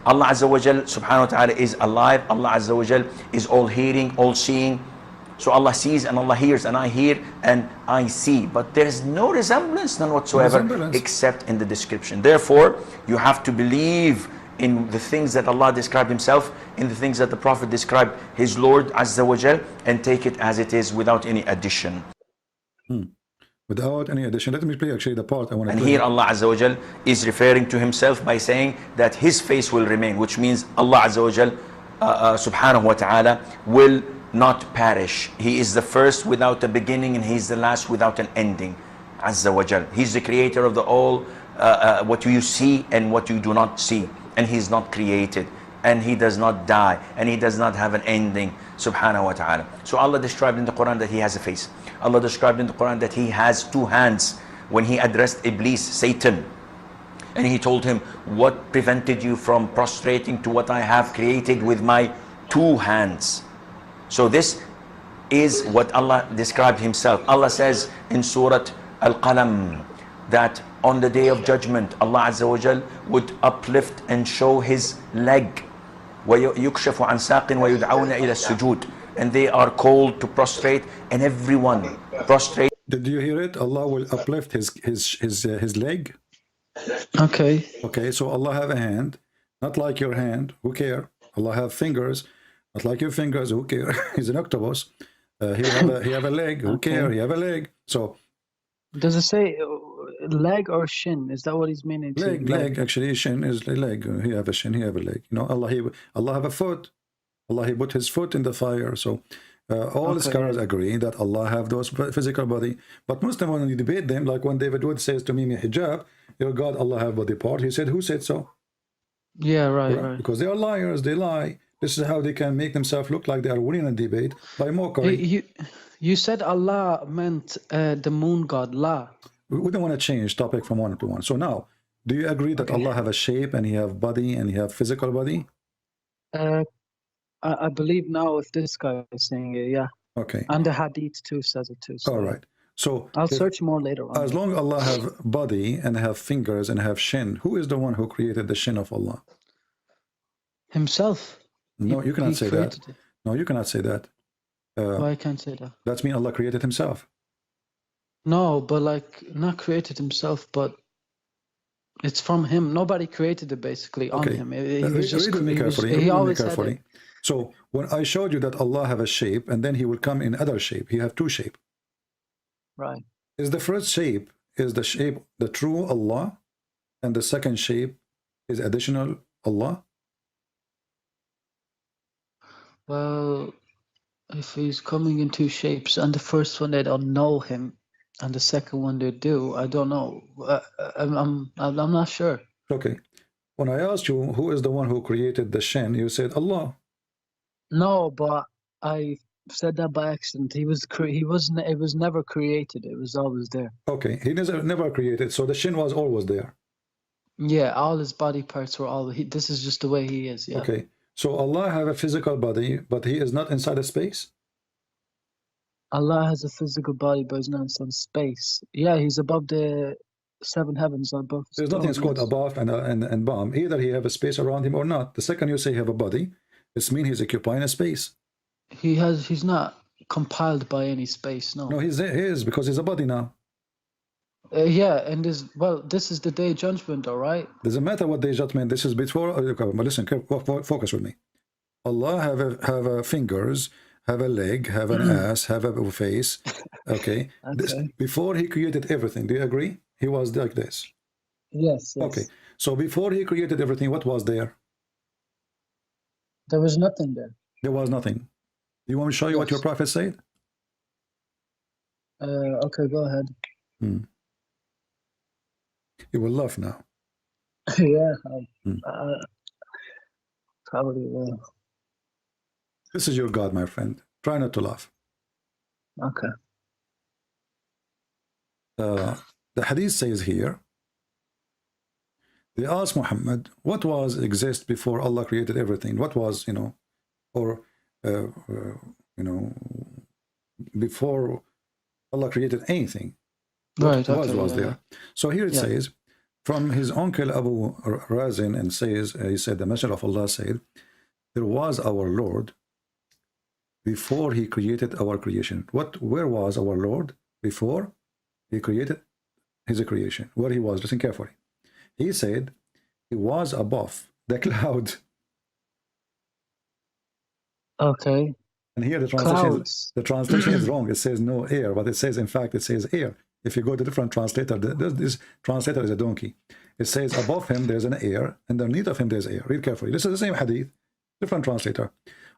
Allah Azza wa Jal subhanahu wa ta'ala is alive. Allah Azza wa Jal is all hearing, all seeing. So Allah sees and Allah hears, and I hear and I see, but there is no resemblance, none whatsoever, except in the description. Therefore, you have to believe in the things that Allah described himself, in the things that the Prophet described his Lord Azza wa Jal, and take it as it is without any addition. Without any addition. Let me play actually the part I want to play. And here Allah Azza wa Jal is referring to himself by saying that his face will remain, which means Allah Azza wa Jal subhanahu wa ta'ala will not perish. He is the first without a beginning, and he's the last without an ending. Azza wa Jal. He's the creator of the all, what you see and what you do not see. And he's not created, and he does not die, and he does not have an ending, subhanahu wa ta'ala. So Allah described in the Quran that he has a face. Allah described in the Quran that he has 2 hands. When he addressed Iblis, Satan, and he told him, what prevented you from prostrating to what I have created with my 2 hands? So this is what Allah described himself. Allah says in Surah Al-Qalam that on the day of judgment, Allah Azza wa Jal would uplift and show his leg. وَيُكْشَفُ عَنْ سَاقٍ وَيُدْعَوْنَ إِلَى السُّجُودِ. And they are called to prostrate, and everyone prostrate. Did you hear it? Allah will uplift his leg. Okay. Okay, so Allah have a hand, not like your hand. Who care? Allah have fingers. Not like your fingers. Who care? He's an octopus. He have a leg. Who Okay. care? He have a leg. So Does it say leg or shin? Is that what he's meaning? To leg. Actually, shin is a leg. He have a shin. He have a leg. You know, Allah have a foot. Allah, he put his foot in the fire. So all scholars agree that Allah have those physical body. But Muslim, when you debate them, like when David Wood says to Mimi Hijab, your God, Allah have body part. He said, who said so? Yeah, right. Because they are liars. They lie. This is how they can make themselves look like they are winning a debate by mockery. You said Allah meant the moon god, La. We don't want to change topic from one to one. So now, do you agree that Allah have a shape and he have body and he have physical body? I believe now if this guy is saying it, yeah. Okay. And the hadith too says it too. So all right. So I'll search more later on. As long as Allah have body and have fingers and have shin, who is the one who created the shin of Allah? Himself. No, you cannot say that. It. No, you cannot say that. Why I can't say that? That means Allah created himself. No, but like not created himself, but it's from him. Nobody created it basically on him. He was just he always had it. So when I showed you that Allah have a shape and then he will come in other shape, he have two shape. Right. Is the first shape is the shape the true Allah, and the second shape is additional Allah? Well, if he's coming in two shapes, and the first one they don't know him, and the second one they do, I don't know. I'm not sure. Okay. When I asked you who is the one who created the shin, you said Allah. No, but I said that by accident. It was never created. It was always there. Okay, he never created. So the shin was always there. Yeah, all his body parts were all. This is just the way he is. Yeah. Okay. So Allah have a physical body, but he is not inside a space? Allah has a physical body, but he's not inside space. Yeah, he's above the seven heavens. Above. There's nothing called above and bottom. Either he have a space around him or not. The second you say he have a body, it means he's occupying a space. He's not compiled by any space, no. No, he is because he's a body now. Yeah, and this is the day judgment, all right? Doesn't matter what day judgment. This is before. But listen, focus with me. Allah have a fingers, have a leg, have an ass, have a face. Okay. Before he created everything, do you agree? He was like this. Yes. Okay. So before he created everything, what was there? There was nothing there. There was nothing. You want me to show you what your prophet said? Okay, go ahead. You will laugh now. Yeah, probably will. This is your God, my friend. Try not to laugh. Okay. The hadith says here, they asked Muhammad, what was exist before Allah created everything? What was, before Allah created anything? Right. Was there? So here it says, from his uncle Abu Razin, and says, he said, the Messenger of Allah said, there was our Lord before he created our creation. Where was our Lord before he created his creation? Where he was? Listen carefully. He said he was above the cloud. Okay. And here the translation is wrong. It says no air, but it says, in fact, it says air. If you go to different translator, this translator is a donkey. It says above him there's an air, and underneath of him there's air. Read carefully. This is the same hadith, different translator.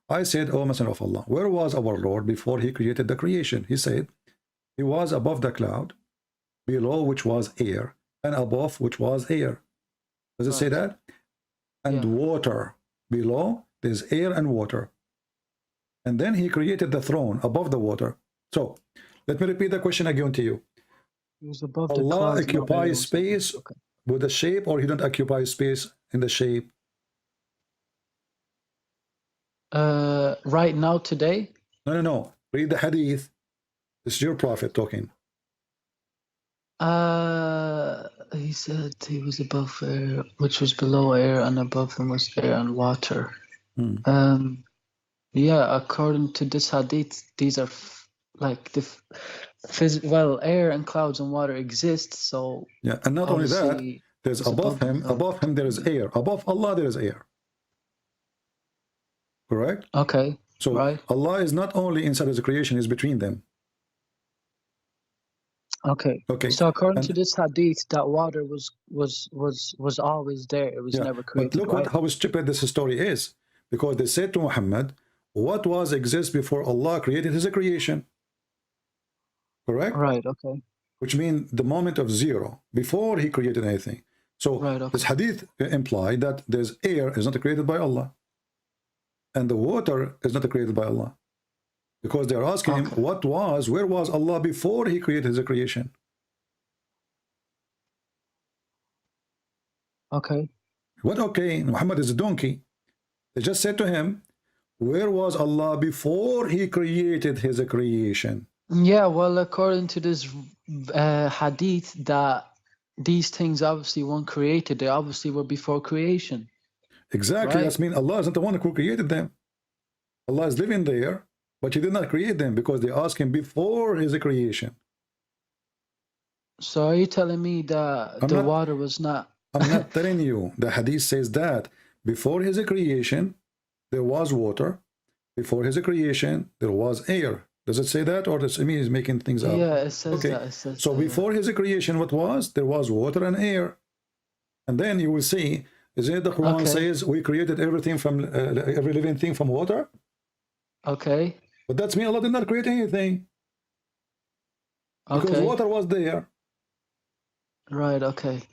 I said, O Messenger of Allah, where was our Lord before he created the creation? He said, he was above the cloud, below which was air, and above which was air. Does it say that? And water. Below, there's air and water. And then he created the throne above the water. So, let me repeat the question again to you. He was above Allah the occupies space with the shape, or he don't occupy space in the shape? Right now, today? No. Read the hadith. This is your prophet talking. He said he was above air, which was below air, and above him was air and water. Yeah, according to this hadith, these are like air and clouds and water exist. So yeah, and not only that, there's above him there is air. Above Allah there is air. correct? Okay. So Right. Allah is not only inside of the creation, is between them. Okay. Okay, So according to and this hadith, that water was always there. It was yeah, never but created, look what right? how stupid this story is, because they said to Muhammad, what was exist before Allah created his creation, correct? Right. Okay. Which means the moment of zero, before he created anything. So Right. this Okay. hadith implied that there's air is not created by Allah, and the water is not created by Allah, because they're asking him, Okay. where was Allah before he created his creation? Okay. What? Okay, Muhammad is a donkey. They just said to him, where was Allah before he created his creation? Yeah. Well, according to this hadith, that these things obviously weren't created. They obviously were before creation. Exactly. Right. That's mean Allah isn't the one who created them. Allah is living there, but he did not create them, because they asked him before his creation. So are you telling me that I'm the not water was not? I'm not telling you. The hadith says that before his creation there was water, before his creation there was air. Does it say that, or does it mean he's making things up? Yeah, it says Okay, that. It says so that, yeah. before his creation, what was? There was water and air. And then you will see, isn't it the Quran Okay. says we created everything from every living thing from water? Okay. But that's mean Allah did not create anything, because Okay. water was there. Right. Okay. So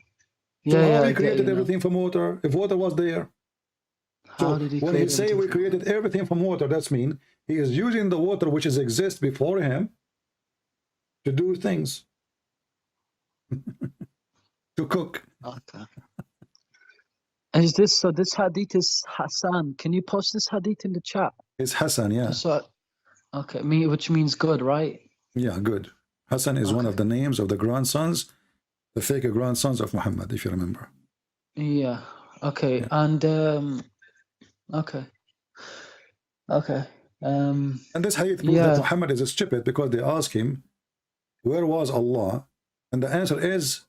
Yeah. how Yeah. he I get created you now. everything from water if water was there? How So did he when he create say everything we from created everything from water, that's mean he is using the water which is exist before him to do things, to cook. Okay. Is this so? This hadith is Hassan. Can you post this hadith in the chat? It's Hassan, yeah. So, okay, which means good, right? Yeah, good. Hassan is one of Okay. the names of the grandsons, the fake grandsons of Muhammad, if you remember. Yeah. Okay. Yeah. And okay. Okay. And this hadith proves that Yeah. Muhammad is stupid, because they ask him, where was Allah? And the answer is,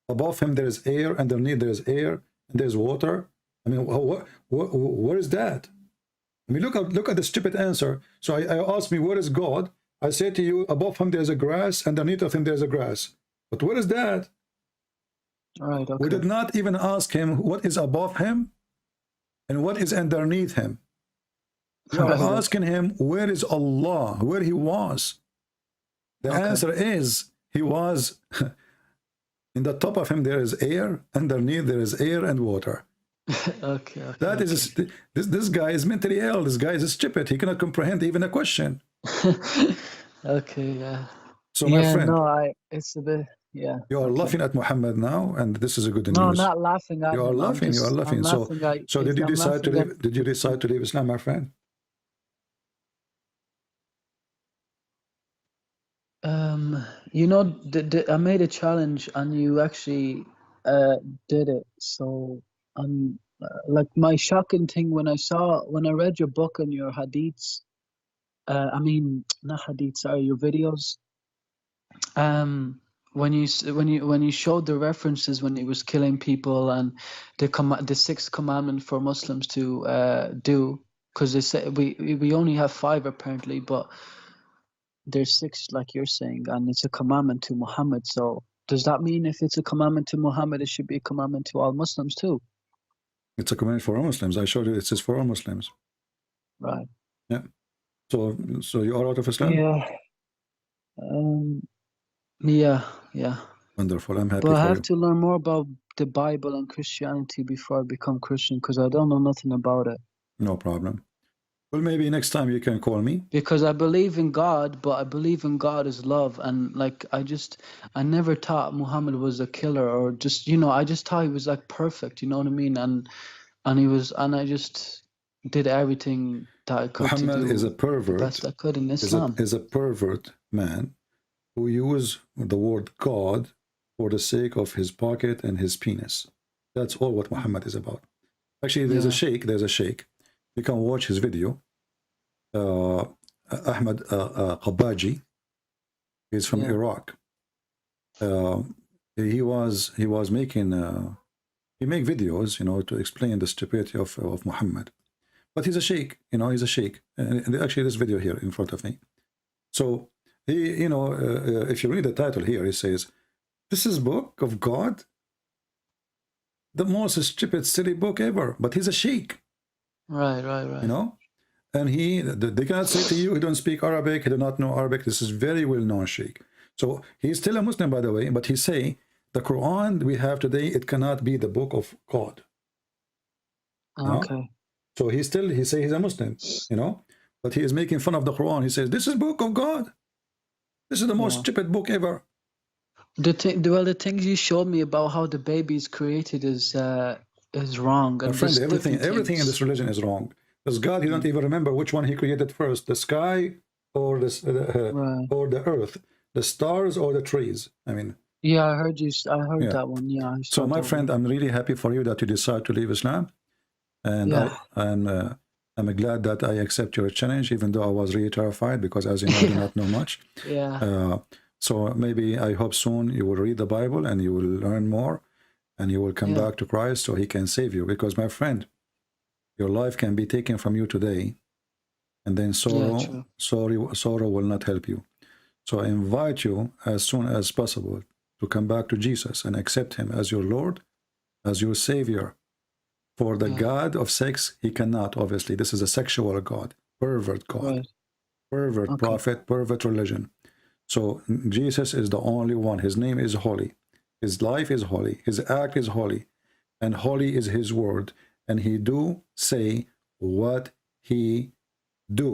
above him there is air, underneath there is air, and there's water. I mean, where is that? I mean, look at the stupid answer. So I asked me, where is God? I say to you, above him there's a grass, underneath of him there's a grass. But where is that? Right. We Okay. did not even ask him what is above him and what is underneath him. We Right. are asking him, where is Allah, where he was? The Okay. answer is, he was, in the top of him there is air, underneath there is air and water. Okay. Okay. That is, this guy is mentally ill, this guy is stupid, he cannot comprehend even a question. Okay. Yeah. So my Yeah. friend, No. It's a bit. Yeah. you are Okay. laughing at Muhammad now, and this is a good No, news. not laughing at You are him. laughing, you are laughing. I'm laughing at. So did you I'm decide to laughing leave, did you decide to leave Islam, my friend? You know, I made a challenge and you actually did it. So like my shocking thing when I read your book and your hadiths, I mean not hadiths, sorry, your videos. When you showed the references when he was killing people and the sixth commandment for Muslims to do, because they say we only have 5 apparently, but there's 6 like you're saying, and it's a commandment to Muhammad. So does that mean if it's a commandment to Muhammad, it should be a commandment to all Muslims too? It's a command for all Muslims. I showed you it says for all Muslims. Right. Yeah. So you are out of Islam? Yeah. Yeah. Yeah. Wonderful. I'm happy But I for have you. to learn more about the Bible and Christianity before I become Christian, because I don't know nothing about it. No problem. Well, maybe next time you can call me. Because I believe in God, but I believe in God as love, and like I never thought Muhammad was a killer, or just I just thought he was like perfect, you know what I mean? And I just did everything that I could Muhammad to do is a the pervert. best I could in Islam. Is a pervert man who used the word God for the sake of his pocket and his penis. That's all what Muhammad is about. Actually, there's a sheikh. You can watch his video. Ahmad Qabaji. He's from Iraq. He was making he make videos, to explain the stupidity of Muhammad. but he's a sheikh, you know, he's a sheikh. And actually, this video here in front of me. So he, you know, if you read the title here, it says, "This is book of God, the most stupid, silly book ever." But he's a sheikh, Right. you know, and they cannot say to you, he don't speak Arabic, he do not know Arabic. This is very well known sheikh. So he's still a Muslim, by the way, but he say the Quran we have today, it cannot be the book of God. You know? Okay. So he say he's a Muslim, you know, but he is making fun of the Quran. He says, this is book of God. This is the most stupid book ever. The things you showed me about how the baby is created is wrong. My And friend, there's everything different in things. this religion is wrong. Because God, he don't even remember which one he created first, the sky or or the earth, the stars or the trees. I mean, Yeah, I heard you. I heard yeah. that one. Yeah. I saw So my that friend, I'm really happy for you that you decide to leave Islam, and Yeah. I'm glad that I accept your challenge, even though I was really terrified because, as you know, I do not know much. Yeah. So maybe I hope soon you will read the Bible and you will learn more, and you will come Yeah. back to Christ so he can save you. Because my friend, your life can be taken from you today, and then true. sorrow will not help you. So I invite you as soon as possible to come back to Jesus and accept him as your Lord, as your Savior. For the God of sex, he cannot, obviously. This is a sexual God, pervert God, Right. pervert prophet, pervert religion. So Jesus is the only one. His name is holy. His life is holy. His act is holy. And holy is his word. And he do say what he do.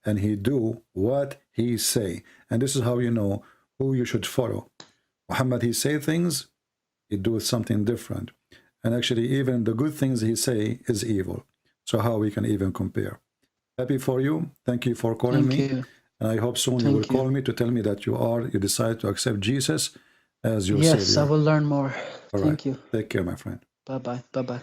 And he do what he say. And this is how you know who you should follow. Muhammad, he say things, he do something different. And actually, even the good things he say is evil. So how we can even compare? Happy for you. Thank you for calling me. Thank you. And I hope soon you will call me to tell me that you decide to accept Jesus as your Yes, Savior. I will learn more. All Thank right. you. Take care, my friend. Bye-bye. Bye-bye.